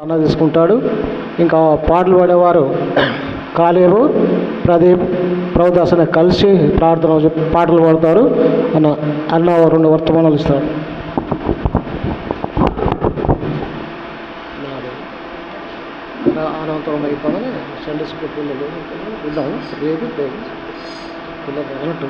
అన్న తీసుకుంటాడు. ఇంకా పాటలు పాడేవారు కాలేరు, ప్రదీప్, ప్రభుదాస్ అనే కలిసి పాటలు పాడతారు. అన్న 2 వర్తమానాలు ఇస్తాడు. అనంతరం అయిపోగానే సండే స్కూల్ పిల్లలు విన్నాము. లేదు పిల్లలు అన్నట్టు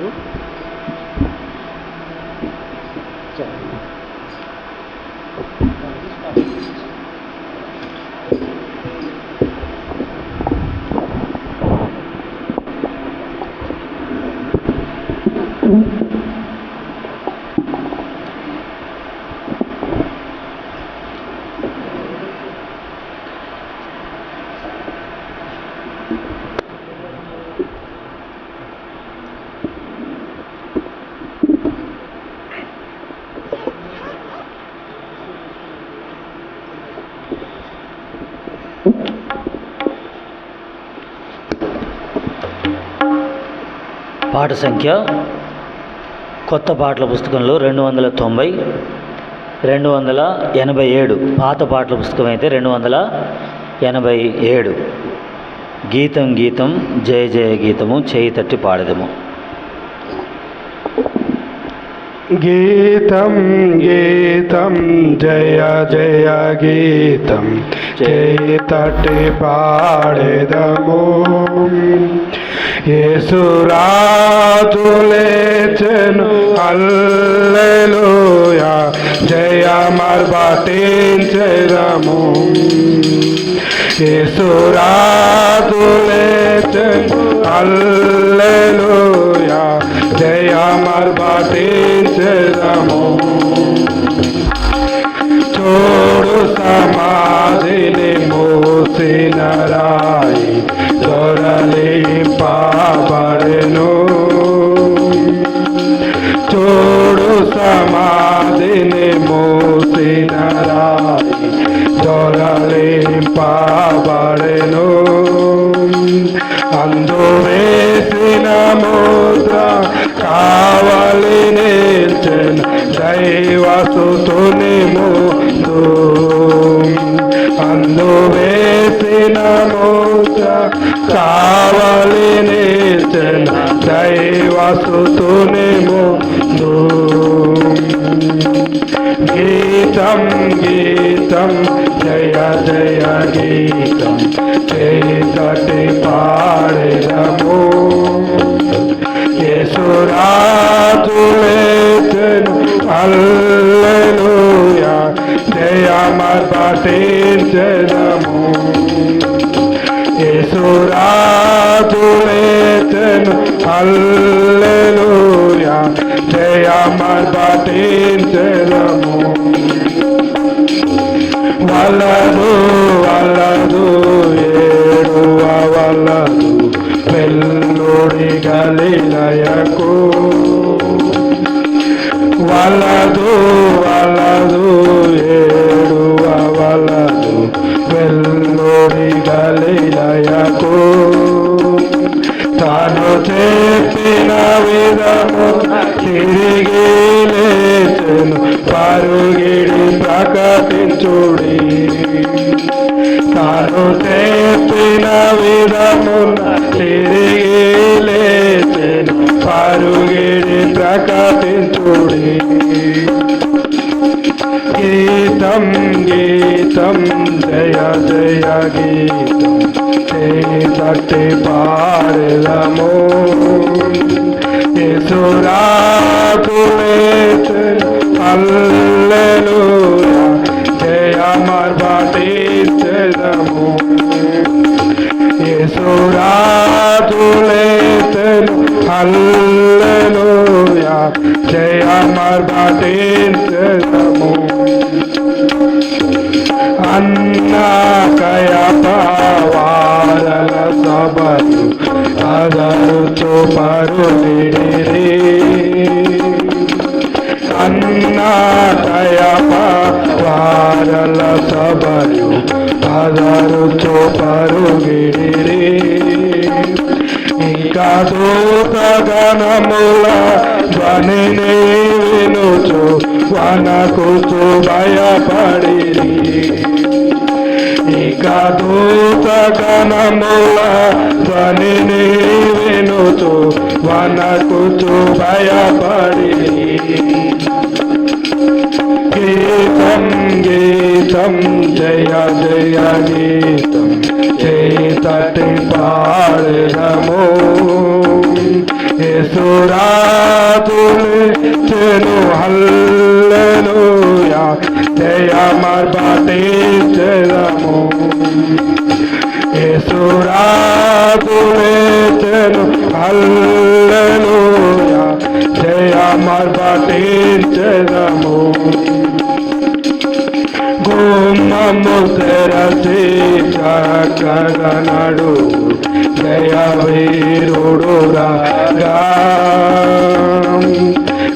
పాట సంఖ్య కొత్త పాటల పుస్తకంలో 290, 287. పాత పాటల పుస్తకం అయితే 287. గీతం గీతం జయ జయ గీతము చేయి తట్టి పాడదము. గీతం గీతం జయ జయ గీతం చేయి తట్టి పాడెదము. యేసురాజు లేచెను హల్లెలూయా జయమర్బటించెదము. యేసురాజు లేచెను హల్లెలూయా జయమర్బటించెదము. చూడు సమాధిని మూసిన రాయి దొరలింపబడెను. చూడు సమాధిని మూసిన రాయి దొరలింపబడెను. అందు వేసిన ముద్ర కావలి నిల్చెను దైవసుతుని ముందు. అందు వేసిన ముద్ర కావలి నిల్చెను దైవసుతుని ముందు. గీతం గీతం జయ జయ గీతం చేయి తట్టి పాడెదము. యేసురాజు లేచెను హల్లెలూయా జయమర్బటించెదము. యేసురాజు లేచెను హల్లెలూయా జయమర్బటించెదము. వలదు వలదు ఏడువ వలదు వెల్లుడి గలిలయకు. వలదు వలదు ఏడువ వలదు వెల్లుడి గలిలయకు. తాను చెప్పిన విధము తిరిగి లేచెను పరుగిడి ప్రకటించుడి. తాను చెప్పిన విధమున తిరిగి లేచెను పరుగిడి ప్రకటించుడి. గీతం గీతం జయ జయ గీతం చేయి తట్టి పాడెదము. యేసురాజు లేచెను హల్లెలూయా జయమర్బటించెదము. యేసురాజు లేచెను హల్లెలూయా జయమర్బటించెదము. అన్న కయప వారల సభలు అదరుచు పరుగిడిరి. అన్న కయప వారల సభలు అదరుచు పరుగిడిరి. ఇంకా దూతగణముల ధ్వనిని వినుచు వనకుచు భయపడిరి. ఇక దూతగణముల ధ్వనిని వినుచు వనకుచు భయపడి గీతం గీతం జయ జయ గీతం చేతటి పాడము యేసురాజుని చెను హల్లెలూయా జయ మార్బటి చెరము యేసురాజుని చెను హల్లెలూయా జయ మార్బటి చెరము గుమ్మము తెరచి చక్కగనడు జయ వీరుడు రాగా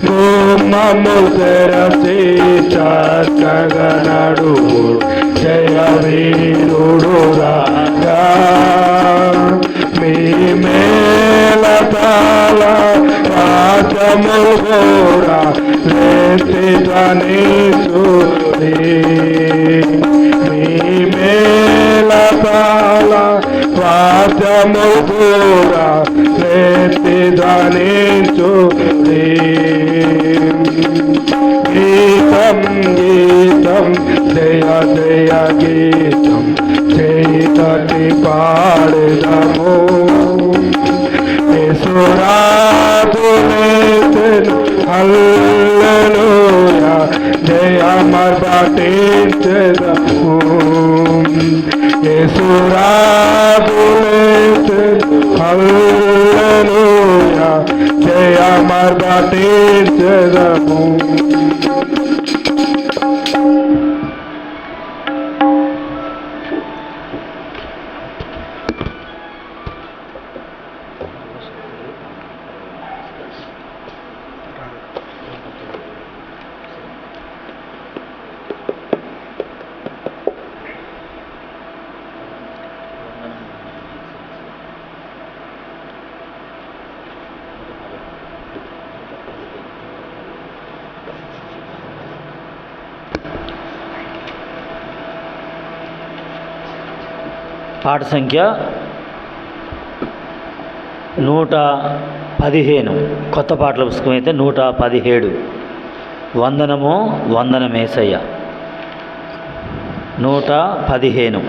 గుమ్మము తెరచి చక్కగనడు జయ వీరుడు రాగా మీ మేళతాళ రాజము గోరా లేతి ధ్వనిసు మీ మేళతాళ రాజము గోరా లేతి ధ్వనిసు గీతం గీతం జయ జయ గీతం చేతటి పాడము యేసురాజుని హల్లెలూయా జయ మార్బటి చెరము యేసురాజుని హల్లెలూయా జయ మార్బటి చెరము పాట సంఖ్య 115. కొత్త పాటల పుస్తకం అయితే 117. వందనము వందనమేసయ్య 115.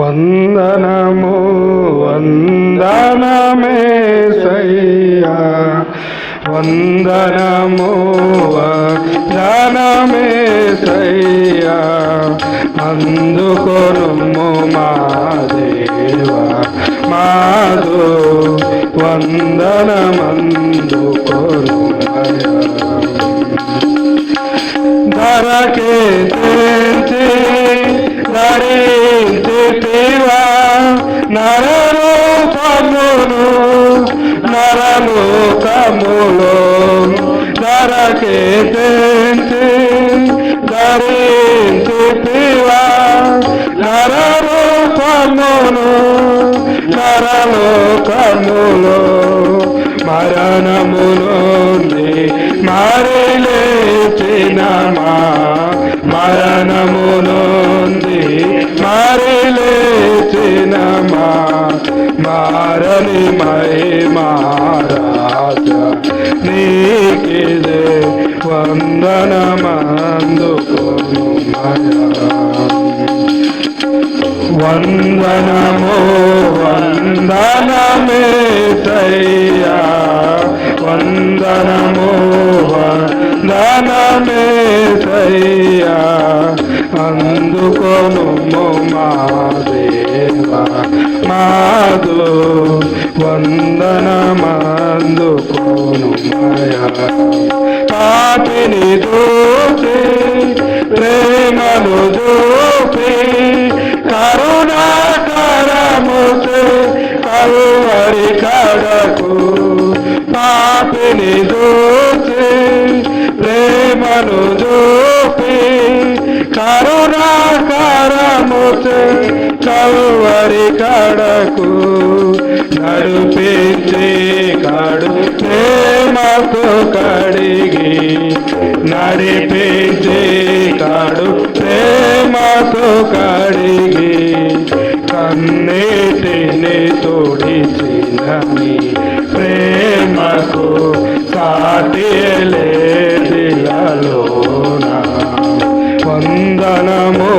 వందనము వందనమేసయ్యా వందనము వందనమేసయ్యా అందుకొనుము మా దేవా మాదు వందనమందుకొనుమయ్యా ధరకే తెంచి ధరించితివా నరరూపమును నరలోకములో ధరకే తెంచి ధరించితివా నరరూపమును నరలోకములో మరణములోని మరిలేచిన మరణములోని మరిలేచిన మారని మహిమారాజ నీకిదే వందనమందుకొనుమయ్యా వందనము వందనమేసయ్యా వందనము వందనమేసయ్యా అందుకొనుము మా దేవా మాదు వందనమందుకొనుమయ్యా పాపిని దూచి ప్రేమను చూపి కరుణాకరముచే కల్వరి కడకు పాపిని దూచి ప్రేమను చూపి కరుణాకరముచే కల్వరి కడకు నడిపించి కడు ప్రేమతో కడిగి నడిపించి కడు ప్రేమతో కడిగి కన్నీటిని తోడిచిన నీ ప్రేమకు సాటి లేదిలలోన వందనము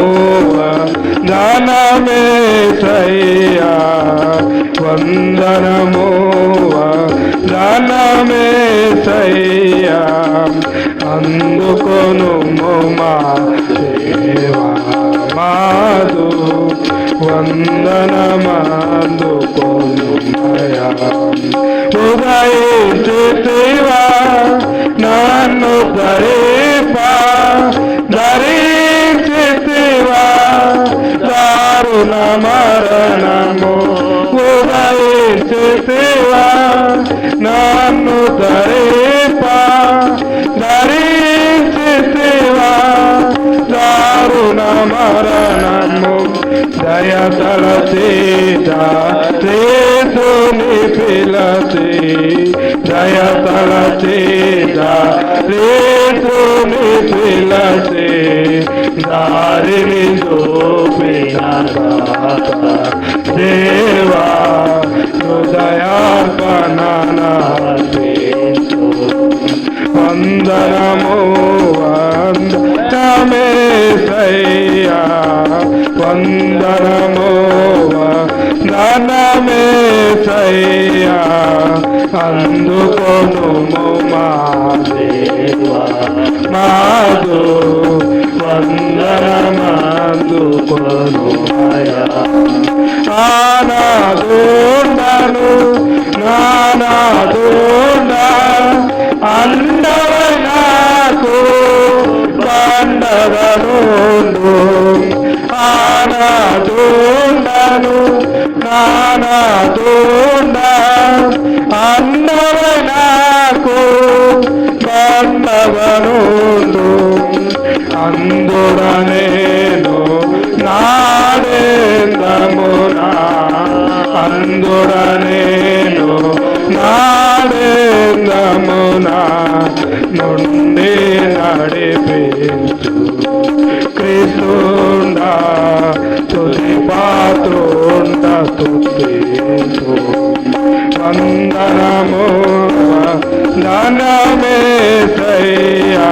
ధనమేసయ్యా వందనము ధనమేసయ్యా అందుకొను మా దేవా మాదు వందనమందుకొను మయా ఉదయించితివా నన్ను ధరించితివా దారుణ మరణము ఉదయించితివా నన్ను ధరించితివా దారుణ మరణము దయతలచేత రేతుని పిలచి దయతలచేత రేతుని పిలచి దారిని చూపిన దేవా హృదయార్పణ వందనము వందనమేసయ్యా వందనము వందనమేసయ్యా అందుకొను మా దేవా మాదు వందనమందుకొను మయా ఆనాదుండను నానాదుండ అండవై నాకు పండగనుండు ఆనాదుండను నానాదుండ అండవై నాకు పండగనుండు అందుడనేను నాడేందమునా అందుడనేను నాడేందమునా నుండి నడిపించు క్రీస్తుండా తుది పాత్రుండ స్తుతించు వందనము ధనమేసయ్యా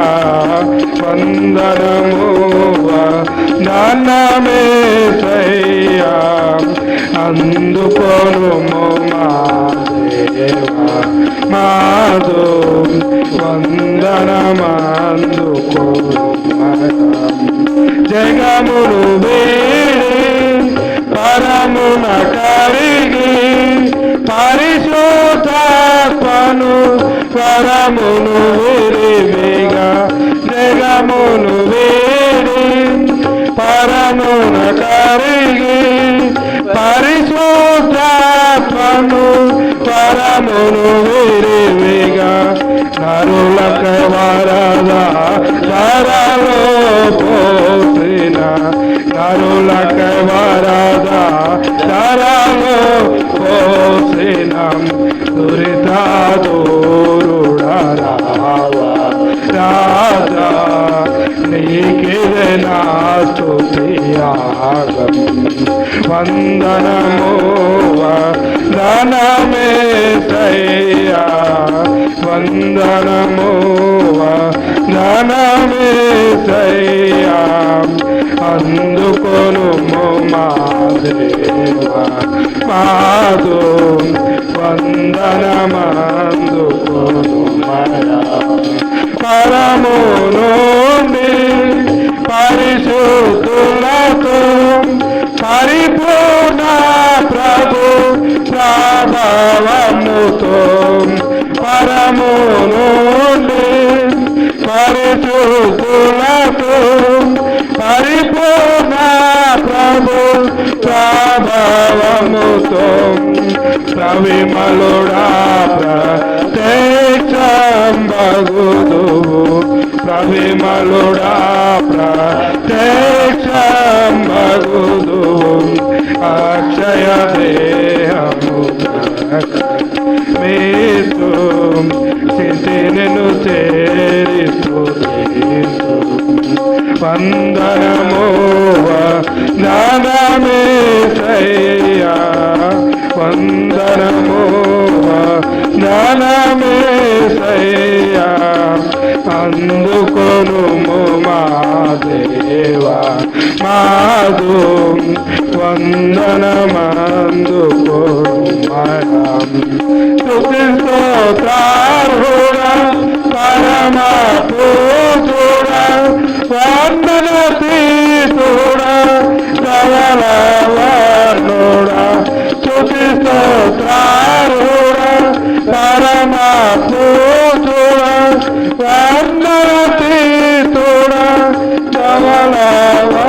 వందనము ధనమేసయ్యా అందుకొను మా దేవా మాదు వందనమందుకొను జగమును వీడి పరమున కరిగి పరిశుద్ధాత్మను పరమును విరివిగా జగమును వీడి పరమున కరిగి పరిశుద్ధాత్మను పరమును విరివిగా నరులక వరదా ధరలో పోసిన నరులక వరదా ధరలో పోసిన దురితాదూరుడా రాజా నీకిదే నా స్తుతియాగం వందనము ధనమేసయ్యా వందనము ధనమేసయ్యా అందుకొను మా దేవా మాదు వందనమందుకొను మయా పరము నుండి పరిశుద్ధులతో పరిపూర్ణ ప్రభు ప్రభావముతో పరము నుండి పరిశుద్ధులతో పరిపూర్ణ ప్రభు ప్రభావముతో ప్రవిమలుడా ప్రత్యక్షం బగుదు ప్రవిమలుడా వందనమేసయ్యా వందనమేసయ్యా అందుకొనుము మా దేవా మాదు వందనమందుకొనుమయా స్తుతి స్తోత్రార్హుడా పరమ పూజుడా వందనతీతుడా సవలవర్ణుడా స్తుతి స్తోత్రార్హుడా పరమ పూజుడా వందనతీతుడా సవలవర్ణుడా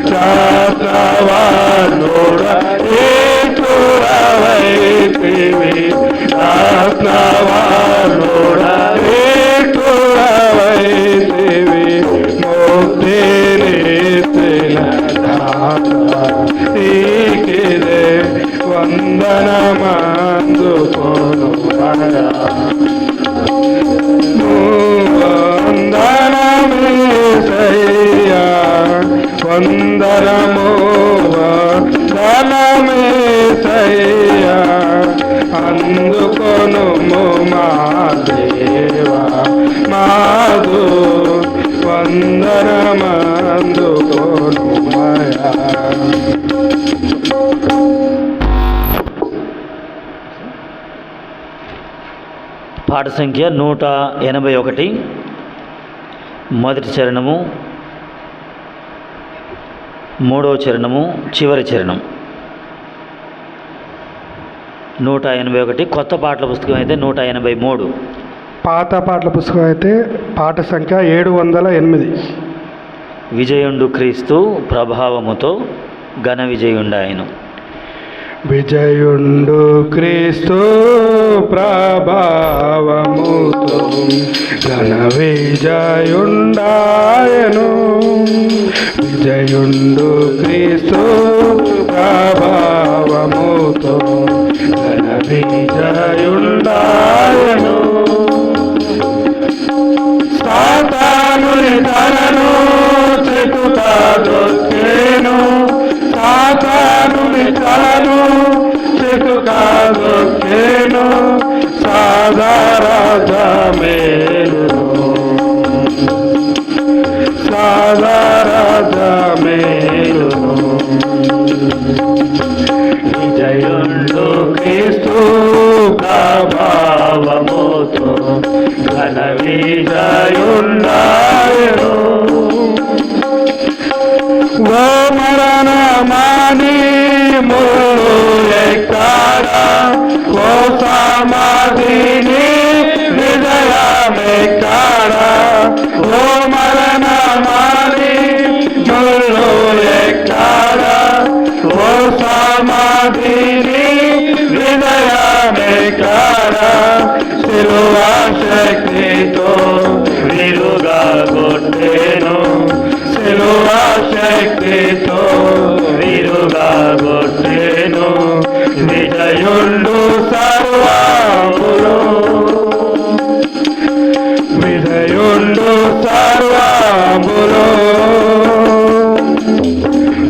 శాస్త్రవర్ణుడా ఏకురవైతివి శాస్త్రవర్ణుడా ఏకురవైతివి ముక్తినిచ్చిన నీకిదే వందనమందుకొనుమయా వందనమేసయ్యా వందనమేసయ్యా అందుకొనుము మా దేవా మాదు వందనమందుకొనుమయా. పాట సంఖ్య 181, మొదటి చరణము, మూడవ చరణము, చివరి చరణం. 181 కొత్త పాటల పుస్తకం అయితే 183. పాత పాటల పుస్తకం అయితే పాట సంఖ్య 708. విజయుండు క్రీస్తు ప్రభావముతో ఘన విజయుండాయను. విజయుండు క్రీస్తు ప్రభావముతో ఘన విజయుండాయను. విజయుండు క్రీస్తు ప్రభావముతో ఘన విజయుండాయను. సాతానుని తలను చెకుతా దొక్కేను. సాతానుని తలను చెకుతా దొక్కేను. సాదరాజమేలును సాదరాజమేలును. విజయుండు క్రీస్తు ప్రభావముతో ఘన విజయుండాయను. ఓ మరణమాని ముళ్ళు ఎక్కడా, ఓ సమాధిని విజయమెక్కడా. ఓ మరణమాని ముళ్ళు ఎక్కడా, ఓ సమాధిని విజయమెక్కడా. శిలువా శక్తితో విరుగా కొట్టేను. శిలువా శక్తితో విరుగా కొట్టేను. విజయుండు సర్వములో విజయుండు సర్వములో.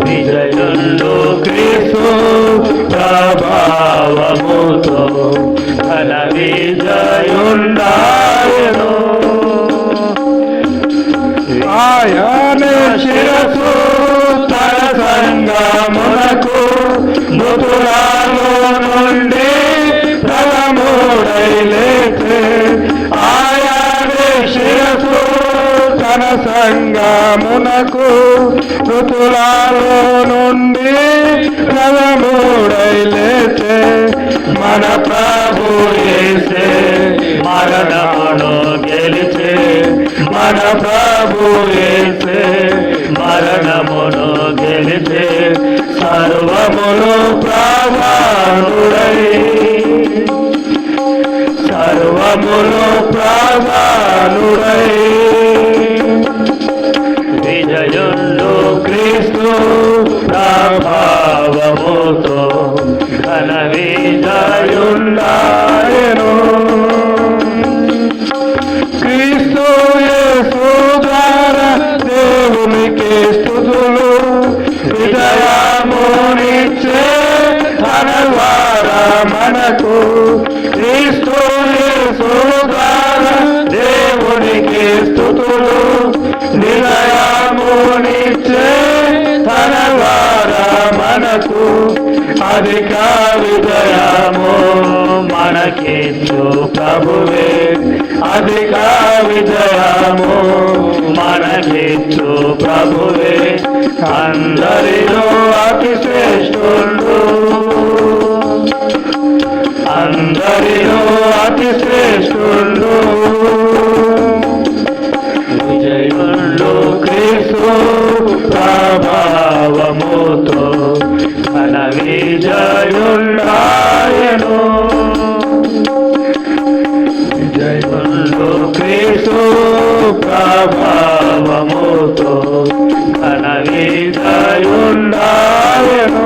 విజయుండు క్రీస్తు ప్రభావముతో ఘన విజయుండాయను. ఆయన శిరసు తన సంగమునకు మృతులలో నుండి ప్రథముడై లేచే. ఆయన శిరసు తన సంగమునకు మృతులలో నుండి ప్రథముడై లేచే. మన ప్రభు యేసే మరణమును గెలిచే. మన ప్రభు యేసే మరణమును గెలిచే. సర్వమును ప్రాణుడై సర్వమును ప్రాణుడై. విజయుండు క్రీస్తు ప్రభావముతో ఘన విజయుండాయను. క్రీస్తు యేసు ద్వారా స్తుతులు విజయమునిచ్చే తన ద్వారా మనకు క్రీస్తు యేసు ద్వారా దేవునికి స్తుతులు విజయమునిచ్చే తన ద్వారా మనకు అధిక విజయము మనకిచ్చు ప్రభువే అధిక విజయము మనకిచ్చు ప్రభువే అందరిలో అతి శ్రేష్ఠుడు అందరిలో అతి శ్రేష్ఠుడు విజయుడు క్రీస్తు ప్రభావముతో మన విజయుడాయను విజయుడు క్రీస్తు ప్రభావముతో మన విజయుడాయను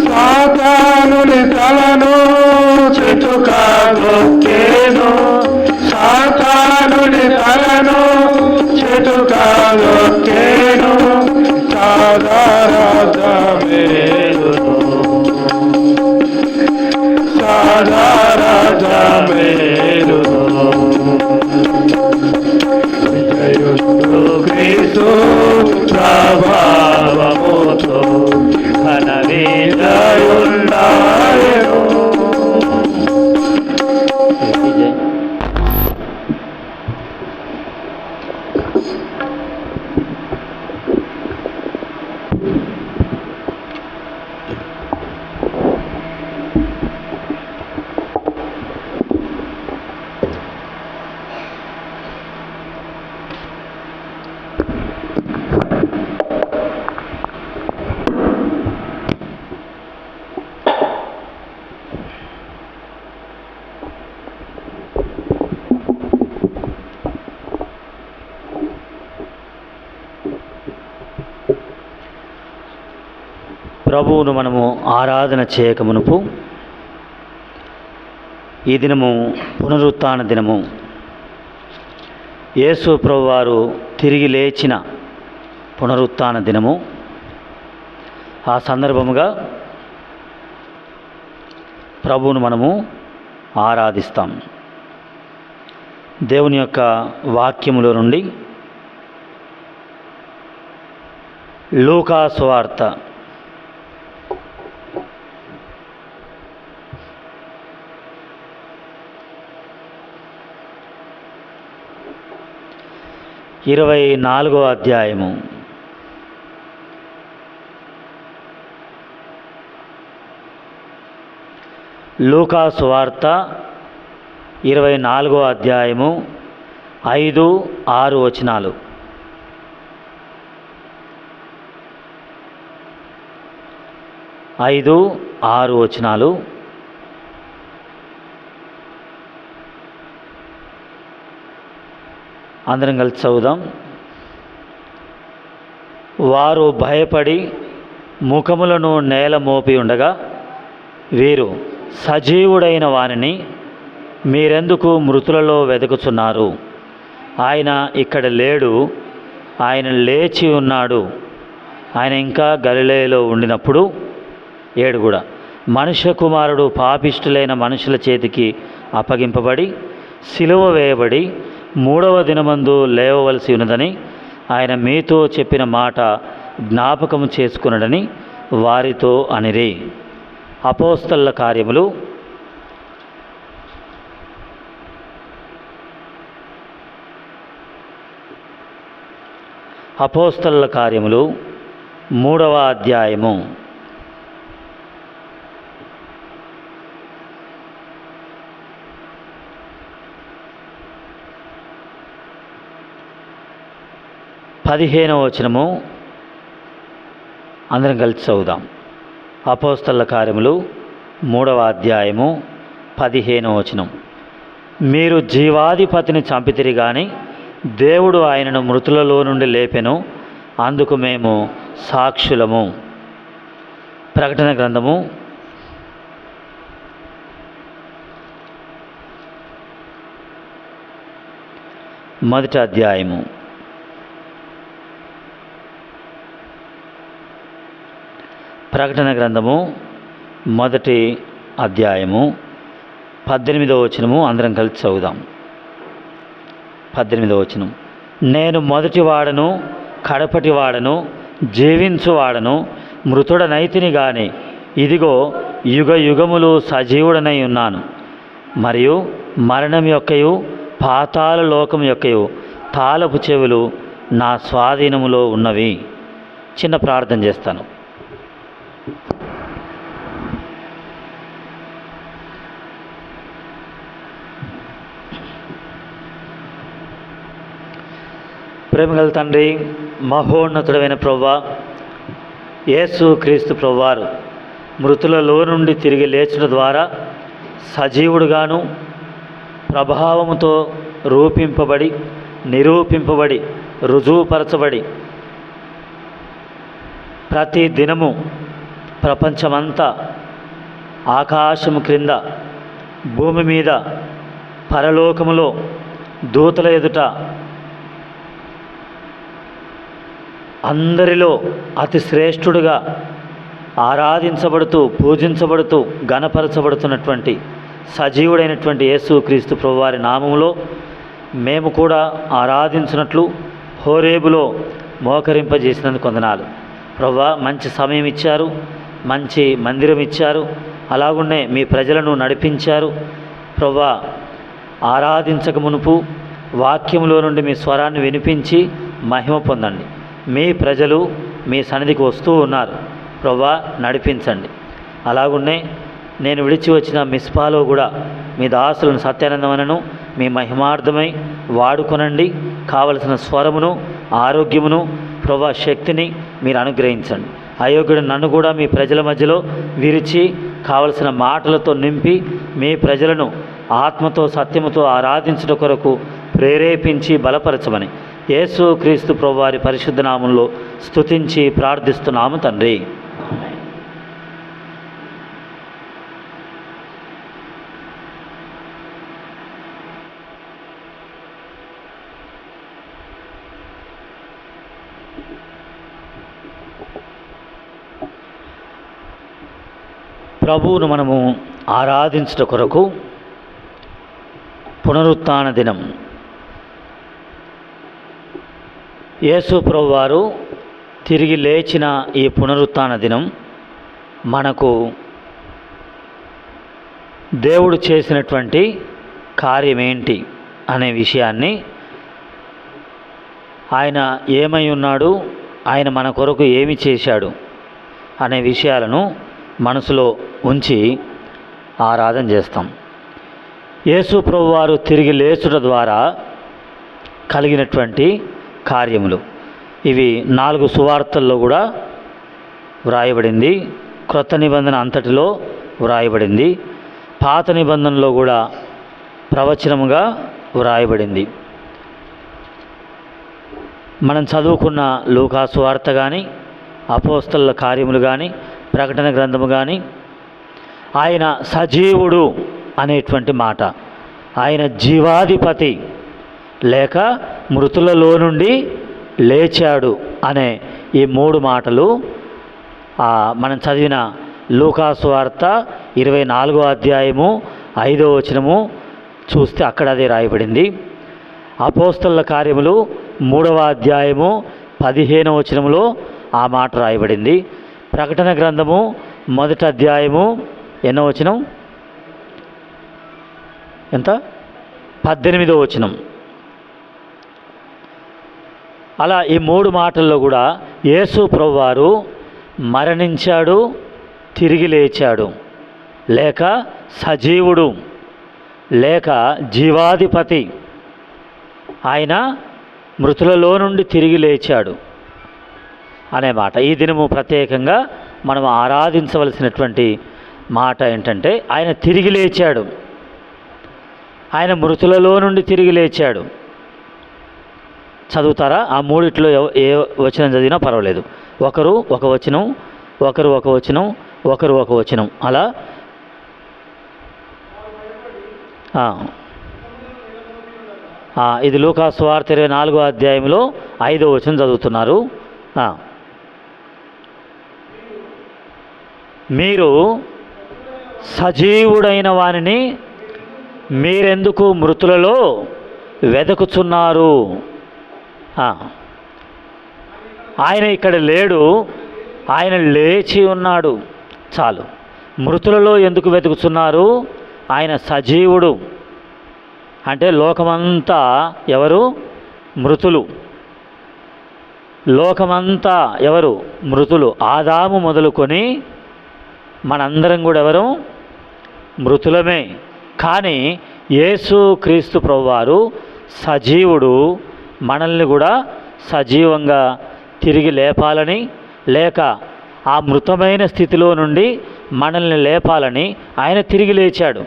సాతానుని తలను చితుకాగొక్కేను సాతానుని తలను చితుకాగొక్కేను సాధారాజమేలును సాధారాజమేలును విజయుడు క్రీస్తు ప్రభావముతో ఘన విజయుడాయను. ప్రభువును మనము ఆరాధన చేయకమునుపు ఈ దినము పునరుత్థాన దినము. యేసు ప్రభువారు తిరిగి లేచిన పునరుత్థాన దినము. ఆ సందర్భముగా ప్రభువును మనము ఆరాధిస్తాం. దేవుని యొక్క వాక్యములో నుండి లూకా సువార్త 24వ అధ్యాయము. లూకా సువార్త 24వ అధ్యాయము 5, 6 వచనాలు. ఐదు ఆరు వచనాలు. అందరం కలిసి చదువుదాం. వారు భయపడి ముఖములను నేల మోపి ఉండగా వీరు సజీవుడైన వానిని మీరెందుకు మృతులలో వెతుకుచున్నారు? ఆయన ఇక్కడ లేడు, ఆయన లేచి ఉన్నాడు. ఆయన ఇంకా గలిలయలో ఉండినప్పుడు 7 కూడా మనుష్య కుమారుడు పాపిష్టులైన మనుషుల చేతికి అప్పగింపబడి సిలువ వేయబడి 3వ దినమందు లేవవలసి ఉన్నదని ఆయన మీతో చెప్పిన మాట జ్ఞాపకము చేసుకునడని వారితో అనిరి. అపోస్తలుల కార్యములు 3వ అధ్యాయము. పదిహేనవ వచనము. అందరం కలిసి చదువుదాం. అపోస్తలుల కార్యములు 3వ అధ్యాయము 15వ వచనం. మీరు జీవాధిపతిని చంపితిరి గాని దేవుడు ఆయనను మృతులలో నుండి లేపెను, అందుకు మేము సాక్షులము. ప్రకటన గ్రంథము 1వ అధ్యాయము. ప్రకటన గ్రంథము మొదటి అధ్యాయము 18వ వచనము అందరం కలిసి చదువుదాం. 18వ వచనం. నేను మొదటి వాడను, కడపటి వాడను, జీవించువాడను, మృతుడనైతిని గాని ఇదిగో యుగ యుగములు సజీవుడనై ఉన్నాను. మరియు మరణం యొక్కయు పాతాళ లోకం యొక్కయు తాళపు చెవులు నా స్వాధీనములో ఉన్నవి. చిన్న ప్రార్థన చేస్తాను. ప్రేమగల తండ్రి, మహోన్నతుడైన ప్రభువా, యేసు క్రీస్తు ప్రభువారు మృతులలో నుండి తిరిగి లేచుట ద్వారా సజీవుడుగాను ప్రభావముతో రూపింపబడి, నిరూపింపబడి, రుజువుపరచబడి ప్రతి దినము ప్రపంచమంతా, ఆకాశము క్రింద, భూమి మీద, పరలోకములో, దూతల ఎదుట అందరిలో అతి శ్రేష్ఠుడుగా ఆరాధించబడుతూ, పూజించబడుతూ, ఘనపరచబడుతున్నటువంటి సజీవుడైనటువంటి యేసు క్రీస్తు ప్రభువారి నామములో మేము కూడా ఆరాధించినట్లు హోరేబులో మోకరింపజేసినందుకు వందనాలు. ప్రభువా, మంచి సమయం ఇచ్చారు, మంచి మందిరం ఇచ్చారు, అలాగున్నే మీ ప్రజలను నడిపించారు. ప్రభువా, ఆరాధించక మునుపు వాక్యములో నుండి మీ స్వరాన్ని వినిపించి మహిమ పొందండి. మీ ప్రజలు మీ సన్నిధికి వస్తూ ఉన్నారు. ప్రభువా, నడిపించండి. అలాగున్నే నేను విడిచి వచ్చిన మిస్పాలో కూడా మీ దాసులను సత్యానందమనను మీ మహిమార్థమై వాడుకొనండి. కావలసిన స్వరమును, ఆరోగ్యమును, ప్రభువా శక్తిని మీరు అనుగ్రహించండి. అయోగ్యుడు నన్ను కూడా మీ ప్రజల మధ్యలో విరిచి కావలసిన మాటలతో నింపి మీ ప్రజలను ఆత్మతో సత్యముతో ఆరాధించుట కొరకు ప్రేరేపించి బలపరచమని యేసు క్రీస్తు ప్రభువారి పరిశుద్ధ నామంలో స్తుతించి ప్రార్థిస్తున్నాము తండ్రి. ప్రభువును మనము ఆరాధించుట కొరకు పునరుత్థాన దినం. యేసు ప్రభువారు తిరిగి లేచిన ఈ పునరుత్థాన దినం మనకు దేవుడు చేసినటువంటి కార్యమేంటి అనే విషయాన్ని, ఆయన ఏమై ఉన్నాడు, ఆయన మన కొరకు ఏమి చేశాడు అనే విషయాలను మనసులో ఉంచి ఆరాధన చేస్తాం. యేసు ప్రభువారు తిరిగి లేచుట ద్వారా కలిగినటువంటి కార్యములు ఇవి 4 సువార్తల్లో కూడా వ్రాయబడింది. క్రొత్త నిబంధన అంతటిలో వ్రాయబడింది. పాత నిబంధనలో కూడా ప్రవచనముగా వ్రాయబడింది. మనం చదువుకున్న లూకా సువార్త కానీ, అపోస్తలుల కార్యములు కానీ, ప్రకటన గ్రంథము కానీ, ఆయన సజీవుడు అనేటువంటి మాట, ఆయన జీవాధిపతి లేక మృతులలో నుండి లేచాడు అనే ఈ 3 మాటలు మనం చదివిన లూకా సువార్త 24వ అధ్యాయము 5వ వచనము చూస్తే అక్కడ అదే రాయబడింది. అపోస్తలుల కార్యములు 3వ అధ్యాయము 15వ వచనములో ఆ మాట రాయబడింది. ప్రకటన గ్రంథము 1వ అధ్యాయము ఎన్నో వచనం, ఎంత, 18వ వచనం. అలా ఈ 3 మాటల్లో కూడా యేసు ప్రభువారు మరణించాడు, తిరిగి లేచాడు, లేక సజీవుడు, లేక జీవాధిపతి, ఆయన మృతులలో నుండి తిరిగి లేచాడు అనే మాట. ఈ దినము ప్రత్యేకంగా మనం ఆరాధించవలసినటువంటి మాట ఏంటంటే, ఆయన తిరిగి లేచాడు, ఆయన మృతులలో నుండి తిరిగి లేచాడు. చదువుతారా? ఆ 3 ఏ వచనం చదివినా పర్వాలేదు. ఒకరు ఒక వచనం, ఒకరు ఒక వచనం, ఒకరు ఒక వచనం, అలా ఇది లూకా సువార్త 24వ అధ్యాయంలో 5వ వచనం చదువుతున్నారు. మీరు సజీవుడైన వానిని మీరెందుకు మృతులలో వెదకుచున్నారు? ఆయన ఇక్కడ లేడు, ఆయన లేచి ఉన్నాడు. చాలు. మృతులలో ఎందుకు వెతుకుతున్నారు? ఆయన సజీవుడు. అంటే లోకమంతా ఎవరు? మృతులు. లోకమంతా ఎవరు? మృతులు. ఆదాము మొదలుకొని మనందరం కూడా ఎవరు? మృతులమే. కానీ యేసు క్రీస్తు ప్రభువారు సజీవుడు. మనల్ని కూడా సజీవంగా తిరిగి లేపాలని, లేక ఆ మృతమైన స్థితిలో నుండి మనల్ని లేపాలని ఆయన తిరిగి లేచాడు.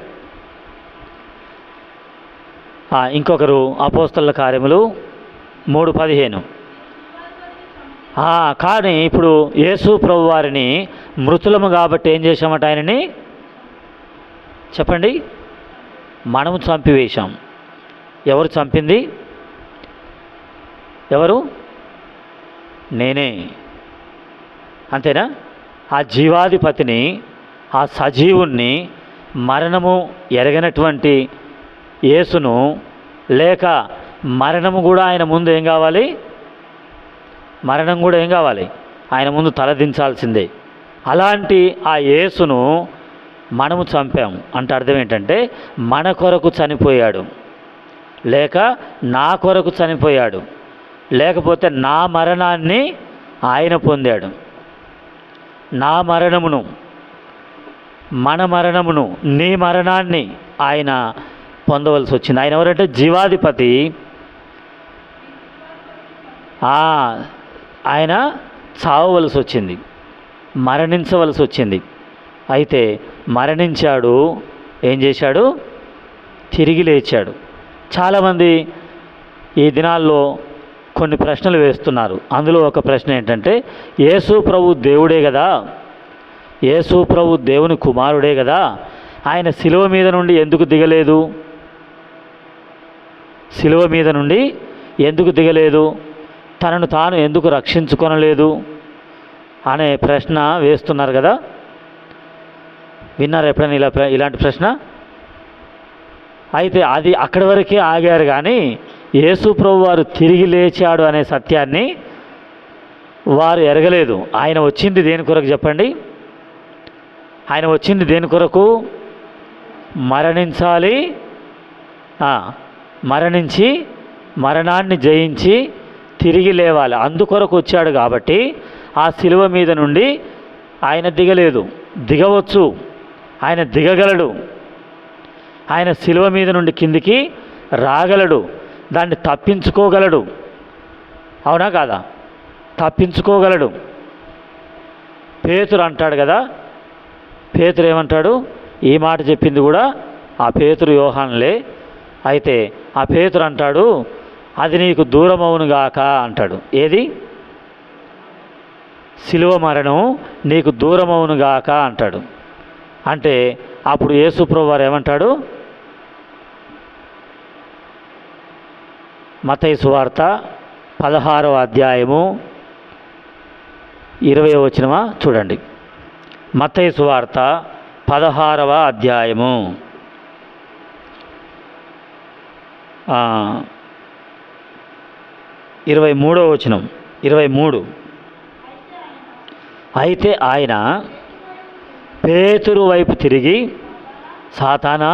ఇంకొకరు అపోస్తలుల కార్యములు 3:15. కానీ ఇప్పుడు యేసు ప్రభు వారిని మృతులము కాబట్టి ఏం చేశామట? ఆయనని చెప్పండి, మనము చంపివేశాం. ఎవరు చంపింది? ఎవరు? నేనే. అంతేనా? ఆ జీవాధిపతిని, ఆ సజీవుణ్ణి, మరణము ఎరగనటువంటి యేసును, లేక మరణము కూడా ఆయన ముందు ఏం కావాలి? మరణం కూడా ఏం కావాలి? ఆయన ముందు తలదించాల్సిందే. అలాంటి ఆ యేసును మనము చంపాము అంటే అర్థం ఏంటంటే, మన కొరకు చనిపోయాడు, లేక నా కొరకు చనిపోయాడు, లేకపోతే నా మరణాన్ని ఆయన పొందాడు. నా మరణమును, మన మరణమును, నీ మరణాన్ని ఆయన పొందవలసి వచ్చింది. ఆయన ఎవరంటే జీవాధిపతి. ఆయన చావవలసి వచ్చింది, మరణించవలసి వచ్చింది. అయితే మరణించాడు, ఏం చేశాడు? తిరిగి లేచాడు. చాలామంది ఈ దినాల్లో కొన్ని ప్రశ్నలు వేస్తున్నారు. అందులో ఒక ప్రశ్న ఏంటంటే, యేసు ప్రభు దేవుడే కదా, యేసు ప్రభు దేవుని కుమారుడే కదా, ఆయన శిలువ మీద నుండి ఎందుకు దిగలేదు? శిలువ మీద నుండి ఎందుకు దిగలేదు? తనను తాను ఎందుకు రక్షించుకొనలేదు అనే ప్రశ్న వేస్తున్నారు కదా. విన్నారా ఎప్పుడైనా ఇలాంటి ప్రశ్న? అయితే అది అక్కడి వరకే ఆగారు. కానీ యేసు ప్రభు వారు తిరిగి లేచాడు అనే సత్యాన్ని వారు ఎరగలేదు. ఆయన వచ్చింది దేని కొరకు చెప్పండి? ఆయన వచ్చింది దేని కొరకు? మరణించాలి, మరణించి మరణాన్ని జయించి తిరిగి లేవాలి. అందుకొరకు వచ్చాడు. కాబట్టి ఆ శిలువ మీద నుండి ఆయన దిగలేదు. దిగవచ్చు, ఆయన దిగగలడు. ఆయన శిలువ మీద నుండి కిందికి రాగలడు, దాన్ని తప్పించుకోగలడు. అవునా కాదా? తప్పించుకోగలడు. పేతురు అంటాడు కదా, పేతురు ఏమంటాడు? ఈ మాట చెప్పింది కూడా ఆ పేతురు యోహానులే. అయితే ఆ పేతురు అంటాడు, అది నీకు దూరమవునుగాక అంటాడు. ఏది? శిలువ మరణం నీకు దూరమవునుగాక అంటాడు. అంటే అప్పుడు యేసు ప్రభువు వారు ఏమంటాడు? మత్తయి సువార్త 16వ అధ్యాయము 20వ వచనమా చూడండి. మత్తయి సువార్త 16వ అధ్యాయము 23వ వచనం. 23. అయితే ఆయన పేతురు వైపు తిరిగి, సాతానా,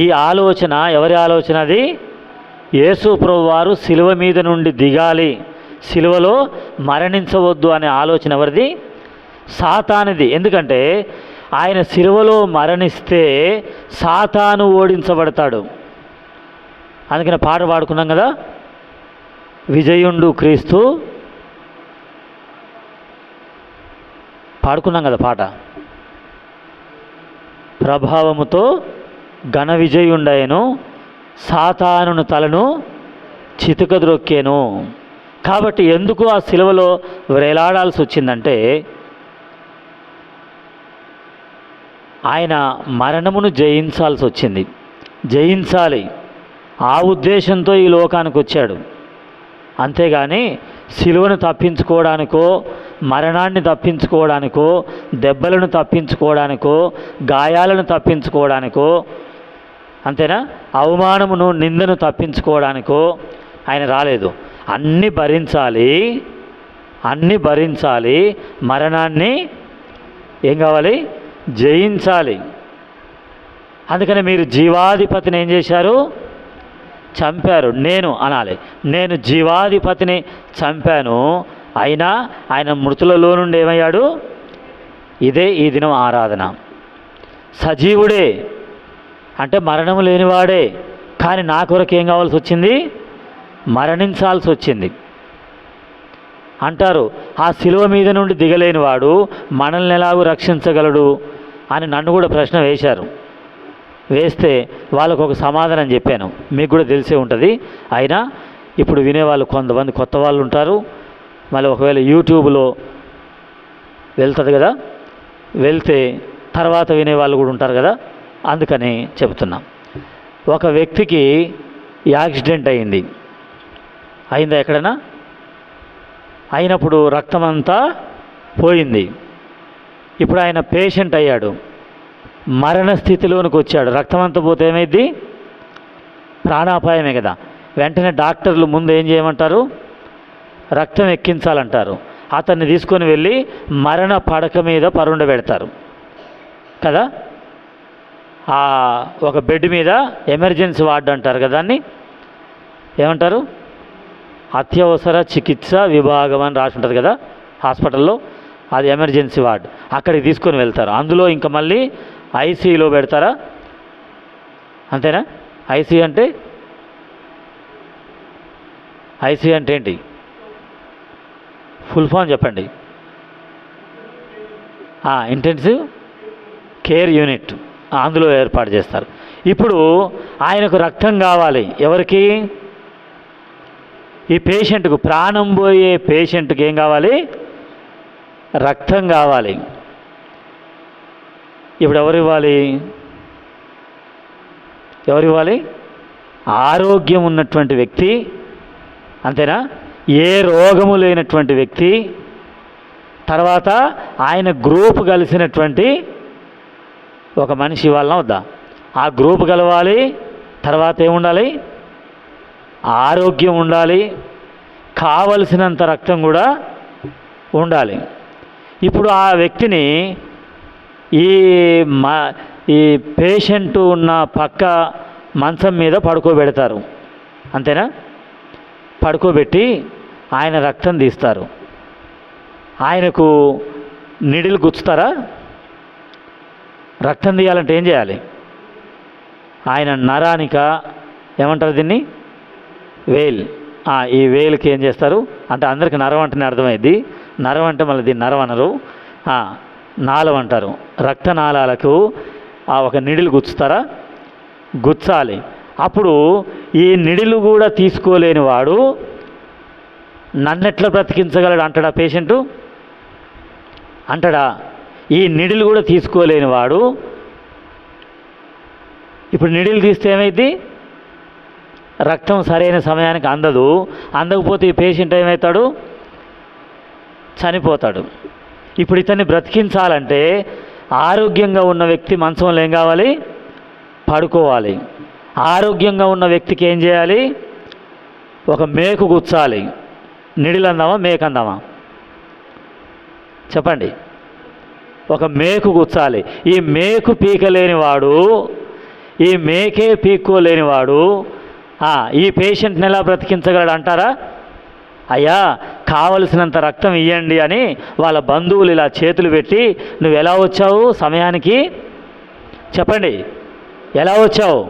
ఈ ఆలోచన ఎవరి ఆలోచన? అది యేసు ప్రభువు వారు శిలువ మీద నుండి దిగాలి, శిలువలో మరణించవద్దు అనే ఆలోచన ఎవరిది? సాతానుది. ఎందుకంటే ఆయన శిలువలో మరణిస్తే సాతాను ఓడించబడతాడు. అందుకని పాట పాడుకున్నాం కదా, విజయుండు క్రీస్తు. పాడుకున్నాం కదా పాట. ప్రభావముతో ఘన విజయుండయను, సాతానును తలను చితుకద్రొక్కేను. కాబట్టి ఎందుకు ఆ శిలువలో వేలాడాల్సి వచ్చిందంటే, ఆయన మరణమును జయించాల్సి వచ్చింది. జయించాలి, ఆ ఉద్దేశంతో ఈ లోకానికి వచ్చాడు. అంతేగాని శిలువను తప్పించుకోవడానికో మరణాన్ని తప్పించుకోవడానికో, దెబ్బలను తప్పించుకోవడానికో, గాయాలను తప్పించుకోవడానికో, అంతేనా, అవమానమును నిందను తప్పించుకోవడానికో ఆయన రాలేదు. అన్నీ భరించాలి, మరణాన్ని ఏం కావాలి, జయించాలి. అందుకని మీరు జీవాధిపతిని ఏం చేశారు, చంపారు. నేను అనాలి, నేను జీవాధిపతిని చంపాను, అయినా ఆయన మృతులలో నుండి ఏమయ్యాడు. ఇదే ఈ దినం ఆరాధన. సజీవుడే అంటే మరణము లేనివాడే, కానీ నా కొరకు ఏం కావాల్సి వచ్చింది, మరణించాల్సి వచ్చింది అంటారు. ఆ శిలువ మీద నుండి దిగలేనివాడు మనల్ని ఎలాగూ రక్షించగలడు అని నన్ను కూడా ప్రశ్న వేశారు. వేస్తే వాళ్ళకు ఒక సమాధానం చెప్పాను, మీకు కూడా తెలిసే ఉంటుంది. అయినా ఇప్పుడు వినేవాళ్ళు కొంతమంది కొత్త వాళ్ళు ఉంటారు, మళ్ళీ ఒకవేళ యూట్యూబ్లో వెళ్తుంది కదా, వెళ్తే తర్వాత వినేవాళ్ళు కూడా ఉంటారు కదా, అందుకని చెప్తున్నాం. ఒక వ్యక్తికి యాక్సిడెంట్ అయిందా ఎక్కడైనా, అయినప్పుడు రక్తమంతా పోయింది. ఇప్పుడు ఆయన పేషెంట్ అయ్యాడు, మరణ స్థితిలోనికి వచ్చాడు. రక్తమంతా పోతే ఏమైంది, ప్రాణాపాయమే కదా. వెంటనే డాక్టర్లు ముందు ఏం చేయమంటారు, రక్తం ఎక్కించాలంటారు. అతన్ని తీసుకొని వెళ్ళి మరణ పడక మీద పరుండబెడతారు కదా, ఒక బెడ్ మీద ఎమర్జెన్సీ వార్డు అంటారు కదా, దాన్ని ఏమంటారు, అత్యవసర చికిత్స విభాగం అని రాసి ఉంటుంది కదా హాస్పిటల్లో, అది ఎమర్జెన్సీ వార్డు. అక్కడికి తీసుకొని వెళ్తారు. అందులో ఇంకా మళ్ళీ ఐసీయూలో పెడతారా, అంతేనా. ఐసీయూ అంటే ఏంటి, ఫుల్ ఫామ్ చెప్పండి. ఇంటెన్సివ్ కేర్ యూనిట్, అందులో ఏర్పాటు చేస్తారు. ఇప్పుడు ఆయనకు రక్తం కావాలి. ఎవరికి, ఈ పేషెంట్కు, ప్రాణం పోయే పేషెంట్కి ఏం కావాలి, రక్తం కావాలి. ఇప్పుడు ఎవరు ఇవ్వాలి, ఆరోగ్యం ఉన్నటువంటి వ్యక్తి, అంతేనా, ఏ రోగము లేనటువంటి వ్యక్తి, తర్వాత ఆయన గ్రూప్ కలిసినటువంటి ఒక మనిషి ఇవ్వాలన్నా వద్దా, ఆ గ్రూప్ కలవాలి. తర్వాత ఏముండాలి, ఆరోగ్యం ఉండాలి, కావలసినంత రక్తం కూడా ఉండాలి. ఇప్పుడు ఆ వ్యక్తిని ఈ పేషెంట్ ఉన్న పక్క మంచం మీద పడుకోబెడతారు, అంతేనా. పడుకోబెట్టి ఆయన రక్తం తీస్తారు. ఆయనకు నిడిలు గుచ్చుతారా, రక్తం తీయాలంటే ఏం చేయాలి, ఆయన నరానిక ఏమంటారు దీన్ని, వేల్, ఈ వేలుకి ఏం చేస్తారు అంటే, అందరికీ నరం అంటేనే అర్థమైంది. నరం అంటే మళ్ళీ దీన్ని నరం అనరు, నాళం అంటారు. రక్తనాళాలకు ఒక నిడిలు గుచ్చుతారా, గుచ్చాలి. అప్పుడు ఈ నిడిలు కూడా తీసుకోలేని వాడు నన్నెట్లా బ్రతికించగలడు అంటాడా పేషెంటు, అంటాడా. ఈ నిడిలు కూడా తీసుకోలేని వాడు ఇప్పుడు నిడిలు తీస్తే ఏమైంది, రక్తం సరైన సమయానికి అందదు. అందకపోతే ఈ పేషెంట్ ఏమవుతాడు, చనిపోతాడు. ఇప్పుడు ఇతన్ని బ్రతికించాలంటే ఆరోగ్యంగా ఉన్న వ్యక్తి మంచంలో ఏం కావాలి, పడుకోవాలి. ఆరోగ్యంగా ఉన్న వ్యక్తికి ఏం చేయాలి, ఒక మేకు గుచ్చాలి. నిడిలు అందామా, మేకు అందామా చెప్పండి, ఒక మేకు గుచ్చాలి. ఈ మేకు పీకలేనివాడు, ఈ మేకే పీక్కోలేనివాడు ఈ పేషెంట్ని ఎలా బ్రతికించగలడు అంటారా. అయ్యా కావలసినంత రక్తం ఇవ్వండి అని వాళ్ళ బంధువులు ఇలా చేతులు పెట్టి, నువ్వు ఎలా వచ్చావు సమయానికి చెప్పండి, ఎలా వచ్చావు,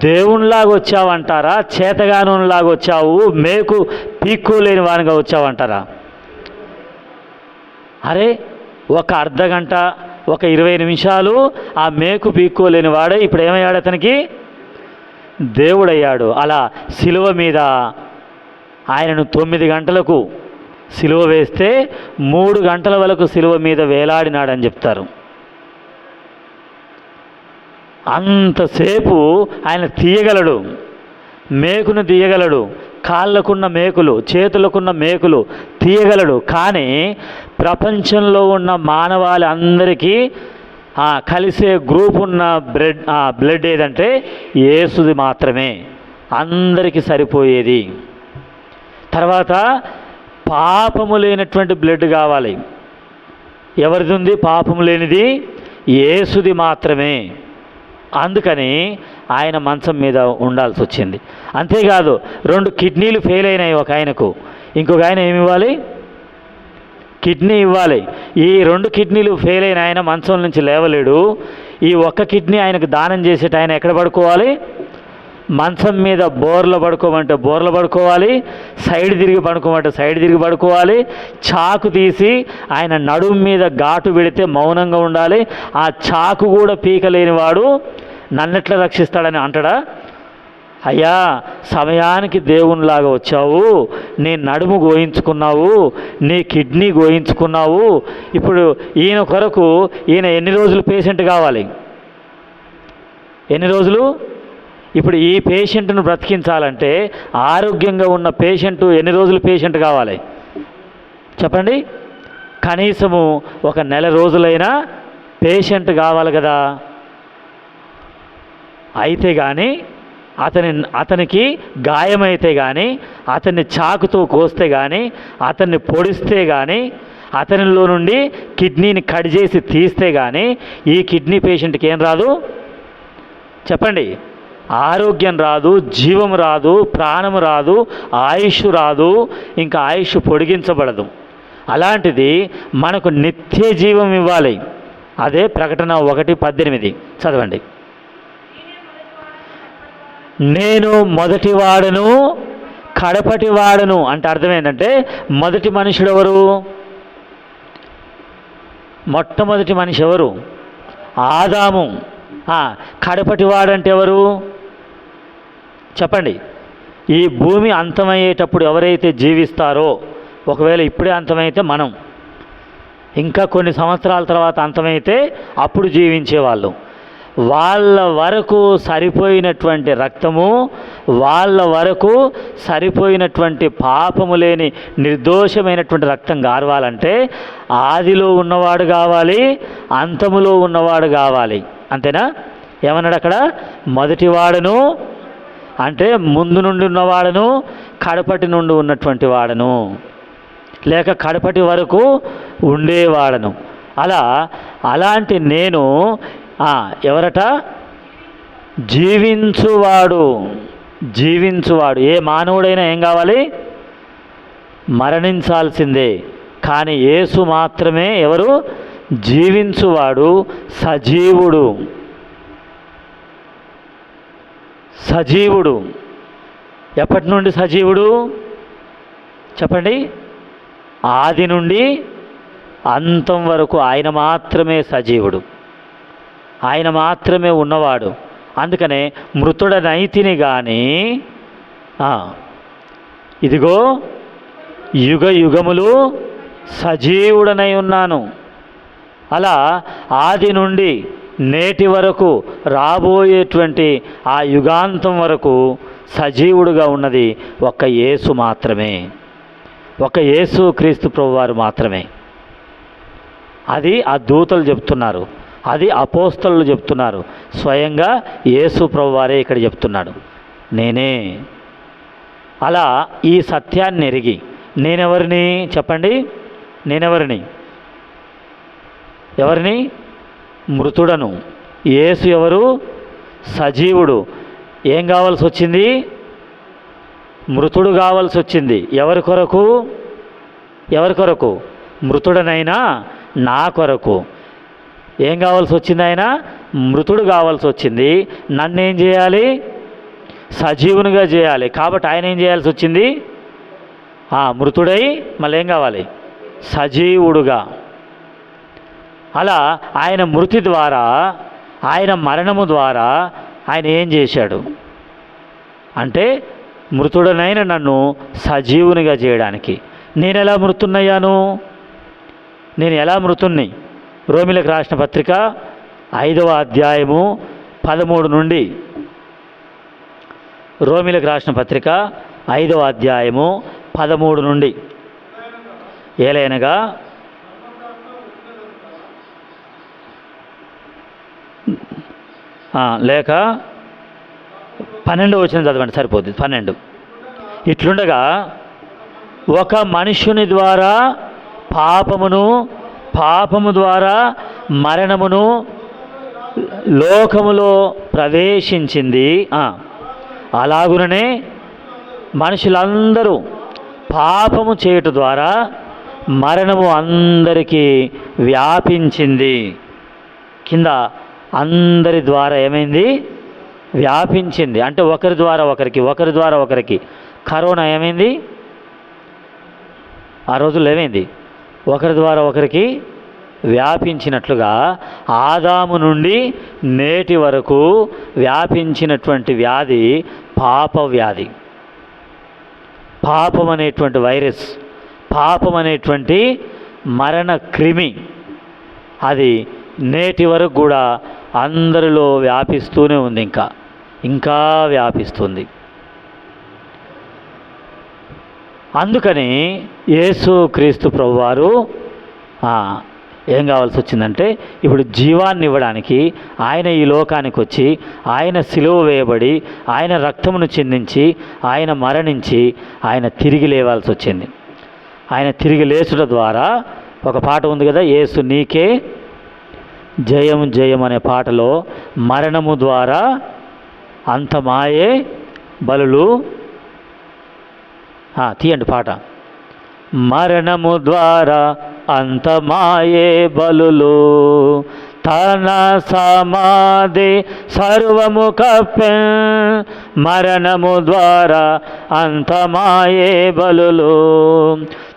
దేవునిలాగా వచ్చావు అంటారా, చేతగానులాగా వచ్చావు, మేకు పీక్కోలేని వానిగా వచ్చావు అంటారా. అరే ఒక అర్ధగంట, ఒక 20 నిమిషాలు ఆ మేకు పీక్కోలేని వాడే ఇప్పుడు ఏమయ్యాడు, అతనికి దేవుడయ్యాడు. అలా సిలువ మీద ఆయనను 9 గంటలకు సిలువ వేస్తే 3 గంటల వరకు సిలువ మీద వేలాడినాడని చెప్తారు. అంతసేపు ఆయన తీయగలడు, మేకును తీయగలడు, కాళ్ళకున్న మేకులు, చేతులకున్న మేకులు తీయగలడు. కానీ ప్రపంచంలో ఉన్న మానవాళి అందరికీ కలిసే గ్రూప్ ఉన్న బ్లడ్ ఏదంటే యేసుది మాత్రమే, అందరికీ సరిపోయేది. తర్వాత పాపము లేనటువంటి బ్లడ్ కావాలి. ఎవరిది ఉంది పాపము లేనిది? యేసుది మాత్రమే. అందుకని ఆయన మంచం మీద ఉండాల్సి వచ్చింది. అంతేకాదు 2 కిడ్నీలు ఫెయిల్ అయినాయి ఒక ఆయనకు, ఇంకొక ఆయన ఏమి ఇవ్వాలి? కిడ్నీ ఇవ్వాలి. ఈ 2 కిడ్నీలు ఫెయిల్ అయిన ఆయన మంచం నుంచి లేవలేడు. ఈ ఒక్క కిడ్నీ ఆయనకు దానం చేసేట ఆయన ఎక్కడ పడుకోవాలి? మంచం మీద బోర్లో పడుకోమంటే బోర్లో పడుకోవాలి, సైడ్ తిరిగి పడుకోమంటే సైడ్ తిరిగి పడుకోవాలి. చాకు తీసి ఆయన నడుము మీద ఘాటు పెడితే మౌనంగా ఉండాలి. ఆ చాకు కూడా పీకలేనివాడు నన్నెట్లా రక్షిస్తాడని అంటాడా? అయ్యా, సమయానికి దేవునిలాగా వచ్చావు, నీ నడుము గోయించుకున్నావు, నీ కిడ్నీ గోయించుకున్నావు. ఇప్పుడు ఈయన కొరకు ఈయన ఎన్ని రోజులు పేషెంట్ కావాలి? ఎన్ని రోజులు? ఇప్పుడు ఈ పేషెంట్ను బ్రతికించాలంటే, ఆరోగ్యంగా ఉన్న పేషెంట్ ఎన్ని రోజులు పేషెంట్ కావాలి చెప్పండి? కనీసము 1 నెల రోజులైనా పేషెంట్ కావాలి కదా. అయితే కానీ అతనికి గాయమైతే కానీ, అతన్ని చాకుతో కోస్తే కానీ, అతన్ని పొడిస్తే కానీ, అతనిలో నుండి కిడ్నీని కట్ చేసి తీస్తే కానీ ఈ కిడ్నీ పేషెంట్కి ఏం రాదు చెప్పండి? ఆరోగ్యం రాదు, జీవం రాదు, ప్రాణము రాదు, ఆయుష్ రాదు, ఇంకా ఆయుష్ పొడిగించబడదు. అలాంటిది మనకు నిత్య జీవం ఇవ్వాలి. అదే ప్రకటన 1:18 చదవండి. నేను మొదటివాడను కడపటివాడను అంటే అర్థం ఏంటంటే, మొదటి మనుషుడు ఎవరు? మొట్టమొదటి మనిషి ఎవరు? ఆదాము. కడపటివాడంటే ఎవరు చెప్పండి? ఈ భూమి అంతమయ్యేటప్పుడు ఎవరైతే జీవిస్తారో, ఒకవేళ ఇప్పుడే అంతమైతే మనం, ఇంకా కొన్ని సంవత్సరాల తర్వాత అంతమైతే అప్పుడు జీవించేవాళ్ళు. వాళ్ళ వరకు సరిపోయినటువంటి రక్తము, వాళ్ళ వరకు సరిపోయినటువంటి పాపము లేని నిర్దోషమైనటువంటి రక్తం గారవాలంటే ఆదిలో ఉన్నవాడు కావాలి, అంతములో ఉన్నవాడు కావాలి. అంతేనా? ఏమన్నాడు అక్కడ? మొదటివాడను అంటే ముందు నుండి ఉన్నవాడను, కడపటి నుండి ఉన్నటువంటి వాడను, లేక కడపటి వరకు ఉండేవాడను. అలాంటి నేను ఎవరట? జీవించువాడు. ఏ మానవుడైనా ఏం కావాలి? మరణించాల్సిందే. కానీ యేసు మాత్రమే ఎవరు? జీవించువాడు, సజీవుడు. ఎప్పటి నుండి సజీవుడు చెప్పండి? ఆది నుండి అంతం వరకు ఆయన మాత్రమే సజీవుడు, ఆయన మాత్రమే ఉన్నవాడు. అందుకనే మృతుడనైతిని కానీ ఇదిగో యుగ యుగములు సజీవుడనై ఉన్నాను. అలా ఆది నుండి నేటి వరకు రాబోయేటువంటి ఆ యుగాంతం వరకు సజీవుడుగా ఉన్నది ఒక్క యేసు మాత్రమే, ఒక్క యేసు క్రీస్తు ప్రభువారు మాత్రమే. అది ఆ దూతలు చెప్తున్నారు, అది అపోస్తలు చెప్తున్నారు, స్వయంగా యేసు ప్రభువారే ఇక్కడ చెప్తున్నాడు, నేనే. అలా ఈ సత్యాన్ని ఎరిగి నేనెవరిని చెప్పండి? ఎవరిని? మృతుడను. యేసు ఎవరు? సజీవుడు. ఏం కావాల్సి వచ్చింది? మృతుడు కావాల్సి వచ్చింది. ఎవరి కొరకు? మృతుడనైనా నా కొరకు. ఏం కావాల్సి వచ్చింది? ఆయన మృతుడు కావాల్సి వచ్చింది. నన్నేం చేయాలి? సజీవునిగా చేయాలి. కాబట్టి ఆయన ఏం చేయాల్సి వచ్చింది? మృతుడై మళ్ళీ ఏం కావాలి? సజీవుడుగా. అలా ఆయన మృతి ద్వారా, ఆయన మరణము ద్వారా ఆయన ఏం చేశాడు అంటే, మృతుడనైన నన్ను సజీవునిగా చేయడానికి. నేను ఎలా మృతున్నయ్యాను? నేను ఎలా మృతుణ్ణి? రోమిలకు రాసిన పత్రిక 5వ అధ్యాయము 13 నుండి, రోమిలకు రాసిన పత్రిక 5వ అధ్యాయము 13 నుండి. ఏలైనగా లేక 12 వచనం చదవండి, సరిపోతుంది. 12. ఇట్లుండగా ఒక మనుష్యుని ద్వారా పాపము ద్వారా మరణమును లోకములో ప్రవేశించింది. అలాగుననే మనుషులందరూ పాపము చేయుట ద్వారా మరణము అందరికీ వ్యాపించింది. కింద అందరి ద్వారా ఏమైంది? వ్యాపించింది. అంటే ఒకరి ద్వారా ఒకరికి. కరోనా ఏమైంది? ఆ రోజుల్లో ఏమైంది? ఒకరి ద్వారా ఒకరికి వ్యాపించినట్లుగా ఆదాము నుండి నేటి వరకు వ్యాపించినటువంటి వ్యాధి పాప వ్యాధి. పాపం అనేటువంటి వైరస్, పాపం అనేటువంటి మరణ క్రిమి, అది నేటి వరకు కూడా అందరిలో వ్యాపిస్తూనే ఉంది. ఇంకా వ్యాపిస్తుంది. అందుకని యేసుక్రీస్తు ప్రభువారు ఏం కావాల్సి వచ్చిందంటే, ఇప్పుడు జీవాన్ని ఇవ్వడానికి ఆయన ఈ లోకానికి వచ్చి, ఆయన సిలువ వేయబడి, ఆయన రక్తమును చిందించి, ఆయన మరణించి, ఆయన తిరిగి లేవాల్సి వచ్చింది. ఆయన తిరిగి లేచుట ద్వారా ఒక పాట ఉంది కదా, యేసు నీకే జయం జయం అనే పాటలో మరణము ద్వారా అంతమాయే బలులు. తీయండి పాట. మరణము ద్వారా అంతమాయే బలులు, తన సమాధి సర్వము కప్పె. మరణము ద్వారా అంతమాయే బలులు,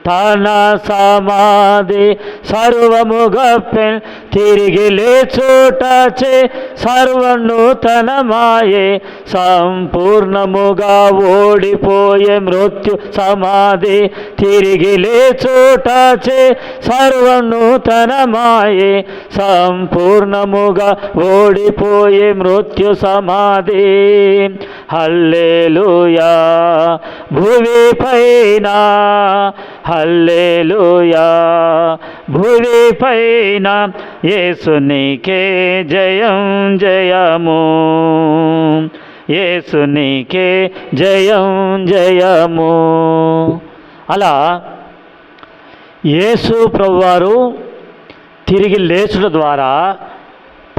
తన సమాధి సర్వము గప్పె. తిరిగి లేచుటచే సర్వనూతనమాయే. సంపూర్ణముగా ఓడిపోయే మృత్యు సమాధి. తిరిగి లేచుటచే సర్వనూతనమాయే. సంపూర్ణముగా ఓడిపోయే మృత్యు సమాధి. హల్లెలూయా భూమి పైన, హల్లెలూయా భూమి పైన, యేసునికే జయం జయము, యేసునికే జయం జయము. అలా యేసు ప్రభువారు తిరిగి లేచుట ద్వారా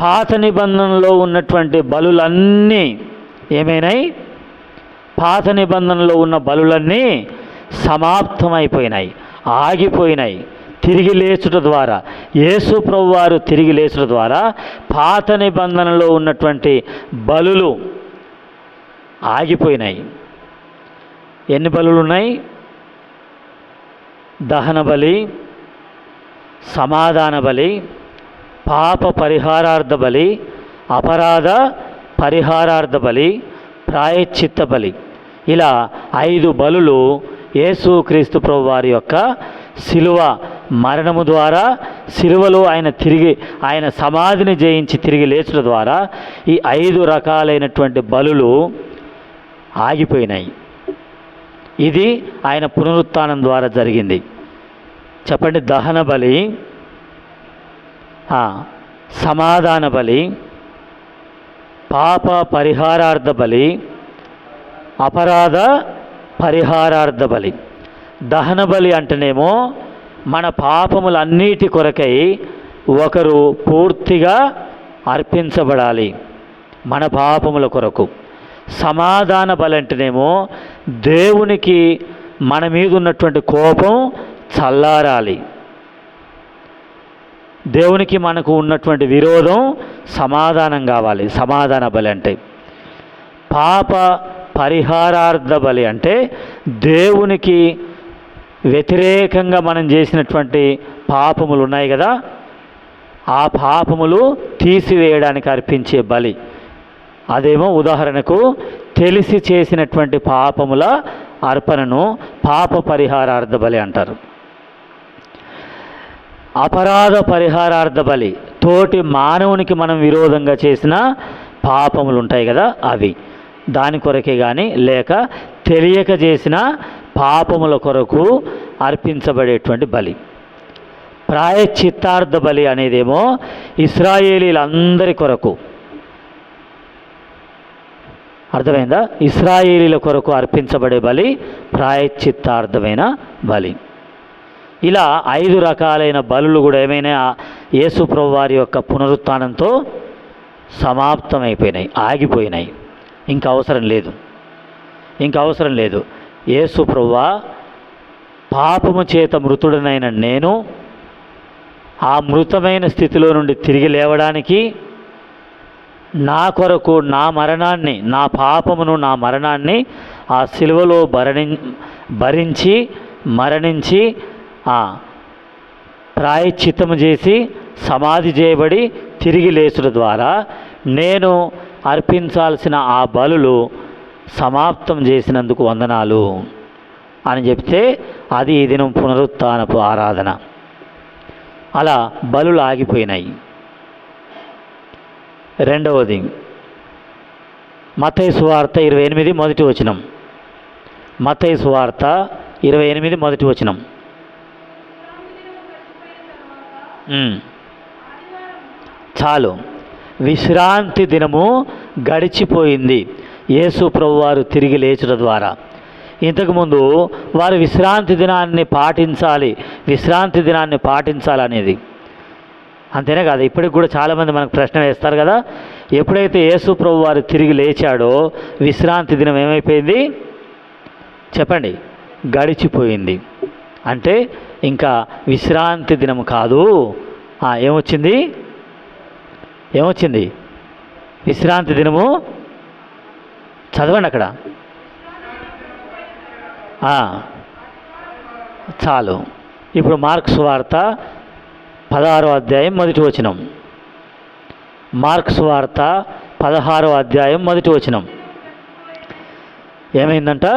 పాత నిబంధనలో ఉన్నటువంటి బలులన్నీ ఏమైనాయి? పాత నిబంధనలో ఉన్న బలులన్నీ సమాప్తమైపోయినాయి, ఆగిపోయినాయి. తిరిగి లేచుట ద్వారా, యేసు ప్రభువారు తిరిగి లేచుట ద్వారా పాత నిబంధనలో ఉన్నటువంటి బలులు ఆగిపోయినాయి. ఎన్ని బలులు ఉన్నాయి? దహన బలి, సమాధాన బలి, పాప పరిహారార్థ బలి, అపరాధ పరిహారార్థ బలి, ప్రాయశ్చిత్త బలి. ఇలా 5 బలులు యేసుక్రీస్తు ప్రభువారి యొక్క శిలువ మరణము ద్వారా, శిలువలో ఆయన సమాధిని జయించి తిరిగి లేచుట ద్వారా ఈ 5 రకాలైనటువంటి బలులు ఆగిపోయినాయి. ఇది ఆయన పునరుత్థానం ద్వారా జరిగింది. చెప్పండి. దహన బలి, సమాధాన బలి, పాప పరిహారార్థ బలి, అపరాధ పరిహారార్థ బలి. దహన బలి అంటేనేమో మన పాపములన్నిటి కొరకై ఒకరు పూర్తిగా అర్పించబడాలి, మన పాపముల కొరకు. సమాధాన బలి అంటేనేమో దేవునికి మన మీద ఉన్నటువంటి కోపం చల్లారాలి, దేవునికి మనకు ఉన్నటువంటి విరోధం సమాధానం కావాలి. సమాధాన బలి అంటే. పాప పరిహారార్థ బలి అంటే దేవునికి వ్యతిరేకంగా మనం చేసినటువంటి పాపములు ఉన్నాయి కదా, ఆ పాపములు తీసివేయడానికి అర్పించే బలి. అదేమో ఉదాహరణకు తెలిసి చేసినటువంటి పాపముల అర్పణను పాప పరిహారార్థ బలి అంటారు. అపరాధ పరిహారార్థ బలి తోటి మానవునికి మనం విరోధంగా చేసిన పాపములు ఉంటాయి కదా, అవి. దాని కొరకే కానీ, లేక తెలియక చేసిన పాపముల కొరకు అర్పించబడేటువంటి బలి. ప్రాయశ్చిత్తార్థ బలి అనేదేమో ఇశ్రాయేలీలందరి కొరకు, అర్థమైందా? ఇశ్రాయేలీల కొరకు అర్పించబడే బలి ప్రాయశ్చిత్తార్థమైన బలి. ఇలా 5 రకాలైన బలులు కూడా ఏమైనా యేసు ప్రభు వారి యొక్క పునరుత్థానంతో సమాప్తమైపోయినాయి, ఆగిపోయినాయి. ఇంకా అవసరం లేదు. యేసు ప్రభువా, పాపము చేత మృతుడనైన నేను ఆ మృతమైన స్థితిలో నుండి తిరిగి లేవడానికి, నా కొరకు నా మరణాన్ని, నా పాపమును, నా మరణాన్ని ఆ సిలువలో భరించి మరణించి ప్రాయశ్చిత్తము చేసి సమాధి చేయబడి తిరిగి లేచుట ద్వారా నేను అర్పించాల్సిన ఆ బలులు సమాప్తం చేసినందుకు వందనాలు అని చెప్తే అది ఈ దినం పునరుత్థానపు ఆరాధన. అలా బలులు ఆగిపోయినాయి. రెండవది మత్తయి సువార్త 28 మొదటి వచనం. మత్తయి సువార్త 28 మొదటి వచనం. చాలు. విశ్రాంతి దినము గడిచిపోయింది యేసు ప్రభువారు తిరిగి లేచుట ద్వారా. ఇంతకుముందు వారు విశ్రాంతి దినాన్ని పాటించాలనేది. అంతేనే కాదు, ఇప్పటికి కూడా చాలామంది మనకు ప్రశ్న వేస్తారు కదా, ఎప్పుడైతే యేసు ప్రభువారు తిరిగి లేచాడో విశ్రాంతి దినం ఏమైపోయింది చెప్పండి? గడిచిపోయింది. అంటే ఇంకా విశ్రాంతి దినం కాదు. ఏమొచ్చింది? విశ్రాంతి దినము చదవండి అక్కడ. చాలు. ఇప్పుడు మార్కు సువార్త 16వ అధ్యాయం మొదటి వచనం. మార్కు సువార్త 16వ అధ్యాయం మొదటి వచనం. ఏమైందంట?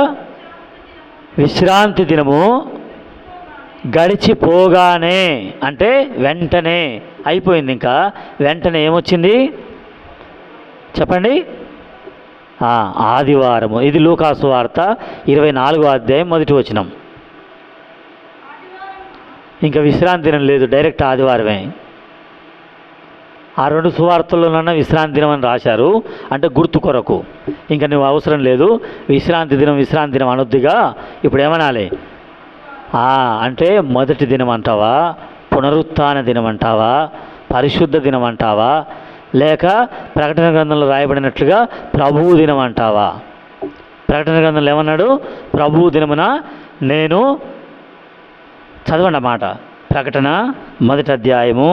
విశ్రాంతి దినము గడిచిపోగానే, అంటే వెంటనే అయిపోయింది. ఇంకా వెంటనే ఏమొచ్చింది చెప్పండి? ఆదివారము. ఇది లూకాసు వార్త 24వ అధ్యాయం మొదటి వచనం. ఇంకా విశ్రాంతి దినం లేదు, డైరెక్ట్ ఆదివారమే. ఆ 2 సువార్తల్లోనన్నా విశ్రాంతి దినం అని రాశారు, అంటే గుర్తు కొరకు. ఇంకా నువ్వు అవసరం లేదు విశ్రాంతి దినం అనొద్దుగా. ఇప్పుడు ఏమనాలి? అంటే మొదటి దినం అంటావా, పునరుత్థాన దినం అంటావా, పరిశుద్ధ దినం అంటావా, లేక ప్రకటన గ్రంథంలో రాయబడినట్లుగా ప్రభువు దినం అంటావా? ప్రకటన గ్రంథంలో ఏమన్నాడు? ప్రభువు దినమున నేను, చదవండి అన్నమాట. ప్రకటన 1వ అధ్యాయము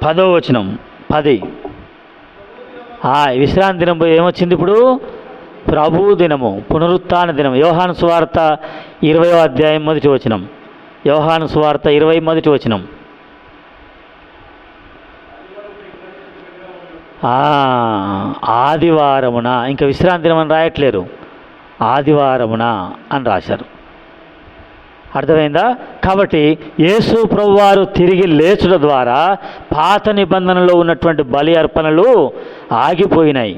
10వ వచనం. 10 విశ్రాంతి దినం ఏమొచ్చింది ఇప్పుడు? ప్రభు దినము, పునరుత్థాన దినం. యోహాను సువార్త 20వ అధ్యాయం మొదటి వచనం. యోహాను సువార్త 20 మొదటి వచనం. ఆదివారమున, ఇంకా విశ్రాంతి దినం అని రాయట్లేరు, ఆదివారమున అని రాశారు. అర్థమైందా? కాబట్టి యేసు ప్రభువారు తిరిగి లేచుట ద్వారా పాత నిబంధనలో ఉన్నటువంటి బలి అర్పణలు ఆగిపోయినాయి.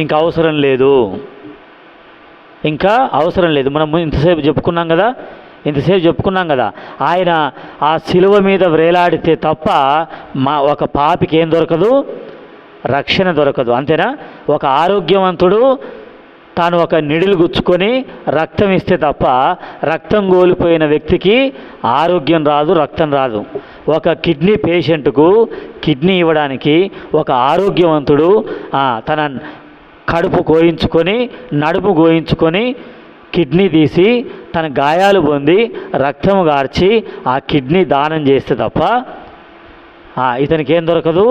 ఇంకా అవసరం లేదు. మనం ఇంతసేపు చెప్పుకున్నాం కదా, ఆయన ఆ శిలువ మీద వ్రేలాడితే తప్ప ఒక పాపికి ఏం దొరకదు? రక్షణ దొరకదు. అంతేనా? ఒక ఆరోగ్యవంతుడు తాను ఒక నిడిలు గుచ్చుకొని రక్తం ఇస్తే తప్ప రక్తం కోల్పోయిన వ్యక్తికి ఆరోగ్యం రాదు, రక్తం రాదు. ఒక కిడ్నీ పేషెంట్కు కిడ్నీ ఇవ్వడానికి ఒక ఆరోగ్యవంతుడు తన కడుపు కోయించుకొని, నడుము కోయించుకొని, కిడ్నీ తీసి తన గాయాలు పొంది రక్తము గార్చి ఆ కిడ్నీ దానం చేస్తే తప్ప ఇతనికి ఏం దొరకదు?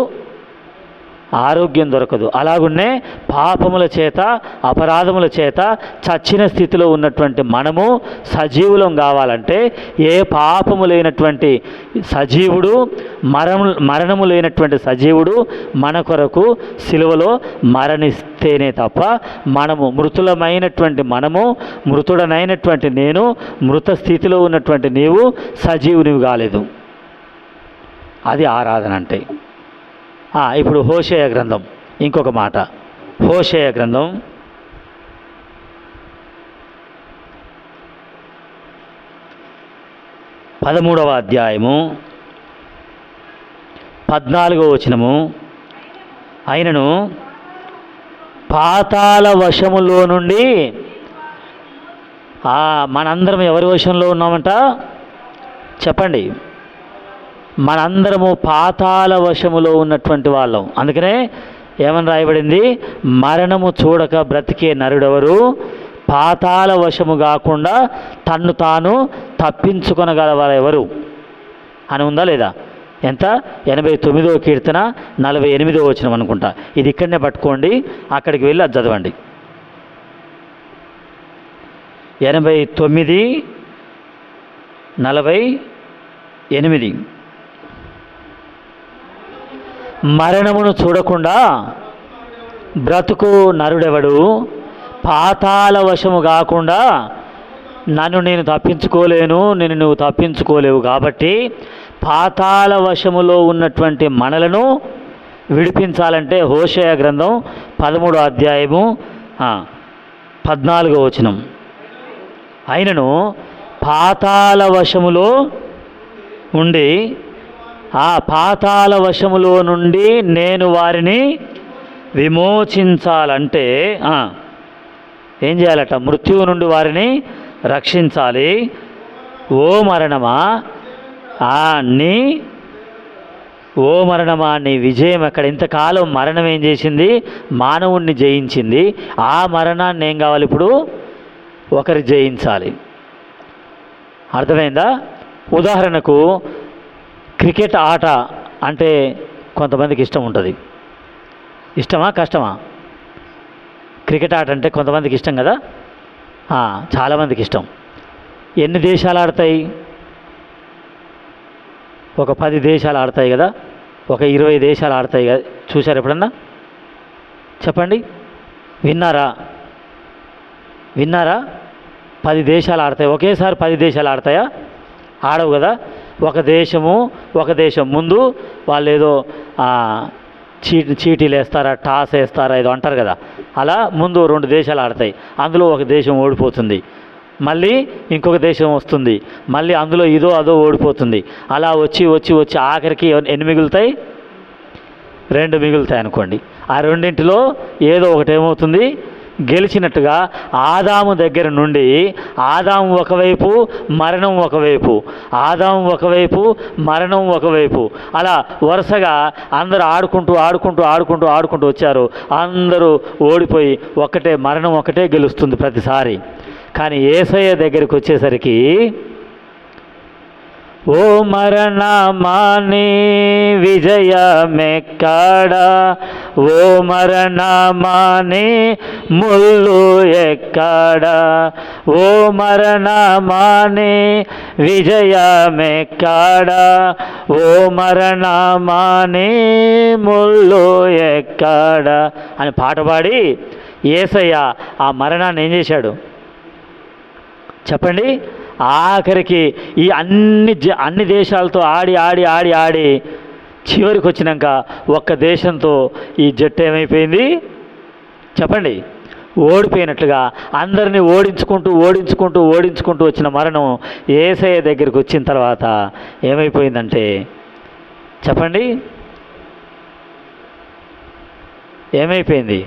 ఆరోగ్యం దొరకదు. అలాగున్నే పాపముల చేత, అపరాధముల చేత చచ్చిన స్థితిలో ఉన్నటువంటి మనము సజీవులం కావాలంటే ఏ పాపము లేనటువంటి సజీవుడు, మరణము లేనటువంటి సజీవుడు మన కొరకు సిలువలో మరణిస్తేనే తప్ప మనము మృతుడనైనటువంటి నేను, మృత స్థితిలో ఉన్నటువంటి నీవు సజీవునివి కాలేదు. అది ఆరాధన అంటే. ఇప్పుడు హోషేయ గ్రంథం, ఇంకొక మాట. హోషేయ గ్రంథం 13వ అధ్యాయము 14వ వచనము. ఆయనను పాతాళ వశములో నుండి, మనందరం ఎవరి వశంలో ఉన్నామంట చెప్పండి? మనందరము పాతాళ వశములో ఉన్నటువంటి వాళ్ళం. అందుకనే ఏమని రాయబడింది? మరణము చూడక బ్రతికే నరుడెవరు? పాతాళ వశము కాకుండా తన్ను తాను తప్పించుకొనగలవారెవరు అని ఉందా లేదా? ఎంత? 89వ కీర్తన 48వ వచనం అనుకుంటా. ఇది ఇక్కడనే పట్టుకోండి, అక్కడికి వెళ్ళి అది చదవండి. 89:48. మరణమును చూడకుండా బ్రతుకు నరుడెవడు? పాతాళ వశము కాకుండా నన్ను నేను తప్పించుకోలేను, నిన్ను నువ్వు తప్పించుకోలేవు. కాబట్టి పాతాళ వశములో ఉన్నటువంటి మనలను విడిపించాలంటే హోషేయ గ్రంథం 13వ అధ్యాయము 14వ వచనం. ఆయనను పాతాళ వశములో ఉండి, ఆ పాతాళ వశములో నుండి నేను వారిని విమోచించాలంటే ఏం చేయాలట? మృత్యువు నుండి వారిని రక్షించాలి. ఓ మరణమా నీ విజయం ఎక్కడ? ఇంతకాలం మరణం ఏం చేసింది? మానవుణ్ణి జయించింది. ఆ మరణాన్ని ఏం కావాలి ఇప్పుడు? ఒకరి జయించాలి. అర్థమైందా? ఉదాహరణకు క్రికెట్ ఆట అంటే కొంతమందికి ఇష్టం ఉంటుంది. ఇష్టమా కష్టమా? క్రికెట్ ఆట అంటే కొంతమందికి ఇష్టం కదా, చాలామందికి ఇష్టం. ఎన్ని దేశాలు ఆడతాయి? ఒక 10 దేశాలు ఆడతాయి కదా, ఒక 20 దేశాలు ఆడతాయి కదా. చూశారు ఎప్పుడన్నా? చెప్పండి. విన్నారా? 10 దేశాలు ఆడతాయి. ఒకేసారి 10 దేశాలు ఆడతాయా? ఆడవు కదా. ఒక దేశం ముందు వాళ్ళు ఏదో చీటీలు వేస్తారా, టాస్ వేస్తారా, ఏదో అంటారు కదా. అలా ముందు 2 దేశాలు ఆడతాయి. అందులో ఒక దేశం ఓడిపోతుంది, మళ్ళీ ఇంకొక దేశం వస్తుంది, మళ్ళీ అందులో ఇదో అదో ఓడిపోతుంది. అలా వచ్చి ఆఖరికి ఎన్ని మిగులుతాయి? 2 మిగులుతాయి అనుకోండి. ఆ రెండింటిలో ఏదో ఒకటి ఏమవుతుంది? గెలిచినట్టుగా. ఆదాము దగ్గర నుండి ఆదాము ఒకవైపు, మరణం ఒకవైపు, ఆదాము ఒకవైపు, మరణం ఒకవైపు, అలా వరుసగా అందరూ ఆడుకుంటూ వచ్చారు. అందరూ ఓడిపోయి మరణం ఒకటే గెలుస్తుంది ప్రతిసారి. కానీ యేసయ్య దగ్గరికి వచ్చేసరికి, ఓ మరణమాని విజయమెక్కడా? ఓ మరణమాని ముళ్ళు ఎక్కడా? ఓ మరణమాని విజయమెక్కడా? ఓ మరణమాని ముళ్ళు ఎక్కడా అని పాట పాడి యేసయ్య ఆ మరణాన్ని ఏం చేశాడు చెప్పండి? ఆఖరికి ఈ అన్ని దేశాలతో ఆడి చివరికి వచ్చినాక ఒక్క దేశంతో ఈ జట్టు ఏమైపోయింది చెప్పండి? ఓడిపోయినట్లుగా. అందరినీ ఓడించుకుంటూ వచ్చిన మరణం యేసయ్య దగ్గరికి వచ్చిన తర్వాత ఏమైపోయిందంటే చెప్పండి? ఏమైపోయింది?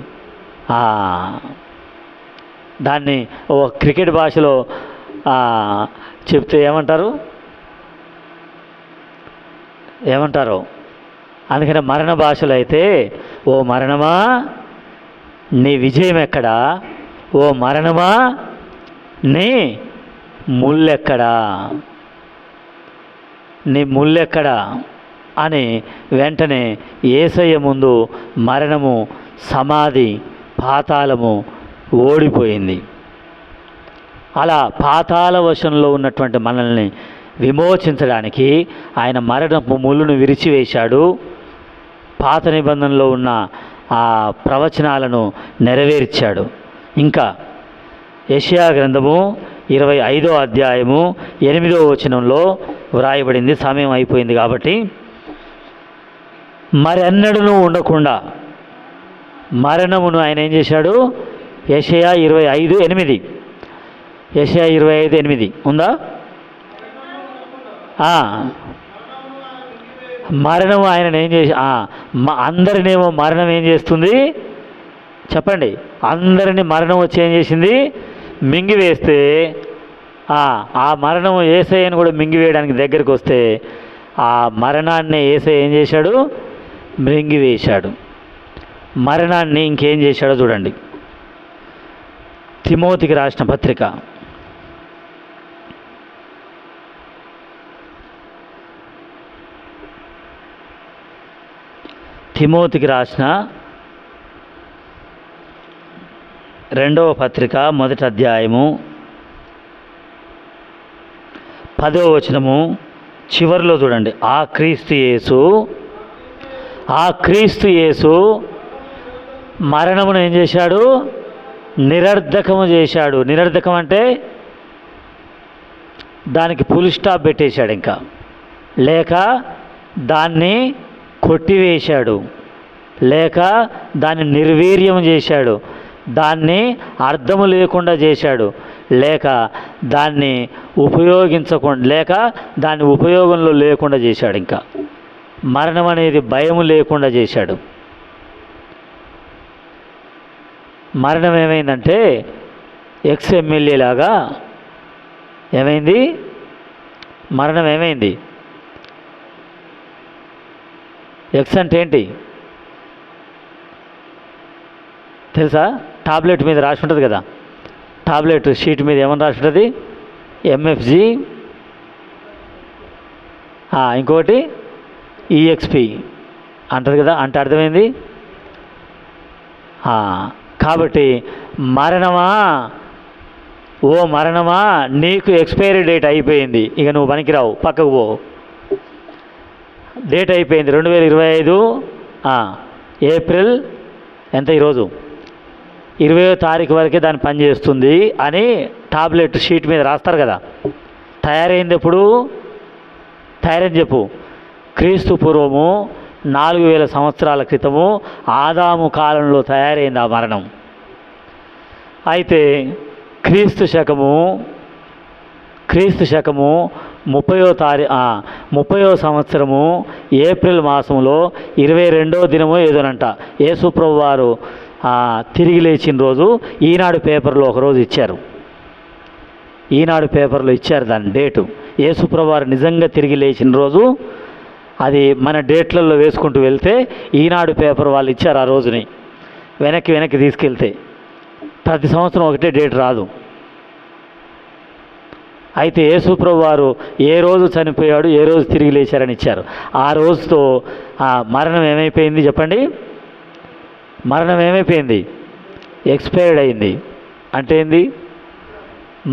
దాన్ని ఓ క్రికెట్ భాషలో చెప్తే ఏమంటారు? అందుకని మరణ భాషలో అయితే, ఓ మరణమా నీ విజయం ఎక్కడా? ఓ మరణమా నీ ముళ్ళెక్కడా? నీ ముళ్ళెక్కడా అని వెంటనే యేసయ్య ముందు మరణము, సమాధి, పాతాళము ఓడిపోయింది. అలా పాతాళ వశంలో ఉన్నటువంటి మనల్ని విమోచించడానికి ఆయన మరణపు ముళ్ళును విరిచివేశాడు. పాత నిబంధనలో ఉన్న ఆ ప్రవచనాలను నెరవేర్చాడు. ఇంకా యెషయా గ్రంథము 25వ అధ్యాయము 8వ వచనంలో వ్రాయబడింది. సమయం అయిపోయింది కాబట్టి మరెన్నడూ ఉండకుండా మరణమును ఆయన ఏం చేశాడు? యెషయా 25:8. యెషయా 25:8 ఉందా? మరణము ఆయన ఏం చేసి అందరినేమో మరణం ఏం చేస్తుంది చెప్పండి? అందరినీ మరణం వచ్చి ఏం చేసింది? మింగివేస్తే ఆ మరణము యేసయ్యను కూడా మింగివేయడానికి దగ్గరికి వస్తే ఆ మరణాన్ని యేసయ్య ఏం చేశాడు? మింగివేశాడు. మరణాన్ని ఇంకేం చేశాడో చూడండి. తిమోతికి రాసిన పత్రిక తిమోతికి రాసిన 2వ పత్రిక 1వ అధ్యాయము 10వ వచనము చివరిలో చూడండి. ఆ క్రీస్తు యేసు మరణమును ఏం చేశాడు? నిరర్ధకము చేశాడు. నిరర్ధకం అంటే దానికి ఫుల్ స్టాప్ పెట్టేశాడు, ఇంకా లేక దాన్ని కొట్టివేశాడు, లేక దాన్ని నిర్వీర్యం చేశాడు, దాన్ని అర్థము లేకుండా చేశాడు, లేక దాన్ని ఉపయోగించకుండా, లేక దాన్ని ఉపయోగంలో లేకుండా చేశాడు. ఇంకా మరణం అనేది భయం లేకుండా చేశాడు. మరణం ఏమైందంటే ఎమ్మెల్యే లాగా ఏమైంది? మరణం ఏమైంది? అంటే ఏంటి తెలుసా? టాబ్లెట్ మీద రాసి ఉంటుంది కదా, టాబ్లెట్ షీట్ మీద ఏమని రాసి ఉంటుంది? MFG, ఇంకోటి EXP అంటుంది కదా. అంటే అర్థమైంది. కాబట్టి మరణమా, ఓ మరణమా, నీకు ఎక్స్పైరీ డేట్ అయిపోయింది, ఇక నువ్వు పనికిరావు, పక్కకు పో. డేట్ అయిపోయింది 2025 ఏప్రిల్ ఎంత ఈరోజు 20వ తారీఖు వరకే దాన్ని పనిచేస్తుంది అని టాబ్లెట్ షీట్ మీద రాస్తారు కదా. తయారైంది ఎప్పుడు? తయారైంది చెప్పు. క్రీస్తు పూర్వము 4000 సంవత్సరాల క్రితము ఆదాము కాలంలో తయారైంది ఆ మరణం. అయితే క్రీస్తు శకము 30వ సంవత్సరము ఏప్రిల్ మాసంలో 22వ దినమో ఏదోనంట యేసుప్రభు వారు తిరిగి లేచిన రోజు ఈనాడు పేపర్లో ఒకరోజు ఇచ్చారు. ఈనాడు పేపర్లో ఇచ్చారు దాని డేటు. యేసుప్రభు వారు నిజంగా తిరిగి లేచిన రోజు అది మన డేట్లలో వేసుకుంటూ వెళ్తే ఈనాడు పేపర్ వాళ్ళు ఇచ్చారు ఆ రోజుని. వెనక్కి తీసుకెళ్తే ప్రతి సంవత్సరం ఒకటే డేట్ రాదు. అయితే యేసుప్రభు వారు ఏ రోజు చనిపోయాడు, ఏ రోజు తిరిగి లేచారని ఇచ్చారు. ఆ రోజుతో ఆ మరణం ఏమైపోయింది చెప్పండి? మరణం ఏమైపోయింది? ఎక్స్పైర్డ్ అయింది. అంటే ఏంది?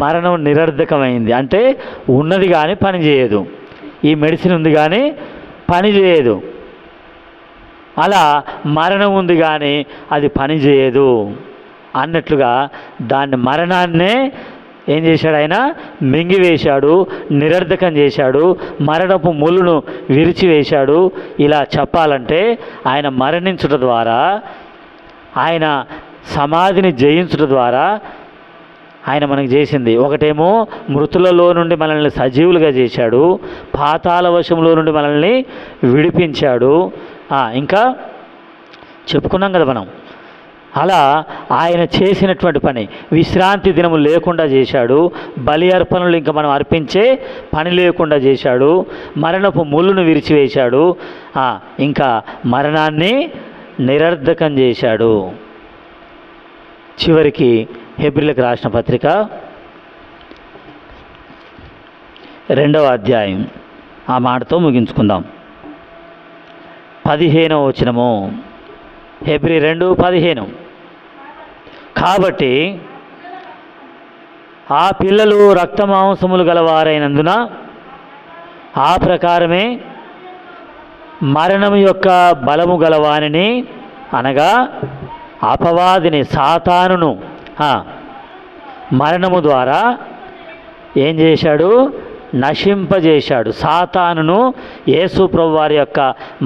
మరణం నిరర్ధకమైంది. అంటే ఉన్నది కానీ పని చేయదు. ఈ మెడిసిన్ ఉంది కానీ పని చేయదు. అలా మరణం ఉంది కానీ అది పని చేయదు అన్నట్లుగా దాన్ని మరణాన్నే ఏం చేశాడు? ఆయన మింగివేశాడు, నిరర్ధకం చేశాడు, మరణపు ముళ్ళును విరిచివేశాడు. ఇలా చెప్పాలంటే ఆయన మరణించుట ద్వారా, ఆయన సమాధిని జయించుట ద్వారా ఆయన మనకు చేసింది ఒకటేమో మృతులలో నుండి మనల్ని సజీవులుగా చేశాడు, పాతాళ వశంలో నుండి మనల్ని విడిపించాడు. ఇంకా చెప్పుకున్నాం కదా మనం. అలా ఆయన చేసినటువంటి పని విశ్రాంతి దినము లేకుండా చేశాడు. బలి అర్పణలు ఇంకా మనం అర్పించే పని లేకుండా చేశాడు. మరణపు ముళ్ళును విరిచివేశాడు. ఇంకా మరణాన్ని నిరర్ధకం చేశాడు. చివరికి హెబ్రీలకు రాసిన పత్రిక 2వ అధ్యాయం ఆ మాటతో ముగించుకుందాం. 15వ వచనము, హెబ్రీ 2:15. కాబట్టి ఆ పిల్లలు రక్తమాంసములు గలవారైనందున ఆ ప్రకారమే మరణము యొక్క బలము గలవానిని, అనగా అపవాదిని, సాతానును మరణము ద్వారా ఏం చేశాడు? నశింపజేశాడు. సాతానును యేసు ప్రభువారి యొక్క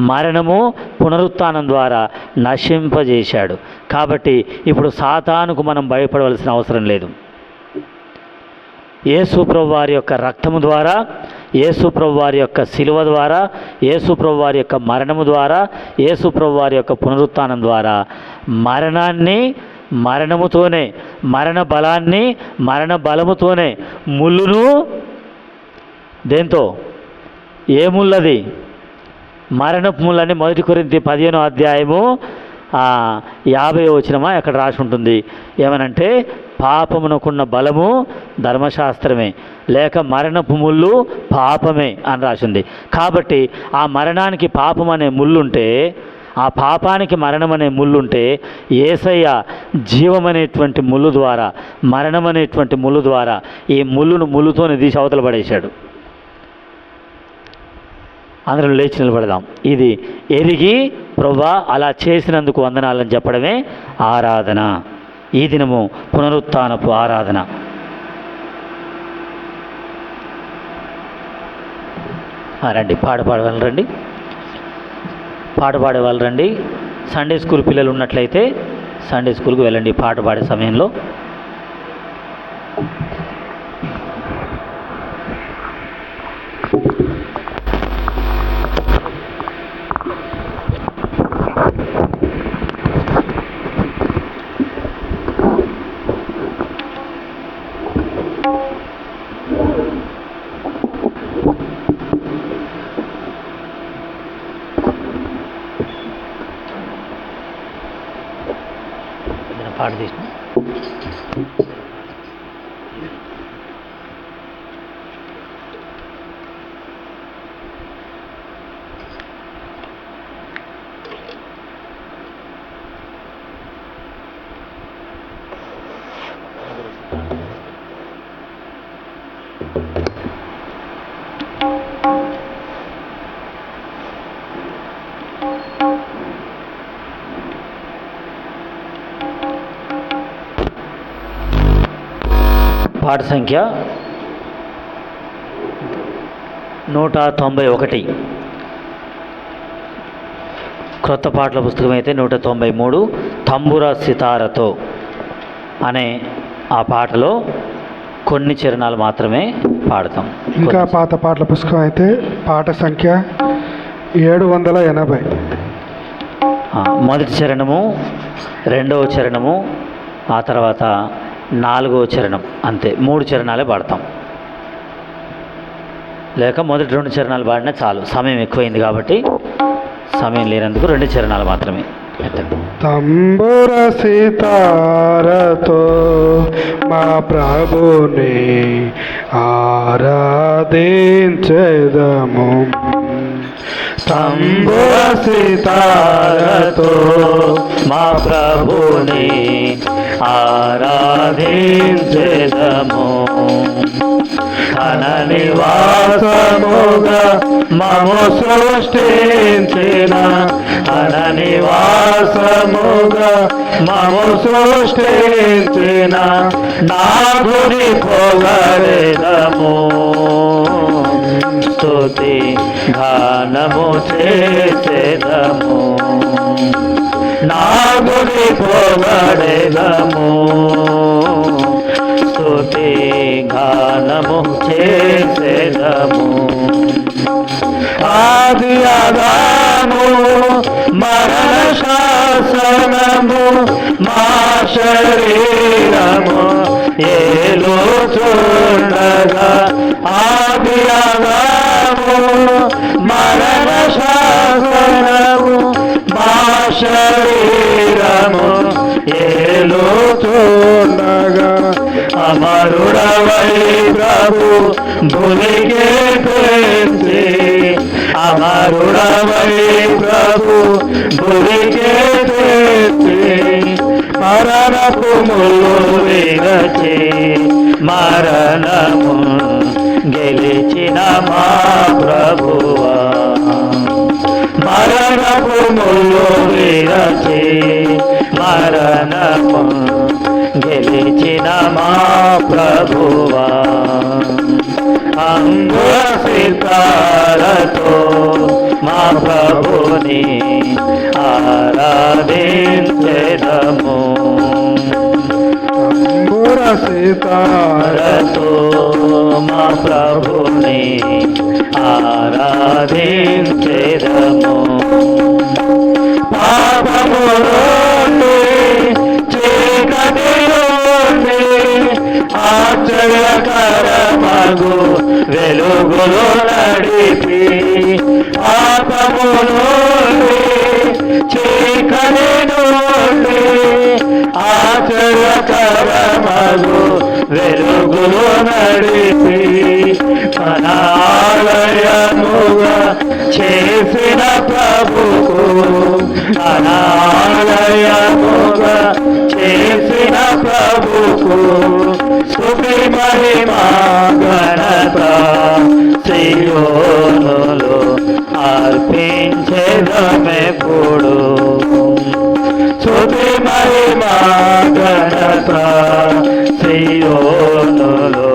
మరణము పునరుత్థానం ద్వారా నశింపజేశాడు. కాబట్టి ఇప్పుడు సాతానుకు మనం భయపడవలసిన అవసరం లేదు. యేసు ప్రభువారి యొక్క రక్తము ద్వారా, యేసు ప్రభువారి యొక్క శిలువ ద్వారా, యేసు ప్రభువారి యొక్క మరణము ద్వారా, యేసు ప్రభువారి యొక్క పునరుత్థానం ద్వారా మరణాన్ని మరణముతోనే, మరణ బలాన్ని మరణ బలముతోనే, ముళ్ళును దేంతో, ఏ ముళ్ళది? మరణపు ముళ్ళని 1 కొరింథీ 15వ అధ్యాయము 50వ వచనమా అక్కడ రాసి ఉంటుంది. ఏమనంటే పాపమునకున్న బలము ధర్మశాస్త్రమే, లేక మరణపు ముళ్ళు పాపమే అని రాసింది. కాబట్టి ఆ మరణానికి పాపం అనే ముళ్ళుంటే, ఆ పాపానికి మరణం అనే ముళ్ళుంటే, యేసయ్య జీవమనేటువంటి ముళ్ళు ద్వారా, మరణం అనేటువంటి ముళ్ళు ద్వారా ఈ ముళ్ళుతోనే తీసి అవతల పడేశాడు. అందరం లేచి నిలబడదాం. ఇది ఎరిగి ప్రభువా అలా చేసినందుకు వందనాలని చెప్పడమే ఆరాధన. ఈ దినము పునరుత్థానపు ఆరాధన. రండి, పాట పాడేవాళ్ళు రండి, పాట పాడేవాళ్ళు రండి. సండే స్కూల్ పిల్లలు ఉన్నట్లయితే సండే స్కూల్కి వెళ్ళండి పాట పాడే సమయంలో. పాట తీసిన పాట సంఖ్య 191. క్రొత్త పాటల పుస్తకం అయితే 193 తంబుర సితారతో అనే ఆ పాటలో కొన్ని చరణాలు మాత్రమే పాడతాం. ఇంకా పాత పాటల పుస్తకం అయితే పాట సంఖ్య 780. మొదటి చరణము, రెండవ చరణము, ఆ తర్వాత 4వ చరణం, అంతే 3 చరణాలే పాడతాం. లేక మొదటి 2 చరణాలు పాడినా చాలు. సమయం ఎక్కువైంది కాబట్టి, సమయం లేనందుకు 2 చరణాలు మాత్రమే. తంబుర సితారతో మా ప్రభుని ఆరాధించెదము. తంబుర సితారతో మా ప్రభుని ఆరాధించెదము. తన నివాసముగా మము సృష్టించిన, తన నివాసముగా మము సృష్టించిన నాథుని పొగడెదము. స్తుతి గానము చేసెదము, నాథుని పొగడెదము. స్తుతి గానము చేసెదము. ఆది ఆదాము మరణ శాసనము మా శరీరము ఏలుచుండగా, ఆది ఆదాము మరణ శాసనము మా శరీరము ఏలుచుండగా, అమరుడవై ప్రభు భూమికే తెచ్చి, అమరుడవై ప్రభు భూమికే తెచ్చి, మరణపు ముళ్ళు విరచి మరణము గెలిచిన మా ప్రభువా. మరణపు ముళ్ళు విరచి మరణము గెలిచిన మా ప్రభువా. అంగుళసితారతో మా ప్రభుని ఆరాధించెదము. అంగుళసితారతో మా ప్రభుని ఆరాధించెదము. పాపములోని చీకటి నుండి ఆశ్చర్యకరమగు వెలుగులో నడిపి, పాపములోని చీకటి నుండి ఆశ్చర్యకరమగు వెలుగులో నడిపి, అనాలయముగా చేసిన ప్రభుకు, అనాలయముగా చేసిన ప్రభుకు స్తుతి మహిమా ఘనత సియోనులో అర్పించెదమెప్పుడు. స్తుతి మహిమా ఘనత సియోనులో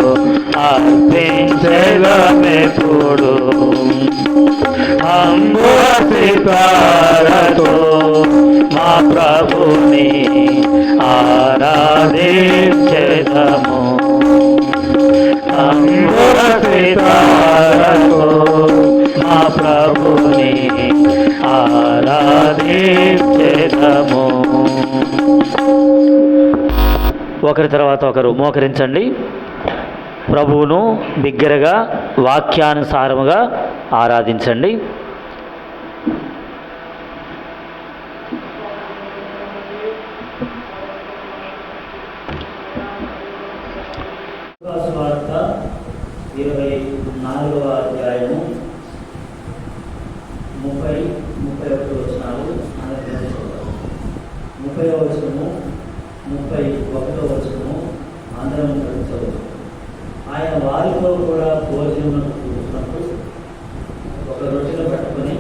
అర్పించెదమెప్పుడు. అంగుళసితారతో మా ప్రభుని ఆరాధించెదము. అంగుళసితారతో మా ప్రభుని ఆరాధించెదము. ఒకరి తర్వాత ఒకరు మోకరించండి. ప్రభువును బిగ్గరగా వాక్యానుసారముగా ఆరాధించండి. సువార్త 24వ అధ్యాయము 30-31 వచనాలు. 30వ వచనము 31వ వచనము అందరం కలిసి ఆయన వారితో కూడా భోజనం కూర్చున్నప్పుడు ఒక రొట్టెను పట్టుకొని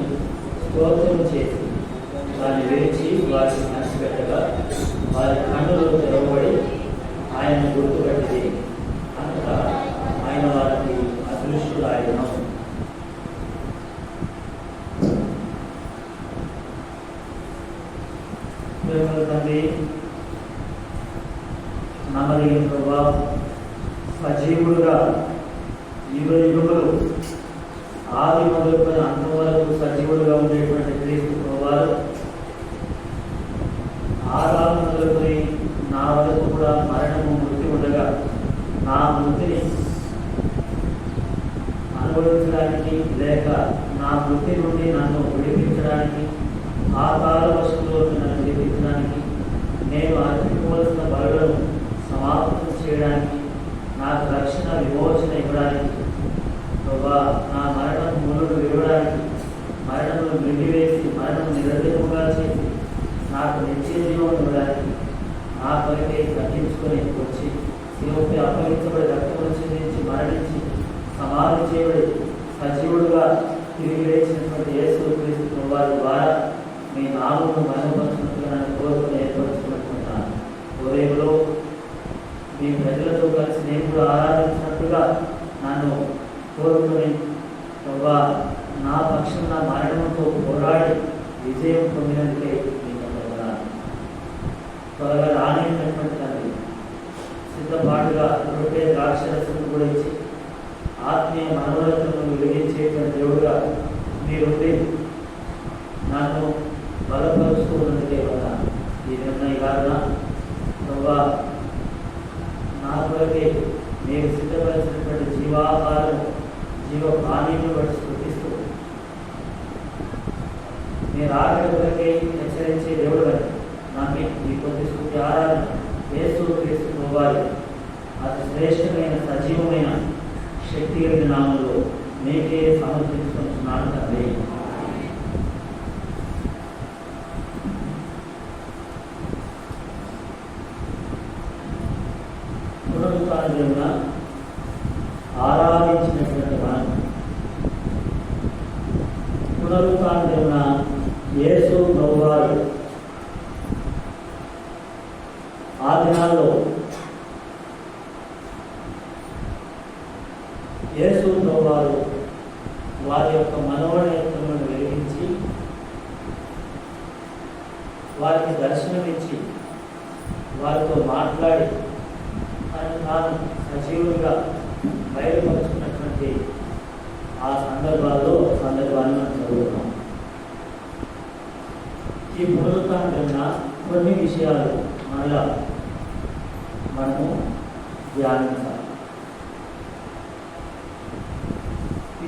స్తోత్రం చేసి దాన్ని విరిచి వారికి పంచిపెట్టగా వారి కన్నులు తెరవబడి ఆయన గుర్తుపట్టి అంతటా ఆయన వారికి అదృష్టుడాయను. తండ్రి, నమ్మదగిన ప్రభువా, సజీవుడుగా యుగములు ఆది మొదలుకొని అంతం వరకు సజీవుడుగా ఉండేటువంటి క్రీస్తు ప్రభువారు ఆదాము మొదలుకొని నా వరకు కూడా మరణము మృతి ఉండగా నా మృతిని అనుభవించడానికి లేక నా మృతి నుండి నన్ను విడిపించడానికి, పాతాళ వశంలో నన్ను విడిపించడానికి, నేను అర్పించవలసిన బలులను సమాప్తం చేయడానికి, నాకు రక్షణ విమోచన ఇవ్వడానికి, ప్రభా నా మరణం మునులు విడవడానికి, మరణమును మింగివేసి మరణం నిరర్ధకముగా చేసి నాకు నిత్య జీవం ఇవ్వడానికి, నా కొరకే తగ్గించుకొని వచ్చి శిలువపై అప్పగించబడి రక్తమును చెందించి మరణించి సమాధి చేయబడి సజీవుడుగా తిరిగి లేచినటువంటి యేసు క్రీస్తు ప్రభువారి ద్వారా మీ నామమును మహిమపరచునట్లుగా నన్ను కోరుకుని ఏర్పరచుకుంటున్నాను. హృదయంలో మీ ప్రజలతో కలిసి నేను కూడా ఆరాధించినట్లుగా నన్ను కోరుకుని ప్రభా నా పక్షం నా మరణంతో పోరాడి విజయం పొందినందుకే మీకు వందనాలు. త్వరగా రానిటువంటి తండ్రి, సిద్ధపాటుగా రొట్టె ద్రాక్షరసము కూడా ఇచ్చి ఆత్మీయ మనోరథను వెలిగించేటువంటి దేవుడుగా మీరుండి నన్ను బలపరుస్తూ ఉన్నందుకే వందనాలు. ఈ నిర్ణయ కారణం ప్రభా నా కొరకే మీరు సిద్ధపరిచినటువంటి జీవాహారం జీవ ప్రాణీని బట్టి స్థుతిస్తూ మీరు ఆకలి కొరకే హెచ్చరించే దేవుడు అని నమ్మి మీ కొద్ది స్థుతి ఆరాధన యేసు క్రీస్తు ప్రభువారి అతి శ్రేష్టమైన సజీవమైన శక్తి కలిగిన నామంలో మీకే సమర్పించుకుంటున్నాను తండ్రి. పునరుత్థాన ఆరాధించినటువంటి మనం పునరుత్థాన యేసు ప్రభువారు ఆ దినాల్లో యేసు ప్రభువారు వారి యొక్క మనోనేత్రములను వెలిగించి వారికి దర్శనమిచ్చి వారితో మాట్లాడి తాను సజీవులుగా బయలుపరుచుకున్నటువంటి ఆ సందర్భాన్ని మనం చదువుతున్నాం. ఈ పునరుత్థానం కొన్ని విషయాలు మనలా మనము ధ్యానించాలి.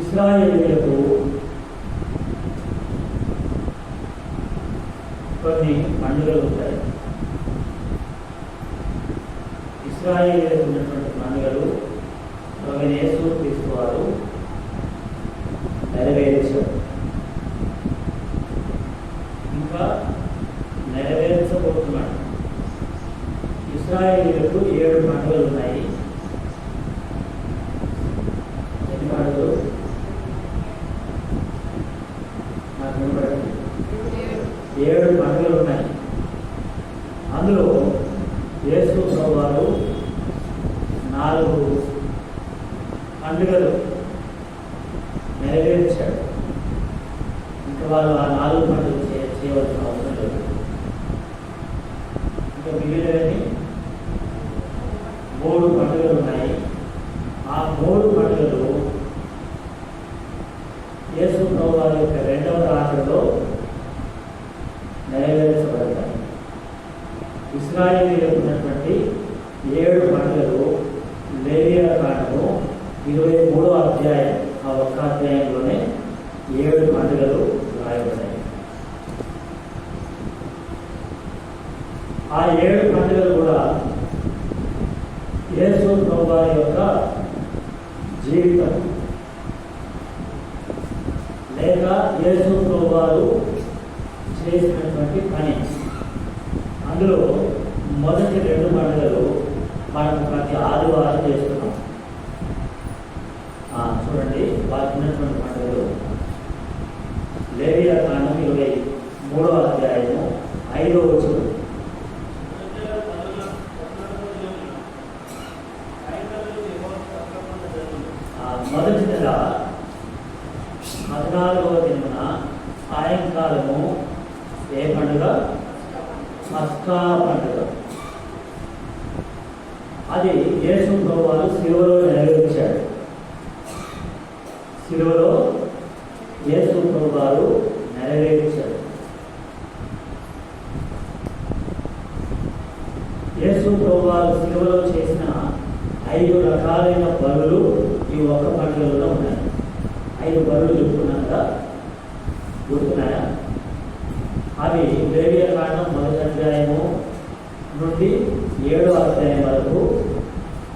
ఇశ్రాయేలీయులకు కొన్ని పండుగలు ఉంటాయి. ఇశ్రాయేలీయులకు ఉన్నటువంటి పండుగలు ప్రభువైన యేసు క్రీస్తు వారు నెరవేర్చారు, ఇంకా నెరవేర్చబోతున్నాడు. ఇశ్రాయేలీయులకు 7 పండుగలు ఉన్నాయి. ఎన్ని పండుగలు? నాకు వినపడండి. 7 పండుగలు ఉన్నాయి. అందులో యేసు ప్రభువారు 4 పండుగలు నెరవేర్చాడు. ఇంకా వాళ్ళు ఆ 4 పండుగలు చేయవలసిన అవసరం లేదు. ఇంకా మిగిలినవన్నీ 3 పండుగలు ఉన్నాయి. ఆ 3 పండుగలు యేసు ప్రభువారి యొక్క 2వ రాకడలో నెరవేర్చబడతాయి. ఇశ్రాయేలీయులకు ఉన్నటువంటి 7 పండుగలు లేవియా కాండము 23వ అధ్యాయం, ఆ ఒక్క అధ్యాయంలోనే 7 పండుగలు రాయబడ్డాయి. ఆ 7 పండుగలు కూడా యేసు ప్రభువారి యొక్క జీవితం లేక యేసు ప్రభువారు చేసినటువంటి పని. అందులో మొదటి 2 పండుగలు మనం ప్రతి ఆదివారం చేస్తున్నాం. చూడండి, వారికి ఉన్నటువంటి పండుగలు లేవియా కాండం 23వ అధ్యాయము 5వ వచనం. మొదటి నెల 14వ దినమున సాయంకాలము ఏ పండుగ? పస్కా పండుగ. అది యేసు ప్రభువారు శిలువలో నెరవేర్చాడు. శిలువలో యేసు ప్రభువారు నెరవేర్చాడు. యేసు ప్రభువారు శిలువలో చేసిన 5 రకాలైన బలులు ఈ ఒక్క పండుగలో ఉన్నాయి. 5 బలులు చెప్పుకున్నాం కదా, గుర్తున్నాయా? అవి లేవియా కాండం 1వ అధ్యాయము నుండి 7వ అధ్యాయం వరకు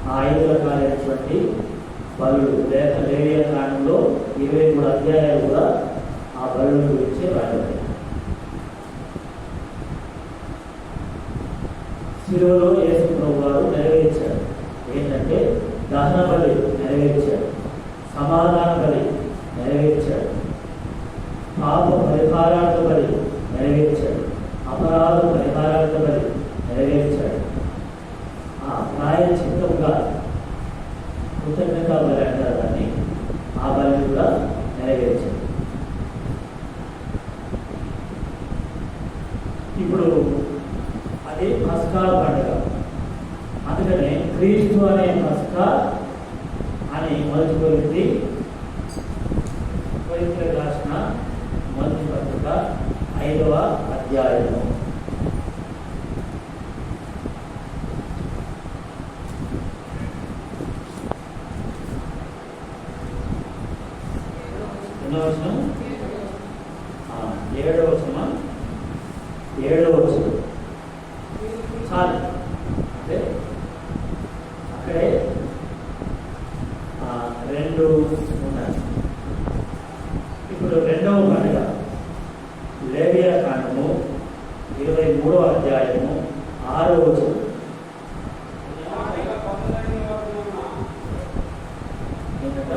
ఆ 5 రకాలైనటువంటి బలులు. లేవియా కాండంలో 23 అధ్యాయాలు కూడా ఆ బలుల గురించి రాయబడ్డాయి. శిలువలో యేసు ప్రభువారు నెరవేర్చాడు. ఏంటంటే దహన బలి నెరవేర్చాడు, సమాధాన బలి నెరవేర్చాడు, పాప పరిహారార్థ బలి నెరవేర్చాడు, అపరాధ పరిహారార్థ బలి నెరవేర్చాడు. ప్రాయశ్చిత్తంగా కృతజ్ఞత బలి అంటారు దాన్ని, ఆ బలిని కూడా నెరవేర్చాడు. ఇప్పుడు అది పస్కా పండుగ. అందుకనే క్రీస్తు అనే పస్కా అని మొదటి కొరింథీయులకు రాసిన మొదటి పత్రిక 5వ అధ్యాయము. ఎన్నో వచనం? 7వ వచనం. 7వ వచనం చాలు. అంటే అక్కడే 2 ఉన్నాయి. ఇప్పుడు 2వ పండుగ లేవియా కాండము 23వ అధ్యాయము 6వ వచనం. ఏంటంట?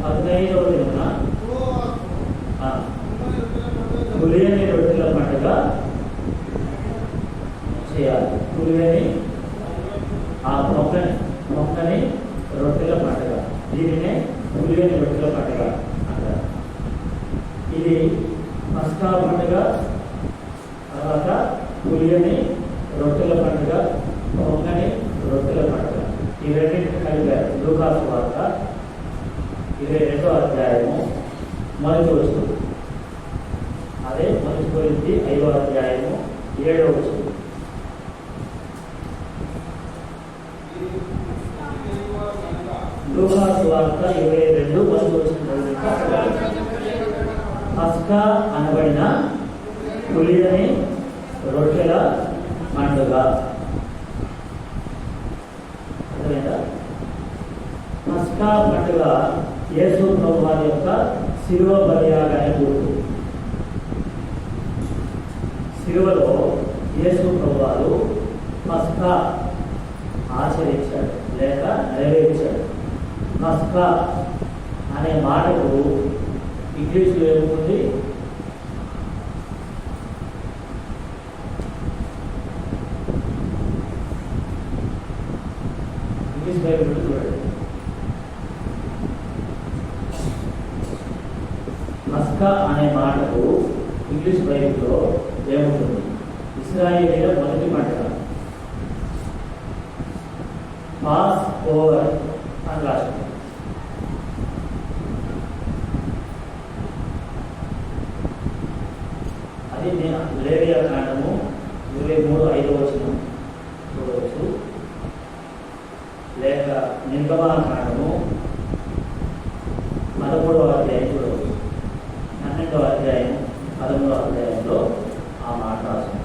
15వ దినమున పులియని రొట్టెల పండుగ చేయాలి. పులియని ఆ మొక్కని మొక్కని రొట్టెల పండుగ, దీనినే పులియని రొట్టెల పండుగ అంటారు. ఇది పస్కా పండుగ, తర్వాత పులియని రొట్టెల పండుగ, మొక్కని రొట్టెల పండుగ. ఈ రెండింటిని కలిపారు. లూకా సువార్త 22వ అధ్యాయము మొదటి వచనం, అదే మొదటి కొరింథీ 5వ అధ్యాయము 7వ వచనం. లూకా సువార్త 22 మొదటి వచనం. పస్కా అనబడిన పులియని రొట్టెల పండుగ. అర్థమైందా? పస్కా పండుగ యేసు ప్రభువారి యొక్క శిలువ బలియాగానే గుర్తు. శిలువలో యేసు ప్రభువారు పస్కా ఆచరించాడు లేక నెరవేర్చాడు. పస్కా అనే మాటకు ఇంగ్లీష్లో ఏముంది? ఇంగ్లీష్ బైబిల్ చూడండి. పస్కా అనే మాటకు ఇంగ్లీష్ బైబిల్లో ఏముంటుంది? ఇశ్రాయేలీయుల మొదటి పండుగ, పాస్ ఓవర్ అని రాస్తుంది. అది లేవియా కాండము 23:5 వచనం చూడవచ్చు, లేక నిర్గమన కాండము 13వ అధ్యాయం చూడవచ్చు. 12వ అధ్యాయం 13వ అధ్యాయంలో ఆ మాట రాస్తుంది.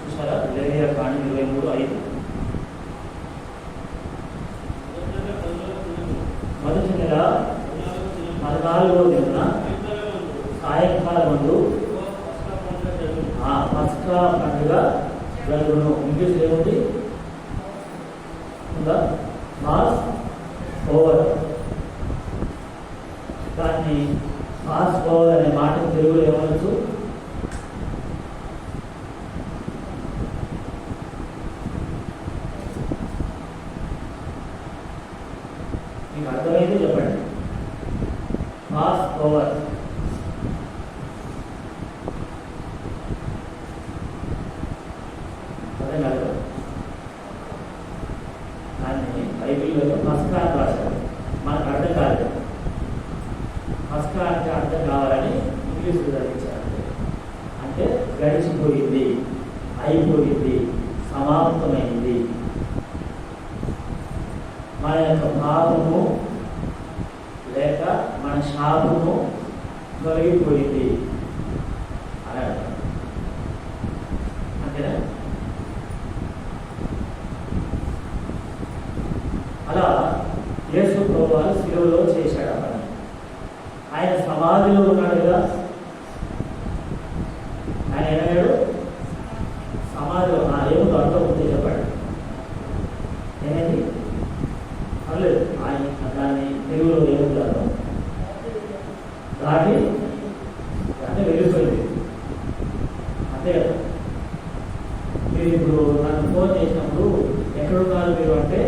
చూసారా? లేవియా కాండం 23:5. మొదటి నెల 14వ దిన సాయంకాలం ముందు పస్కా పండుగ జరుగును. ఇంగ్లీష్ ఏముంది? Pass over. దాన్ని పాస్ ఓవర్ అనే మాట తెలుగులో ఏమనొచ్చు? మీకు అర్థమైంది చెప్పండి. Pass over. అదే కాదు, దాన్ని బైబిల్లో పస్కా అని రాశారు. మనకు అర్థం కాదు. పస్కా అంటే అర్థం కావాలని ఇంగ్లీష్లో చదివించారు. అంటే గడిచిపోయింది, అయిపోయింది, సమాప్తమైంది, మన యొక్క పాపము లేక మన శాపము తొలగిపోయింది అని అర్థం. అంతేనా? అలా యేసు ప్రభువారు శిలువలో చేశాడు ఆ పని. ఆయన సమాధిలో ఉన్నాడు కదా. ఆయన ఏమయ్యాడు? సమాధిలో. ఏముందో అర్థం ఉంటే చెప్పండి. ఏమైంది? పర్లేదు, ఆయన దాన్ని తెలుగులో ఏముందో అర్థం. దాటి అంటే వెళ్ళిపోయింది. అంతే కదా. మీరు ఇప్పుడు నన్ను ఫోన్ చేసినప్పుడు ఎక్కడున్నారు మీరు అంటే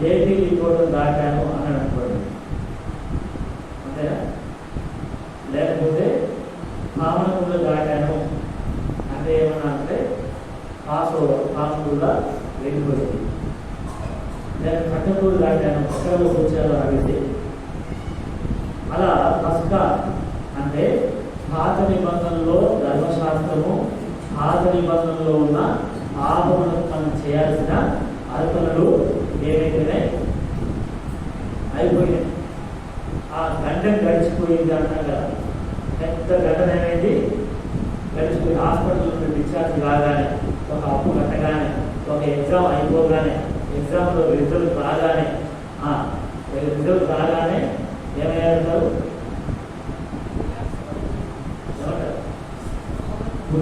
ఏపీ రిపోర్టర్ దాటాను అని అనుకోండి. అంతేనా? లేకపోతే మామూలుగా దాటాను అంటే ఏమన్నా అంటే పాస్వర్డ్ వెళ్ళిపోయింది. లేక కట్టకూరు దాటాను ఎక్కడ కూర్చారో అడిగితే. అలా పస్కా అంటే పాత నిబంధనలో ధర్మశాస్త్రము, పాత నిబంధనలో ఉన్న పాపములను మనం చేయాల్సిన అర్పణలు ఏవైతేనే అయిపోయినాయి. ఆ గంట గడిచిపోయింది అంటాం కదా. పెద్ద ఘటన ఏమైంది? గడిచిపోయి హాస్పిటల్ నుండి డిశ్చార్జ్ కాగానే, ఒక అప్పు కట్టగానే, ఒక ఎగ్జామ్ అయిపోగానే, ఎగ్జామ్లో రిజల్ట్ రాగానే ఏమయ్యారు?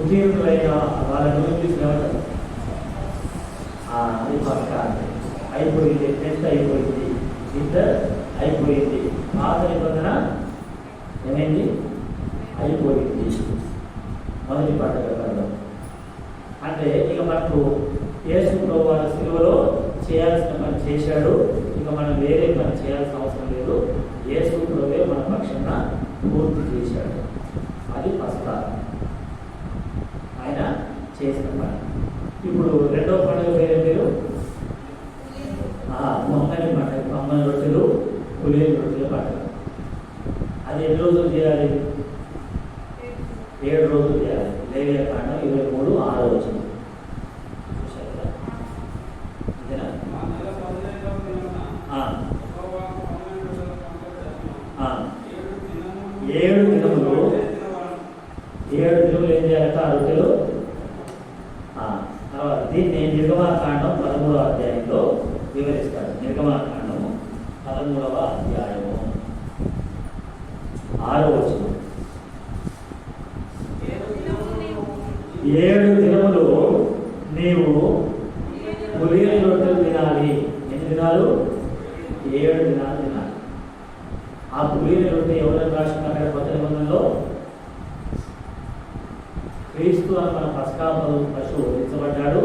ఉత్తీర్ణులైన వాళ్ళను ఇంగ్లీష్లో ఏమంటారు? అది పక్కా అయిపోయింది, టెస్ట్ అయిపోయింది, ఇంటర్ అయిపోయింది, పాత నిబంధన ఏమైంది? అయిపోయింది. మొదటి పండుగ కాలం అంటే ఇక మనకు యేసు ప్రభువు సిలువలో చేయాల్సిన పని చేశాడు. ఇక మనం వేరే పని చేయాల్సిన అవసరం లేదు. యేసు ప్రభువే మన పక్షాన పూర్తి చేశాడు. అది పస్కా ఆయన చేసిన పని. ఇప్పుడు రెండవ పండుగ పేరు పొంగని పండుగ. పొంగని రొట్టెలు, పులియని రొట్టెల పండుగ. అది ఎన్ని రోజులు చేయాలి? 7 రోజులు చేయాలి. లేవియా కాండం 23:6 వచ్చింది. ఏడు దినములు ఏం చేయాలంటే ఆ రొట్టెలు. తర్వాత దీన్ని నిర్గమాకాండం 13వ అధ్యాయంలో వివరిస్తాడు. నిర్గమాకాండము 13వ అధ్యాయము 6వ వచనం. 7 దినములు నీవు పులియని రొట్టెలు తినాలి. ఎన్ని దినాలు? 7 దినాలు తినాలి. ఆ పులియని రొట్టె ఎవరైనా రాసిన అక్కడ కొత్త నిబంధనలో క్రీస్తు అని మన పస్కా పశువు వధించబడ్డాడు.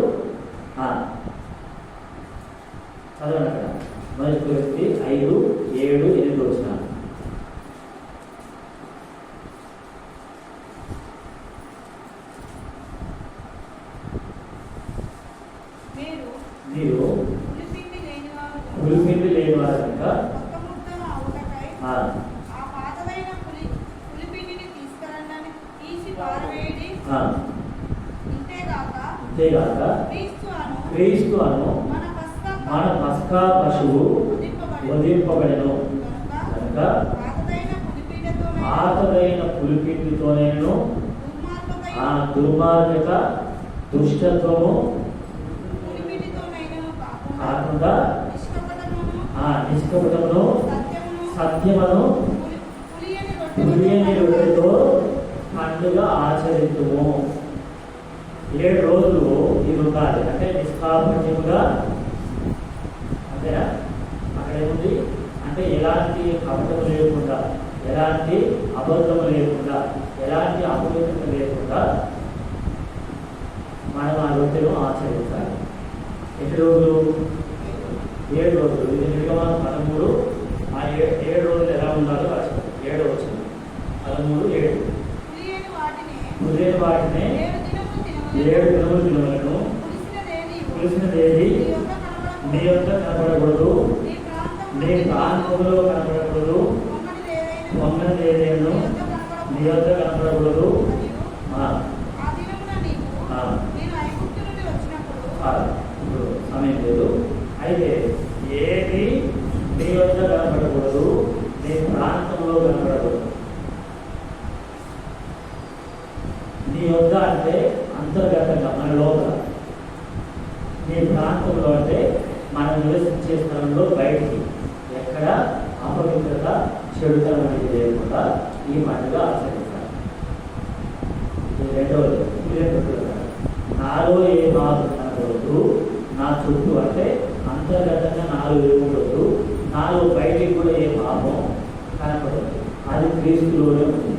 చదవండి అక్కడ మొదటి కొరింథీ 5, 7, 8 వచనాలు. మీరు పులిపిండి లేని వారు కనుక అంతేగాక క్రీస్తు అను మన పస్కా పశువు వధింపబడెను కనుక పాతదైన పులిపిండితోనేను ఆ దుర్మార్గత దుష్టత్వము కాకుండా నిష్కపటమును సత్యమును పులియని రొట్టెతో పండుగ ఆచరిద్దుము. 7 రోజులు ఇది ఉండాలి. అంటే నిష్కాపట్యముగా. అంతేనా? అక్కడ ఏముంది అంటే ఎలాంటి కపటము లేకుండా, ఎలాంటి అబద్ధము లేకుండా, ఎలాంటి అపవిత్రత లేకుండా మనం ఆ రొట్టెను ఆచరించాలి. ఎన్ని రోజులు? 7 రోజులు. ఇది నిర్గమనం 13. ఆ 7 రోజులు ఎలా ఉండాలో రాశారు. 7 వచ్చింది 13, 7. పులియని వాటినే 7 దినములు తినవలను. పులిసినదేది నీ యొక్క కనపడకూడదు, నీ ప్రాంతంలో కనపడకూడదు. పొంగనిది ఏదేను నీ యొక్క కనపడకూడదు. ఇప్పుడు సమయం లేదు. అయితే ఏది నీ వద్ద కనపడకూడదు, నీ ప్రాంతంలో కనపడకూడదు. నీ వద్ద అంటే అంతర్గతంగా మన లోపల, నీ ప్రాంతంలో అంటే మనం నివసించే స్థలంలో బయటికి ఎక్కడ అపవిత్రత చెడుతనం అనేది లేకుండా ఈ పండుగ ఆచరించాలి. రెండవది నాలో ఏ బాధ కనకూడదు. నా చుట్టూ అంటే అంతర్గతంగా నాలో ఏమూడదు, నాలో బయటికి కూడా ఏ పాపం కనపడదు. అది క్రీస్తులోనే ఉంది.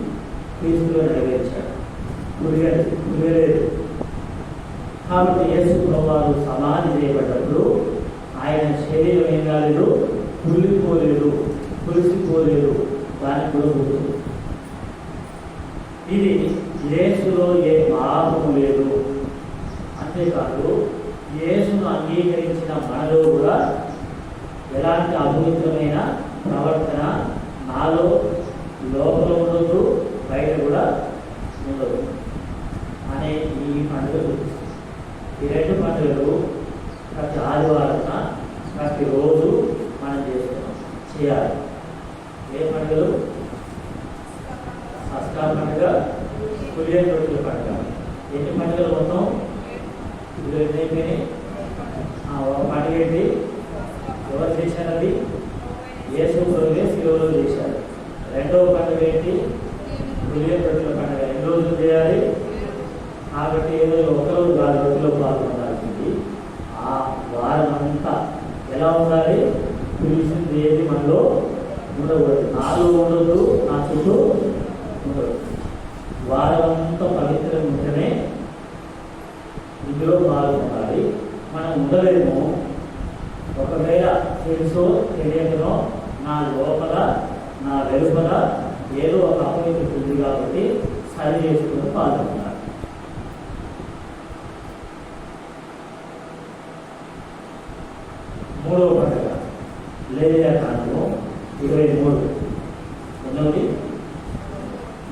క్రీస్తులో నెరవేర్చాడు. కుదిరేలేదు. కాబట్టి యేసు ప్రభువు సమాధి చేయబడ్డప్పుడు ఆయన శరీరం ఏం కాలేదు? కుళ్ళిపోలేదు, కులిసిపోలేదు. దానికి కూడా గుర్తు. ఇది యేసులో ఏ పాపము లేదు. అంతేకాదు యేసును అంగీకరించిన మనలో కూడా ఎలాంటి అపవిత్రమైన ప్రవర్తన నాలో లోపల ఉండదు, బయట కూడా ఉండదు అనే ఈ పండుగ చూపిస్తుంది. ఈ 2 పండుగలు ప్రతి ఆదివారం ప్రతిరోజు మనం చేయాలి. ఏ పండుగలు? పస్కా పండుగ, పులియని రొట్టెల పండుగ. ఎన్ని పండుగలు మొత్తం? ఇప్పుడు అయిపోయినాయి. ఒక పండుగ ఏంటి? ఎవరు చేశారు? అది యేసు ప్రభువే శిలువలో చేశారు. రెండవ పండుగ ఏంటి? పులియని రొట్టెల పండుగ. ఎన్ని రోజులు చేయాలి? కాబట్టి ఏదో ఒకరోజు కాదు రోజులో పాల్గొనాల్సింది. ఆ వారం అంతా ఎలా ఉండాలి? పిలిచింది ఏది మనలో ఉండకూడదు, నాలో ఉండదు, నా చుట్టూ ఉండదు. వారం అంతా పవిత్రంగా ఉంటేనే ఇందులో పాల్గొనాలి. మనం ఉండలేము. ఒకవేళ తెలుసో తెలియకనో నా లోపల నా వెలుపల ఏదో ఒక అపవిత్రత ఉంది కాబట్టి సరి చేసుకుని పాల్గొనాలి. మూడవ పండుగ లేవియా కాండము 23. ఎన్నోది?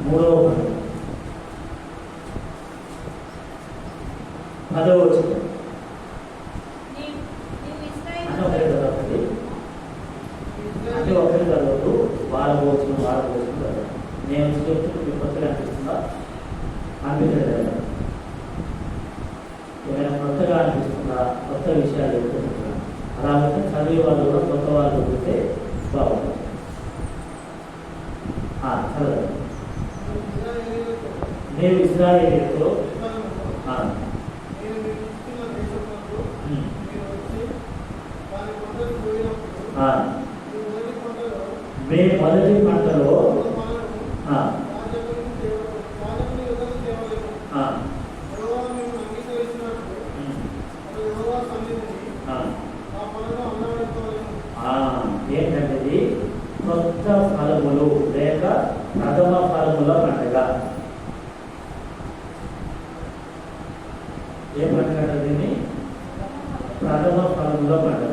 మూడవ పండుగ 10వ వచనం. అంటే ఒకరి చదవద్దు, వారం వచ్చిన చదవదు. నేను చెప్తున్న మీకు కొత్తగా అనిపిస్తుందా? అనిపించలేదు. ఏమైనా కొత్తగా అనిపిస్తుందా? కొత్త విషయాలు చెప్తున్నా అలాగే చదివే వాళ్ళు కూడా కొత్త వాళ్ళు చెప్తే బాగుంటుంది. చదవండి. నేను ఇశ్రాయేలీయులతో మేము మొదటి పంటలో ఏంటంటే కొత్త ఫలములు లేక ప్రథమ ఫలముల పండుగ. ఏ పండుగ అంటే ప్రథమ ఫలముల పండుగ.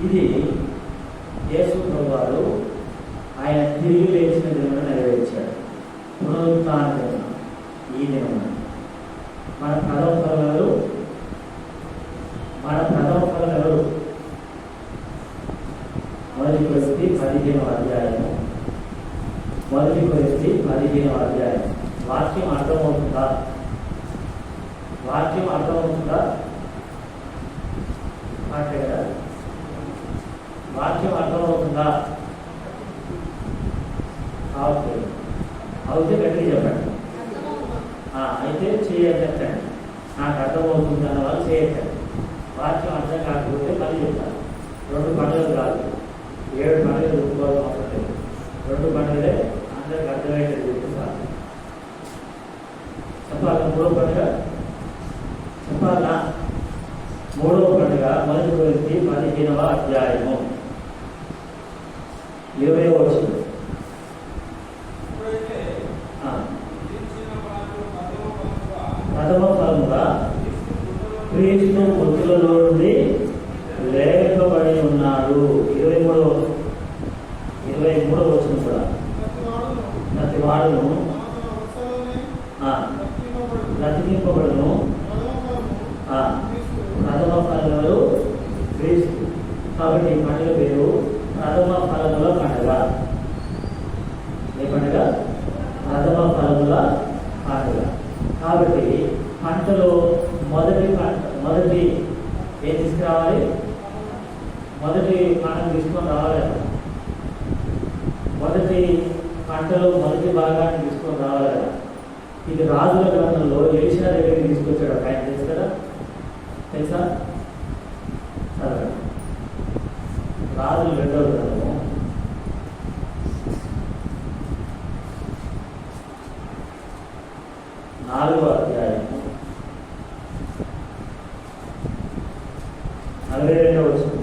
ఇది యేసు ప్రభువారు ఆయన తిరిగి లేచిన దినమున నెరవేర్చాడు. పునరుత్థాన దినం ఈ దినమున మన ప్రథమ ఫలం ఎవరు? మొదటి కొరింథీ 15వ అధ్యాయము. మొదటి కొరింథీ 15వ అధ్యాయం. వాక్యం అర్థమవుతుందా? వాక్యం అర్థమవుతుందా? అంటే కదా వాక్యం అర్థమవుతుందా? అవుతే గట్టిగా చెప్పండి. అయితే చేయొద్దండి. నాకు అర్థమవుతుంది అన్న వాళ్ళు చేయొద్దండి. వాక్యం అర్థం కాకపోతే మళ్ళీ చెప్తాను. 2 పండుగలు కాదు, 7 పండుగలు ఒప్పుకోవడం అవసరం లేదు. 2 పండుగలే అందరికి అర్థమయ్యేది చెప్తాను. చెప్పాలా? 3వ పండుగ చెప్పాలా? 3వ పండుగ మొదటి కొరింథీ 15వ అధ్యాయము 20వ వచనం. ప్రథమ ఫలముగా క్రీస్తు మృతులలో నుండి లేపబడి ఉన్నాడు. 23వ వచనం కూడా ప్రతి వాడును బ్రతికింపబడును. ప్రథమ ఫలములు క్రీస్తు. కాబట్టి ఈ పండుగ పేరు ప్రథమ ఫలముల పండుగ. ఏ పండుగ? ప్రథమ ఫలముల పండుగ. కాబట్టి పంటలో మొదటి ఏం తీసుకురావాలి? మొదటి పంటను తీసుకొని రావాలి. మొదటి పంటలో మొదటి భాగాన్ని తీసుకొని రావాలి కదా. ఇది రాజుల గ్రంథంలో ఎలీషా దగ్గరికి తీసుకొచ్చాడు. ఆయన తెలుసు కదా, తెలుసా? సరే, రాజులు 2వ గ్రంథము 4వ అధ్యాయము 42వ వచనం.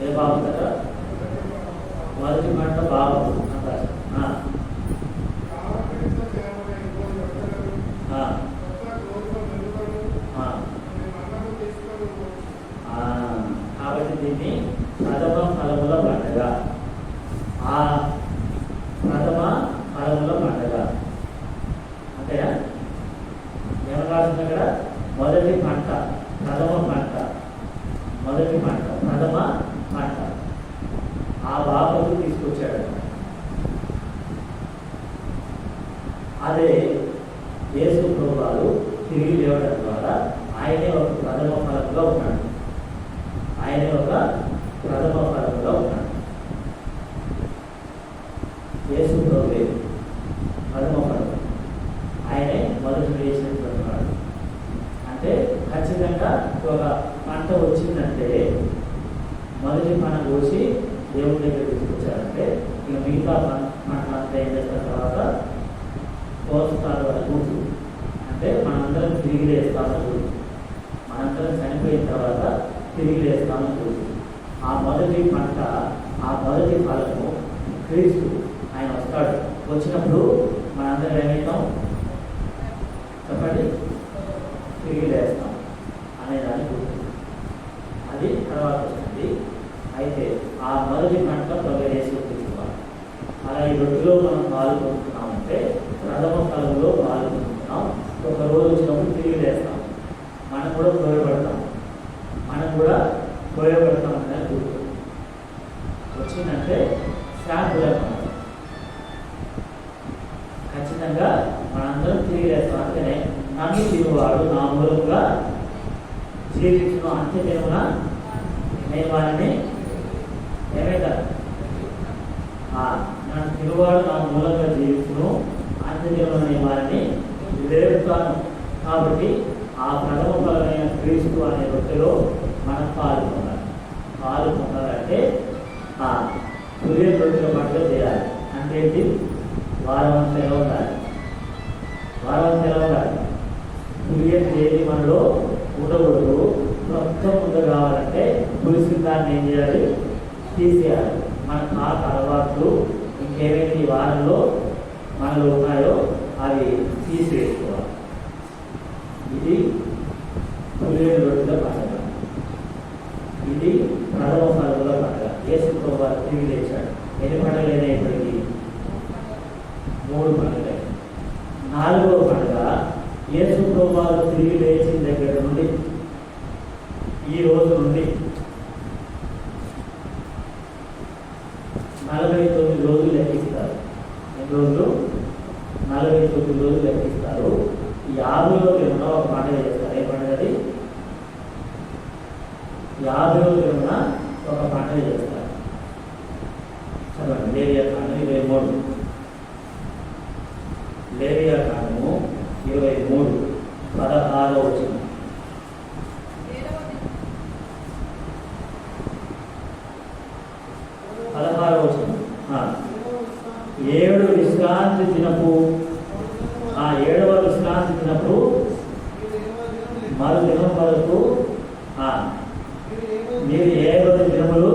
ఏ బాగుంటారా? మొదటి పంట బాగుంది అంటారు. కాబట్టి దీన్ని ప్రథమ ఫలముల పండుగ. ఆ ప్రథమ ఫలముల పండుగ అంతేనా? ఏమరాసింది అక్కడ? మొదటి పంట, ప్రథమ పంట, మొదటి పంట, ప్రథమ పంట. ఆ బాబు తీసుకొచ్చాడు. అదే యేసు ప్రభువారు తిరిగి లేవడం ద్వారా ఆయనే ఒక ప్రథమ ఫలంగా ఉన్నాడు. ఆయన ఒక ప్రథమ ఫలముగా ఉన్నాడు. యేసు ప్రభువే ప్రథమ ఫలం, ఆయనే మొదటి వేసినటువంటి వాడు. అంటే ఖచ్చితంగా ఒక పంట వచ్చిందంటే మొదటి పంట కోసి దేవుడి దగ్గర తీసుకొచ్చారంటే ఇక మిగతా పంట అంతా ఏం చేసిన తర్వాత కోస్తారు వాళ్ళ కూతురు. అంటే మనందరం తిరిగి లేస్తామని కూతురు, మనందరం చనిపోయిన తర్వాత తిరిగి లేస్తామని కూతురు. ఆ మొదటి పంట, ఆ మొదటి ఫలము క్రీస్తు. ఆయన వస్తాడు, వచ్చినప్పుడు మనందరం ఏమవుతాం చెప్పండి, తిరిగి లేస్తాం అనేదాన్ని గుర్తు. అది తర్వాత వస్తుంది. అయితే ఆ మొదటి పంట ప్రభు యేసు క్రీస్తు. అలా ఈ రొట్టెలో మనం పాల్గొంటున్నామంటే ప్రథమ ఫలంలో పాల్గొంటున్నాం. ఒక రోజు వచ్చినప్పుడు తిరిగి లేస్తాం, మనం కూడా పోయబడతాం, అనే గుర్తు వచ్చిందంటే శాంపుల్ ఖచ్చితంగా మనందరం తిరిగి లేస్తాం. అంటేనే నన్ను తిరుగువాడు నా మూలంగా జీవించిన అంత్యదినమున నేను వారిని ఏమైతారు, నన్ను తిరుగువాడు నా మూలంగా జీవించును అంత్యదినమున నేను వారిని లేపుతాను. కాబట్టి ఆ ప్రథమ ఫలమైన క్రీస్తు అనే రొట్టెలో మనం పాల్గొనాలంటే సూర్య రొట్టెల పట్ల చేయాలి. అంటే వారం అంతా ఎలా ఉండాలి, సూర్య తేదీ మనలో ఉండకూడదు. మొత్తం ముందు కావాలంటే పులిసిన దాన్ని ఏం చేయాలి, తీసేయాలి. మన పాత అలవాట్లు ఇంకేమైతే ఈ వారంలో మనలో ఉన్నాయో అవి తీసివేసుకోవాలి. ఇది సూర్య రొట్టెల పండుగ, ఇది ప్రథమ ఫలముల పండుగ. యేసు ప్రభువు తిరిగి లేచాడు. ఎన్ని పండుగలైనా ఇప్పటికీ 3 పండుగలు. 4వ పండుగ యేసు ప్రభువు తిరిగి లేచిన దగ్గర నుండి ఈ రోజు నుండి 49 రోజులు లెక్కిస్తారు. ఎన్ని రోజులు? 49 రోజులు లెక్కిస్తారు. 50వ దినమున ఒక పండుగ చేస్తారు. ఏ పండుగ అది? 50వ దినమున ఒక పండుగ చేస్తారు. చదవండి. లేవియా కాండం 23. లేవియా కాండము 23 16వ వచనం. 16వ వచనం. 7వ విశ్రాంతి దినపు 7వ విశ్రాంతి దినపు మరు దినం వరకు మీరు 7 దినములు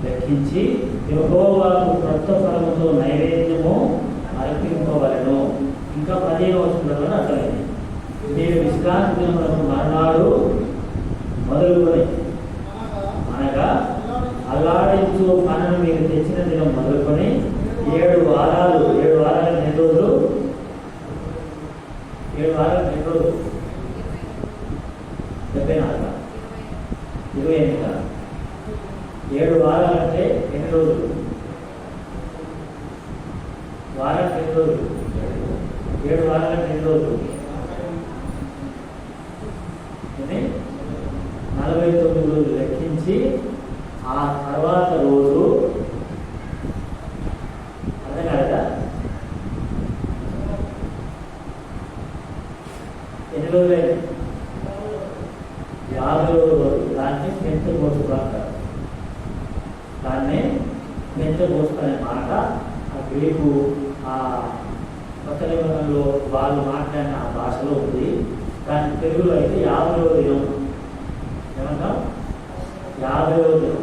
లెక్కించి యెహోవాకు క్రొత్త ఫలముతో నైవేద్యము అర్పింపవలెను. ఇంకా 15వ వచనంలో అర్థమైంది. మీరు విశ్రాంతి దినములకు మర్నాడు మొదలుకొని అనగా అల్లాడించు పనులు మీరు తెచ్చిన దినం మొదలుకొని 7 వారాలు 7 వారాలు ఎన్ని రోజులు? 7 వారాలు ఎన్ని రోజులు? 74 28. 7 వారాలంటే ఎన్ని రోజులు? వారానికి ఎన్ని రోజులు? 7 వారాలంటే ఎన్ని రోజులు? 49 రోజులు లెక్కించి ఆ తర్వాత రోజు అర్థం కాదా? ఎన్ని రోజులైంది? 50వ రోజు. దాన్ని పెంచబోసు అంటారు. దాన్నే పెంచబోసు అనే మాట ఆ గ్రీకు ఆ కొత్త నిబంధనలో వాళ్ళు మాట్లాడిన ఆ భాషలో ఉంది. దాని తెలుగులో అయితే 50వ దినం ఏమంటాం? 50వ దినం.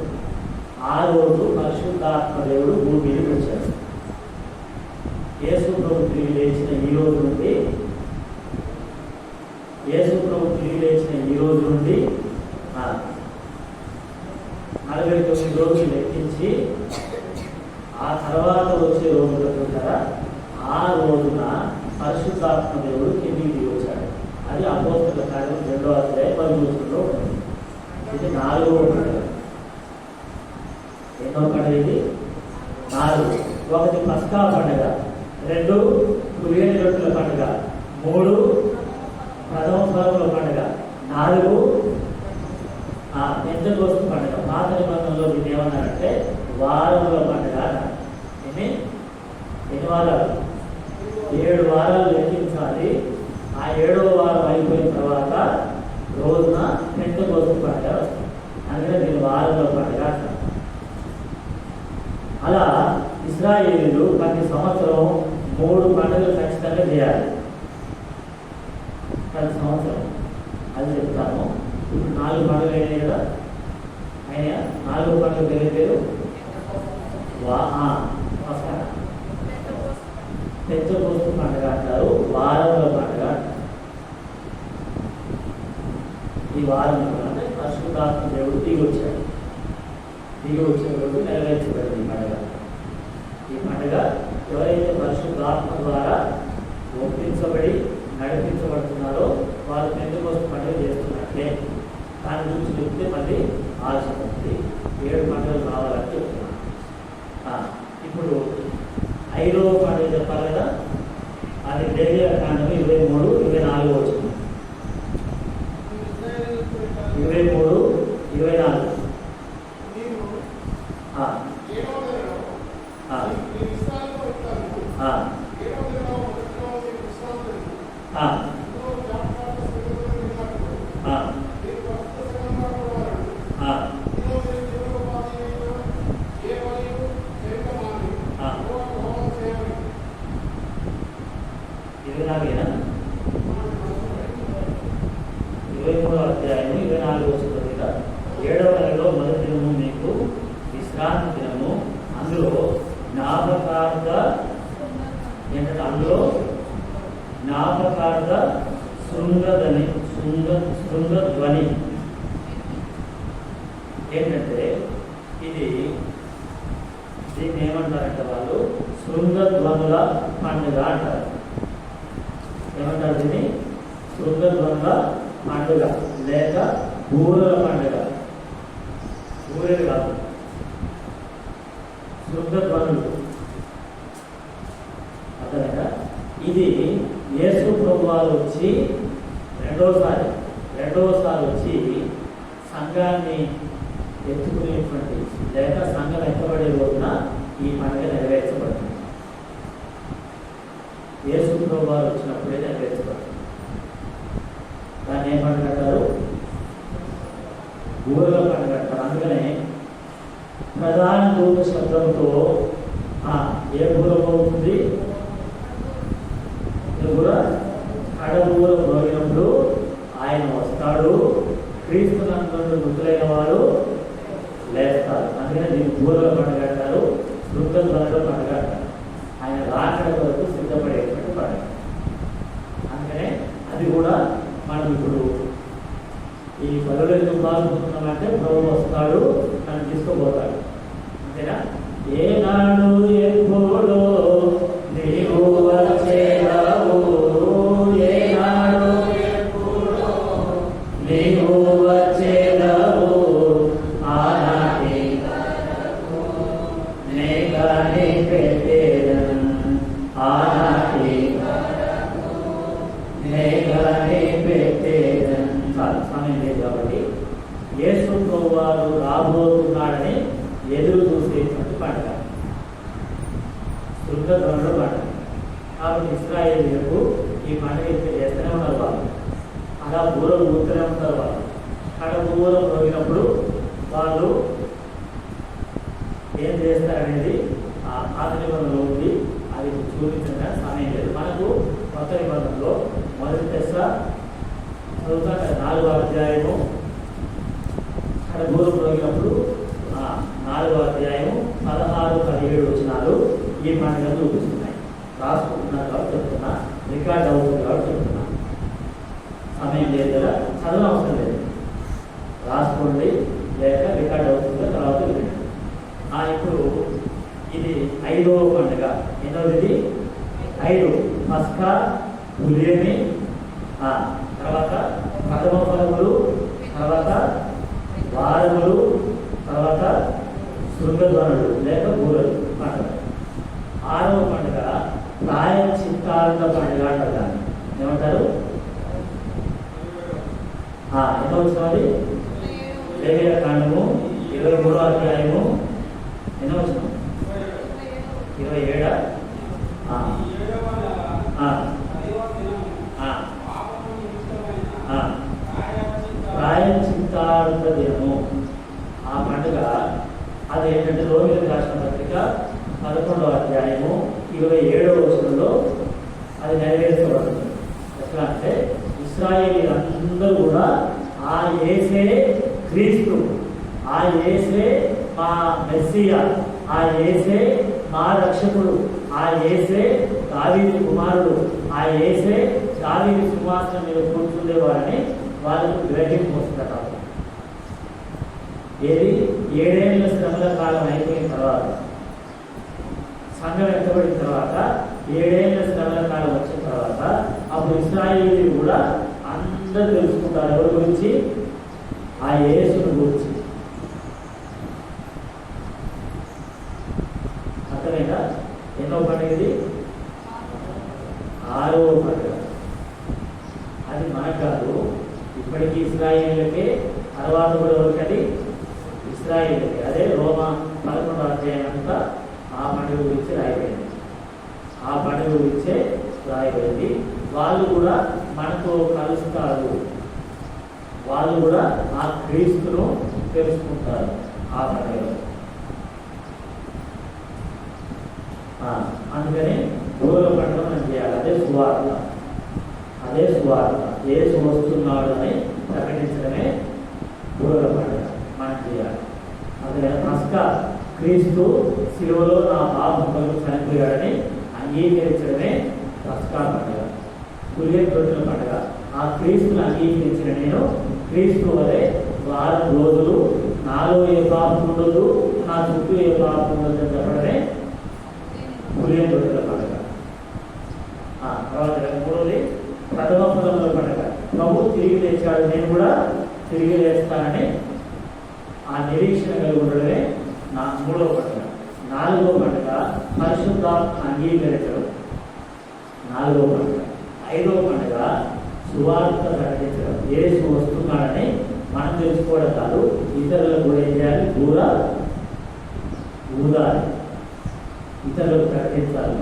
ఆ రోజు పరిశుద్ధాత్మ దేవుడు భూమి మీదకి వచ్చాడు. యేసు ప్రభు తిరిగి లేచిన ఈ రోజు నుండి 49 రోజులు లెక్కించి ఆ తర్వాత వచ్చే రోజులు ఉంటారా, ఆ రోజున పరిశుద్ధాత్మ దేవుడు కిందికి దిగి వచ్చాడు. అది అపోస్తలుల కార్యం 2వ అధ్యాయం 13లో ఉంటుంది. ఇది 4వ పండుగ. ఎన్నో పండుగ ఇది? 4. 1 పస్కా పండుగ, 2 పులియని రొట్టెల పండుగ, 3 ప్రథమ ఫలముల పండుగ, 4 పెంతెకోస్తు పండుగ. పాత నిబంధనలో దీన్ని ఏమన్నారంటే వారముల పండుగ అన్నారు. ఎన్ని వారాలు? 7 వారాలు లెక్కించాలి. ఆ 7వ వారం అయిపోయిన తర్వాత రోజున పెంతెకోస్తు పండుగ వస్తుంది. అందుకని దీన్ని వారముల పండుగ అంటారు. అలా ఇశ్రాయేలీయులు ప్రతి సంవత్సరం 3 పండుగలు ఖచ్చితంగా చేయాలి. ప్రతి సంవత్సరం అది చెప్తాను. ఇప్పుడు 4 పండుగలు అయినాయి కదా, అయినా 4 పండుగలు వేరే పేరు పెంతెకోస్తు పండుగ అంటారు, వారముల పండుగ అంటారు. ఈ వారం అంటే పరిశుద్ధాత్మ దేవుడు దిగి వచ్చాడు. దిగి వచ్చిన రోజు నెరవేర్చబడింది ఈ పండుగ. ఈ పండుగ ఎవరైతే పరిశుద్ధాత్మ ద్వారా ఒప్పించబడి నడిపించబడుతున్నారో వాళ్ళు పెంతెకోస్తు పండుగ చేస్తున్నట్లే. దాని గురించి చెప్తే మళ్ళీ ఆలోచన ఉంది. 7 పండుగలు రావాలని చెప్తున్నాను. ఇప్పుడు 5వ పండుగ చెప్పాలి కదా, అది లేవియా కాండము 23, 24 వచ్చింది. 23, 24 23వ అధ్యాయము 24 వస్తుంది కదా. 7వ నెలలో మొదటి దినము మీకు విశ్రాంతి దినము. అందులో జ్ఞాపకార్థ ఏంటంటే అందులో జ్ఞాపకార్థ శృంగధ్వని ఏంటంటే దీన్ని ఏమంటారంటే వాళ్ళు శృంగధ్వనుల పండుగ అంటారు. ఏమంటారు దీన్ని? శృంగధ్వనుల పండుగ లేక బూరల పండుగ. బూరెలు కాదు, శృంగధ్వనులు. అర్థమైందా? ఇది యేసు ప్రభువారు వచ్చి రెండవసారి వచ్చి సంఘాన్ని ఎత్తుకునేటువంటి లేక సంఘం ఎత్తబడే రోజున ఈ పండుగ నెరవేర్చబడుతుంది. యేసు ప్రభువారు వచ్చినప్పుడే నెరవేర్చబడుతుంది. దాన్ని ఏం పండుగ అంటారు? బూరల పండుగ అంటారు. అందుకనే ప్రధాన దూత శబ్దంతో ఏ బూర అవుతుంది? కడబూర మోగినప్పుడు ఆయన వస్తాడు, క్రీస్తునందు మృతులైన వారు లేస్తారు. అందుకనే దీన్ని బూరల పండుగ అంటారు, శృంగధ్వనుల పండుగ అంటారు. ఆయన రాకడ వరకు సిద్ధపడేటువంటి పండుగ. అందుకనే అది కూడా మనం ఇప్పుడు ఈ బలులు ఎందుకు పాల్గొంటున్నామంటే ప్రభు వస్తాడు, తను తీసుకుపోతాడు. అంతేనా? ఏనాడు ఎప్పుడో నీవు వచ్చేదావు, ఏనాడు ఎప్పుడో నీవు వచ్చేదావు, ఆనాటి మేఘాన్ని పెట్టేదను, ఆనాటి మేఘాన్ని పెట్టేదను. సమయం లేదు కాబట్టి యేసు ప్రభువారు రాబోతున్నాడని ఎదురు చూసేటువంటి పండుగ శృంగధ్వనుల పండుగ. కాబట్టి ఇశ్రాయేలీయులకు ఈ పండుగ ఇంకా చేస్తూనే ఉన్నారు వాళ్ళు. అలా బూరలు ఊరుతూనే ఉంటారు వాళ్ళు. అక్కడ బూరలు మోగినప్పుడు వాళ్ళు ఏం చేస్తారనేది ఆ పాత నిబంధనలో ఉంది. అది చూపించిన సమయం లేదు. మనకు కొత్త నిబంధనలో మొదటి దశ చదువుతా 4వ అధ్యాయము అక్కడ బూరలు మోగినప్పుడు 4వ అధ్యాయము 16, 17 వచనాలు ఈ పండుగ చూపిస్తున్నాయి. రాసుకుంటున్నారు కాబట్టి చెప్తున్నా, రికార్డ్ అవుతుంది కాబట్టి చెప్తున్నా. సమయం లేదు కదా, చదువు అవసరం లేదు, రాసుకోండి లేక రికార్డ్ అవుతుంది తర్వాత వినండి. ఇప్పుడు ఇది 5వ పండుగ. ఎన్నోది? 5. పస్కా, పులియమి, తర్వాత ప్రథమ ఫలములు, తర్వాత వారములు, తర్వాత శృంగధ్వనులు లేక బూరలు పండుగ. 6వ పండుగ ప్రాయశ్చిత్తార్థ పండుగ అంటారు. దాన్ని ఏమంటారు? ఎన్నో వచ్చినది? లేవియా కాండము 23వ అధ్యాయము ఎన్నో వచనం? 27. ప్రాయశ్చిత్తార్థ దినము ఆ పండుగ అదేంటంటే రోమిలకు రాసిన పత్రిక 11వ అధ్యాయము 27వ వచనంలో అది నెరవేర్చబడుతుంది. ఎట్లా అంటే ఇశ్రాయేలీలందరూ కూడా ఆ యేసే క్రీస్తు, ఆ యేసే మా మెస్సియా, ఆ యేసే మా రక్షకుడు, ఆ యేసే దావీదు కుమారుడు, ఆ యేసే దావీదు సింహాసనం మీద కూర్చుండేవారని వాళ్ళకు గ్రహింపు వస్తుందట. ఏది 7 ఏళ్ల శ్రమల కాలం అయిపోయిన తర్వాత, సంఘం ఎత్తబడిన తర్వాత 7 ఏళ్ల శ్రమల కాలం వచ్చిన తర్వాత అప్పుడు ఇశ్రాయేలీయులు కూడా అందరూ తెలుసుకుంటారు ఎవరి గురించి? ఆ యేసుని గురించి. అర్థమైందా? ఎన్నో పండుగ ఇది? 6వ పండుగ. అది మనకు కాదు, ఇప్పటికీ ఇశ్రాయేలీయులకే, తర్వాత కూడా ఒకటి ఇశ్రాయేలీయులకే. అదే రోమా 11వ అధ్యాయం అంతా ఆ పండుగ గురించి రాయబడింది. ఆ పండుగ గురించే రాయబడింది. వాళ్ళు కూడా మనతో కలుస్తారు, వాళ్ళు కూడా ఆ క్రీస్తును తెలుసుకుంటారు ఆ పండుగలో. అందుకని దూర పండుగ మనం చేయాలి. అదే సువార్త, అదే సువార్త. యేసు వస్తున్నాడు అని ప్రకటించడమే దూర పండుగ మనం చేయాలి. అందుకని పస్కా క్రీస్తు శిలువలో నా పాపం కొరకు చనిపోయాడని అంగీకరించడమే పస్కా పండుగ, పులియన్ రొట్టెల పండుగ. ఆ క్రీస్తుని అంగీకరించిన నేను క్రీస్తు వలె వారం రోజులు నాలో ఏ పాపం ఉండదు, నా చుట్టూ ఏ పాపం ఉండదు అని చెప్పడమే పులియన్ రొట్టెల పండుగ. తర్వాత 3వది ప్రథమ ఫలముల పండుగ. ప్రభు తిరిగి లేచాడు, నేను కూడా తిరిగి లేస్తానని ఆ నిరీక్షణ కలిగి ఉండడమే నా 3వ పండుగ. 4వ పండుగ పరిశుద్ధాత్మ అంగీకరించడం, 4వ పండుగ. 5వ పండుగ సువార్త ప్రకటించడం. యేసు వస్తున్నాడని మనం తెలుసుకోవడం కాదు, ఇతరులకు కూడా ఏం చేయాలి? ఊదాలి, ఇతరులకు ప్రకటించాలి.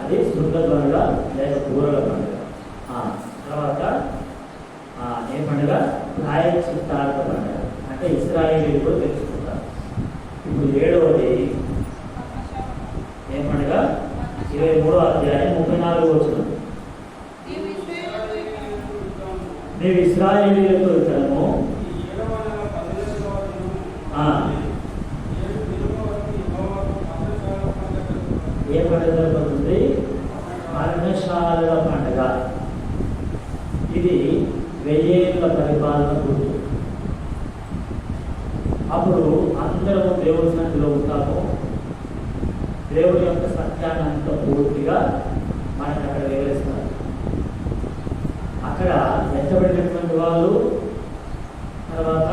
అది శృంగ పండుగ లేక కూరల పండుగ. తర్వాత ఏ పండుగ? ప్రాయశ్చిత్తార్థ పండుగ. అంటే ఇశ్రాయేలీయులు కూడా తెలుసుకుంటారు. ఇప్పుడు 7వది ఏ పండుగ? 23వ అధ్యాయం 34వ వచనం. నీవు ఇశ్రాయేలీయులతో యుద్ధము ఏ పండుగ జరుగుతుంది? పర్ణశాలల పండుగ. ఇది 1000 ఏళ్ల పరిపాలన గుర్తు. అప్పుడు అందరము దేవుడి సన్నిధిలో ఉంటాము. దేవుడి యొక్క సత్యాన్ని అంత పూర్తిగా మనకు అక్కడ వివరిస్తారు. అక్కడ ఎత్తబడినటువంటి వాళ్ళు, తర్వాత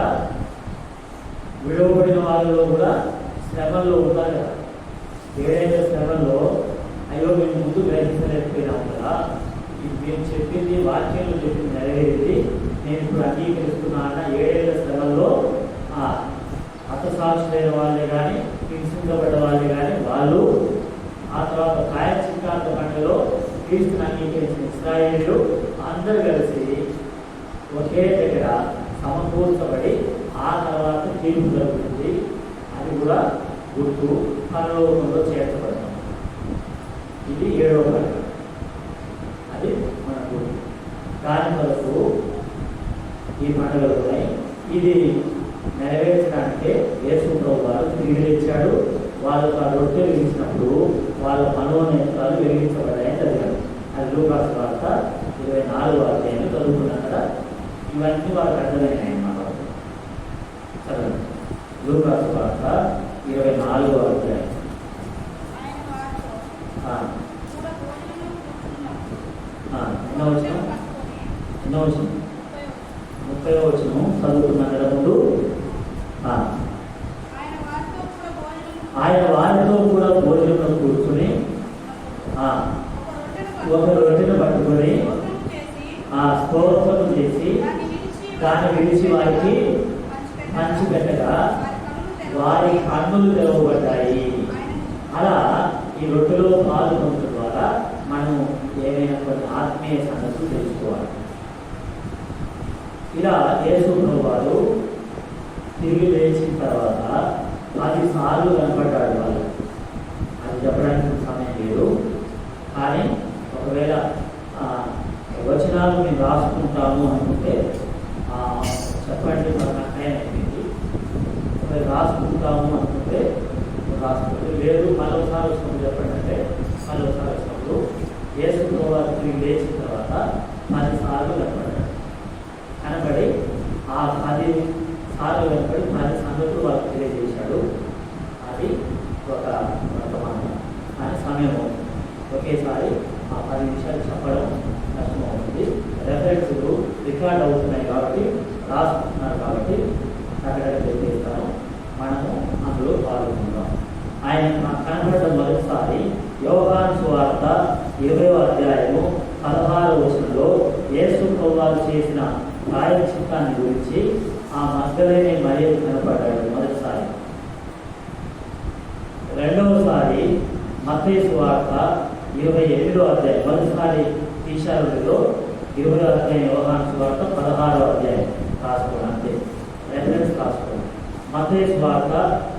విడవబడిన వాళ్ళలో కూడా శ్రమల్లో ఉంటారు కదా. 7 ఏళ్ల శ్రమల్లో అయ్యో మేము ముందు గ్రహించలేకపోయినాం కదా, ఇది మేము చెప్పింది, వాక్యంలో చెప్పింది నెరవేరింది, నేను ఇప్పుడు అంగీకరిస్తున్నా అన్న 7 ఏళ్ల శ్రమల్లో హతసాక్షులైన వాళ్ళే కానీ, హింసించబడ్డ వాళ్ళే కానీ వాళ్ళు ఆ తర్వాత ప్రాయశ్చిత్తార్థ పండుగలో క్రీస్తుని అంగీకరించిన ఇశ్రాయేలీయులు అందరూ కలిసి ఒకే దగ్గర సమకూర్చబడి ఆ తర్వాత తీర్పు జరుగుతుంది. అది కూడా గుర్తు పరలోకంలో చేర్చబడతాం. ఇది 7వ పండుగ, అది మన గుర్తు. దాని వరకు ఈ పండుగలు ఉన్నాయి. ఇది నెరవేర్చడానికే యేసు ప్రభువు వారు తిరిగి లేచాడు. వాళ్ళకు ఆ రొట్టె వెలిగించినప్పుడు వాళ్ళ మనోనేత్రాలు వెలిగించబడ్డాయని చదివారు. అది లూకాసు వార్త 24వ అధ్యాయం చదువుకున్నాం కదా. ఇవన్నీ వాళ్ళకి అర్థమైనాయి అన్నమాట. చదవండి. లూకాసు వార్త 24వ అధ్యాయం. ఎన్నో వచనం? 30వ వచనం చదువుకున్నాం కదా ముందు. ఆయన వారితో కూడా భోజనం కూర్చుని ఒక రొట్టెను పట్టుకొని స్తోత్రం చేసి దాన్ని విడిచి వారికి పంచిపెట్టగా వారి కన్నులు తెరవబడ్డాయి. అలా ఈ రొట్టెలో పాలు పొందడం ద్వారా మనం ఏమైనా కొన్ని ఆత్మీయ సంగతులు తెలుసుకోవాలి. ఇలా యేసు ప్రభువారు తిరిగి లేచిన తర్వాత 10 సార్లు కనపడ్డాడు వాళ్ళు. అది చెప్పడానికి సమయం లేదు. కానీ ఒకవేళ వచనాలు మేము రాసుకుంటాము అనుకుంటే చెప్పండి, నాకు టైం అయిపోయింది. ఒకవేళ రాసుకుంటాము అనుకుంటే రాసుకుంటే, లేదు మరోసారి వచ్చినప్పుడు చెప్పండి అంటే మరోసారి వచ్చినప్పుడు యేసు ప్రభువారు తిరిగి లేచిన తర్వాత 10 సార్లు కనపడ్డాడు. కనబడి ఆ 10 సార్లు కనబడి 10 సంగతులు వాళ్ళకి తెలియజేశాడు. అది ఒక వర్తమానం. కానీ సమయం అవుతుంది. ఒకేసారి ఆ 10 నిమిషాలు చెప్పడం కష్టమవుతుంది. రెఫరెన్స్లు రికార్డ్ అవుతున్నాయి కాబట్టి, రాసుకుంటున్నారు కాబట్టి అక్కడ తెలియజేస్తాను. మనము అందులో పాల్గొందాం. ఆయన కనబడ్డ మొదటిసారి యోహాను సువార్త 20వ అధ్యాయము 16వ వచనంలో యేసు ప్రభువారు చేసిన ప్రాయశ్చిత్తాన్ని గురించి ఆ మగ్దలేనే మరియ కనపడ్డాడు మొదటిసారి. రెండవసారి మత్తయి సువార్త 28వ అధ్యాయం, మొదటిసారి ఈశారుడిలో 20వ అధ్యాయం, యోహాను సువార్త 16వ అధ్యాయం రాసుకోండి, అంతే రెఫరెన్స్ రాసుకోండి. మత్తయి సువార్త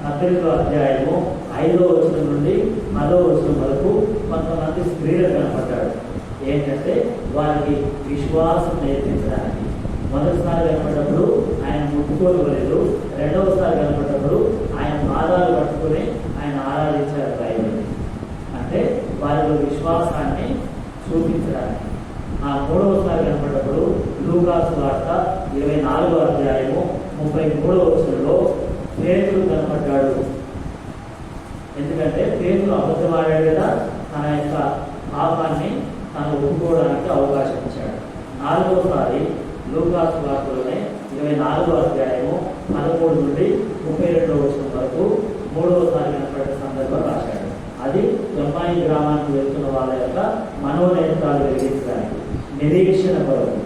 18వ అధ్యాయము 5వ వచనం నుండి 10వ వచనం వరకు కొంతమంది స్త్రీలు కనపడ్డాడు. ఏంటంటే వారికి విశ్వాసం నేర్పించడానికి. మొదటిసారి కనపడ్డప్పుడు ఆయన ముట్టుకోలేదు, రెండవసారి కనపడ్డప్పుడు ఆయన పాదాలు పట్టుకుని ఆయన ఆరాధించారు బైబిల్. అంటే వారిలో విశ్వాసాన్ని చూపించడానికి. ఆ మూడవసారి కనపడ్డప్పుడు లూకా సువార్త 24వ అధ్యాయము 33వ వచనంలో పేతురు కనపడ్డాడు. ఎందుకంటే పేతురు అబద్ధమాడాడు కదా, తన యొక్క పాపాన్ని తను ఒప్పుకోవడానికి అవకాశం ఇచ్చాడు. 4వసారి లూకా సువార్తలోనే 24వ అధ్యాయము 13 నుండి 32వ వచనం వరకు 3వసారి కనపడ్డ సందర్భం రాశాడు. అది ఎమ్మాయి గ్రామానికి వెళ్తున్న వాళ్ళ యొక్క మనోనేత్రాలు వెలిగించడానికి, నిరీక్షణ కొరకు.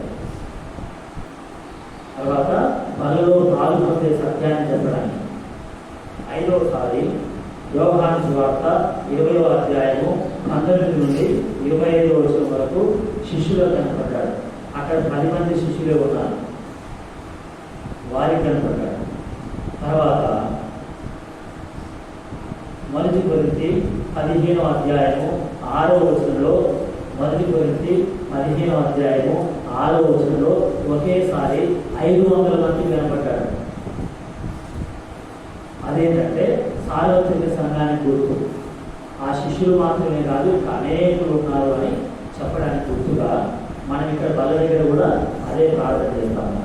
తర్వాత మనలో పాలు పొందే సత్యాన్ని చెప్పడానికి. 5వసారి యోహాను సువార్త 20వ అధ్యాయము 19 నుండి 25వ వచనం వరకు శిష్యులకు కనపడ్డాడు. అక్కడ 10 మంది శిష్యులే ఉన్నారు, వారికి కనపడ్డాడు. తర్వాత మొదటి కొరింథీ 15వ అధ్యాయము 6వ వచనంలో, మొదటి కొరింథీ 15వ అధ్యాయము 6వ వచనంలో ఒకేసారి 500 మంది కనపడ్డాడు. అదేంటంటే సార్వత్రిక సంఘానికి గుర్తు. ఆ శిష్యులు మాత్రమే కాదు, ఇంకా అనేకులు ఉన్నారు అని చెప్పడానికి గుర్తుగా మనం ఇక్కడ బల్ల దగ్గర కూడా అదే ప్రార్థన చేస్తాము.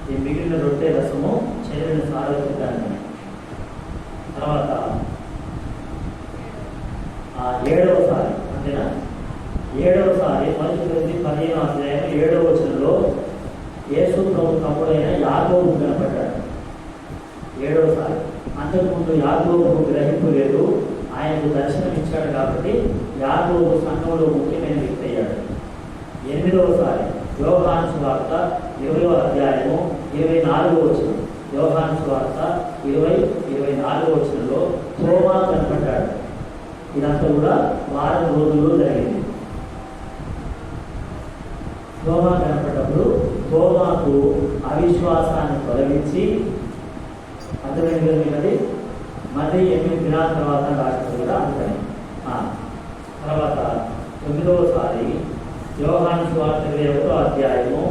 ఈ మిగిలిన రొట్టె రసము చెరిగిన సార్వత్రికాన్ని. తర్వాత 7వసారి అంతేనా, 7వసారి మొదటి కొరింథీ 15వ అధ్యాయం 7వ వచనంలో యేసు ప్రభు తమ్ముడైన యాకోబు కనపడ్డాడు. 7వసారి. అంతకుముందు యాకోబుకు గ్రహింపు లేదు, ఆయనకు దర్శనం ఇచ్చాడు కాబట్టి యాకోబు సంఘంలో ముఖ్యమైన వ్యక్తి అయ్యాడు. 8వసారి యోహాను సువార్త 20వ అధ్యాయము 24వ వచనం, యోహాను సువార్త 20-24వ వచనంలో తోమా కనపడ్డాడు. ఇదంతా కూడా వారం రోజుల్లో జరిగింది. తోమా కనపడ్డప్పుడు తోమాకు అవిశ్వాసాన్ని తొలగించి, అర్థమైనది మళ్ళీ 8 దినాల తర్వాత రాష్ట్రం కూడా అందుకని. తర్వాత 9వసారి యోహాను సువార్త 21వ అధ్యాయము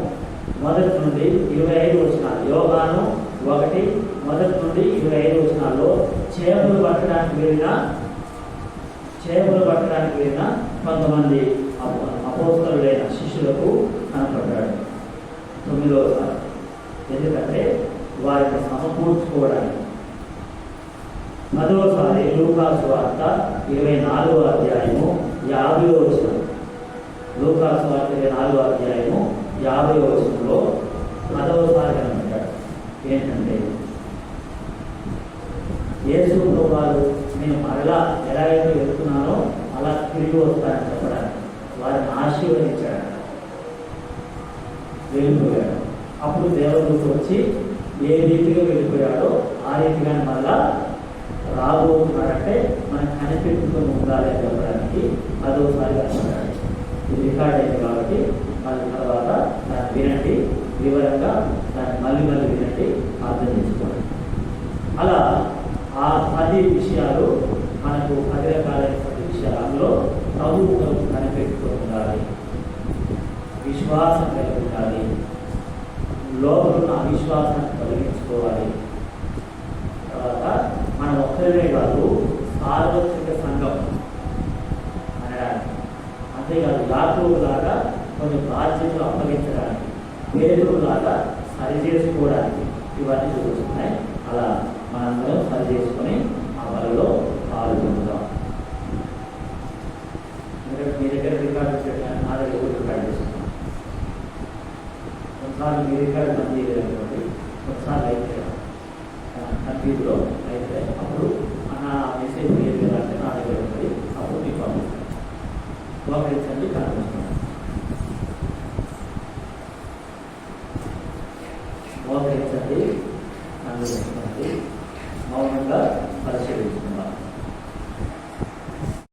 1 నుండి 25 వచనాలు, యోహాను 1 1 నుండి 25 వచనాల్లో చేపలు పట్టడానికి వెళ్ళిన కొంతమంది అపోస్తలుడైన శిష్యులకు కనపడ్డాడు 9వసారి. ఎందుకంటే వారిని సమకూర్చుకోవడానికి. 10వసారి లూకా సువార్త 24వ అధ్యాయము 50వ వచనం, లూకా సువార్త 24వ అధ్యాయము 50వ వచనంలో 10వసారి కనపడ్డాడు. ఏంటంటే యేసు ప్రభువారు నేను మరలా ఎలాగైతే వెళ్తున్నానో అలా తిరిగి వస్తానని చెప్పడానికి వారిని ఆశీర్వదించాడు, వెళ్ళిపోయాడు. అప్పుడు దేవదూత వచ్చి ఏ రీతిగా వెళ్ళిపోయాడో ఆ రీతిగానే మళ్ళా రాబోతున్నాడంటే మనం కనిపెట్టుకుని ఉండాలి అని చెప్పడానికి అదోసారి కనపడాలి. ఇది రికార్డ్ అయింది కాబట్టి మళ్ళీ తర్వాత దాన్ని వినండి, వివరంగా దాన్ని మళ్ళీ వినండి, అర్థం చేసుకోండి. అలా ఆ 10 విషయాలు మనకు 10 రకాలైనటువంటి విషయాలు అందులో ప్రభువు కనిపెట్టుకుని ఉండాలి, విశ్వాసం కలిగి ఉండాలి, లోపల ఉన్న అవిశ్వాసాన్ని తొలగించుకోవాలి. తర్వాత మనం ఒక్కరే కాదు, సార్వత్రిక సంఘం అనడానికి, అంతేకాదు యాకోబు లాగా కొన్ని బాధ్యతలు అప్పగించడానికి, పేదలు లాగా సరి చేసుకోవడానికి ఇవన్నీ చూపిస్తున్నాయి. అలా మనందరం సరి చేసుకొని ఆ పనిలో పాల్గొందాం. మీ దగ్గర రికార్డు పెట్టాను, నా దగ్గర కూడా రికార్డు చేసుకున్నాం. ఒకసారి మీ రికార్డు మంది అనుకోండి, ఒకసారి అయితే కన్ఫ్యూజ్లో అయితే అప్పుడు నా మెసేజ్ ఏది అంటే నా దగ్గర ఉంటుంది, అప్పుడు మీకు పంపిస్తాను. మోకరించండి, కనిపిస్తున్నాను. మోకరించండి, కనిపిస్తుంది. మౌనంగా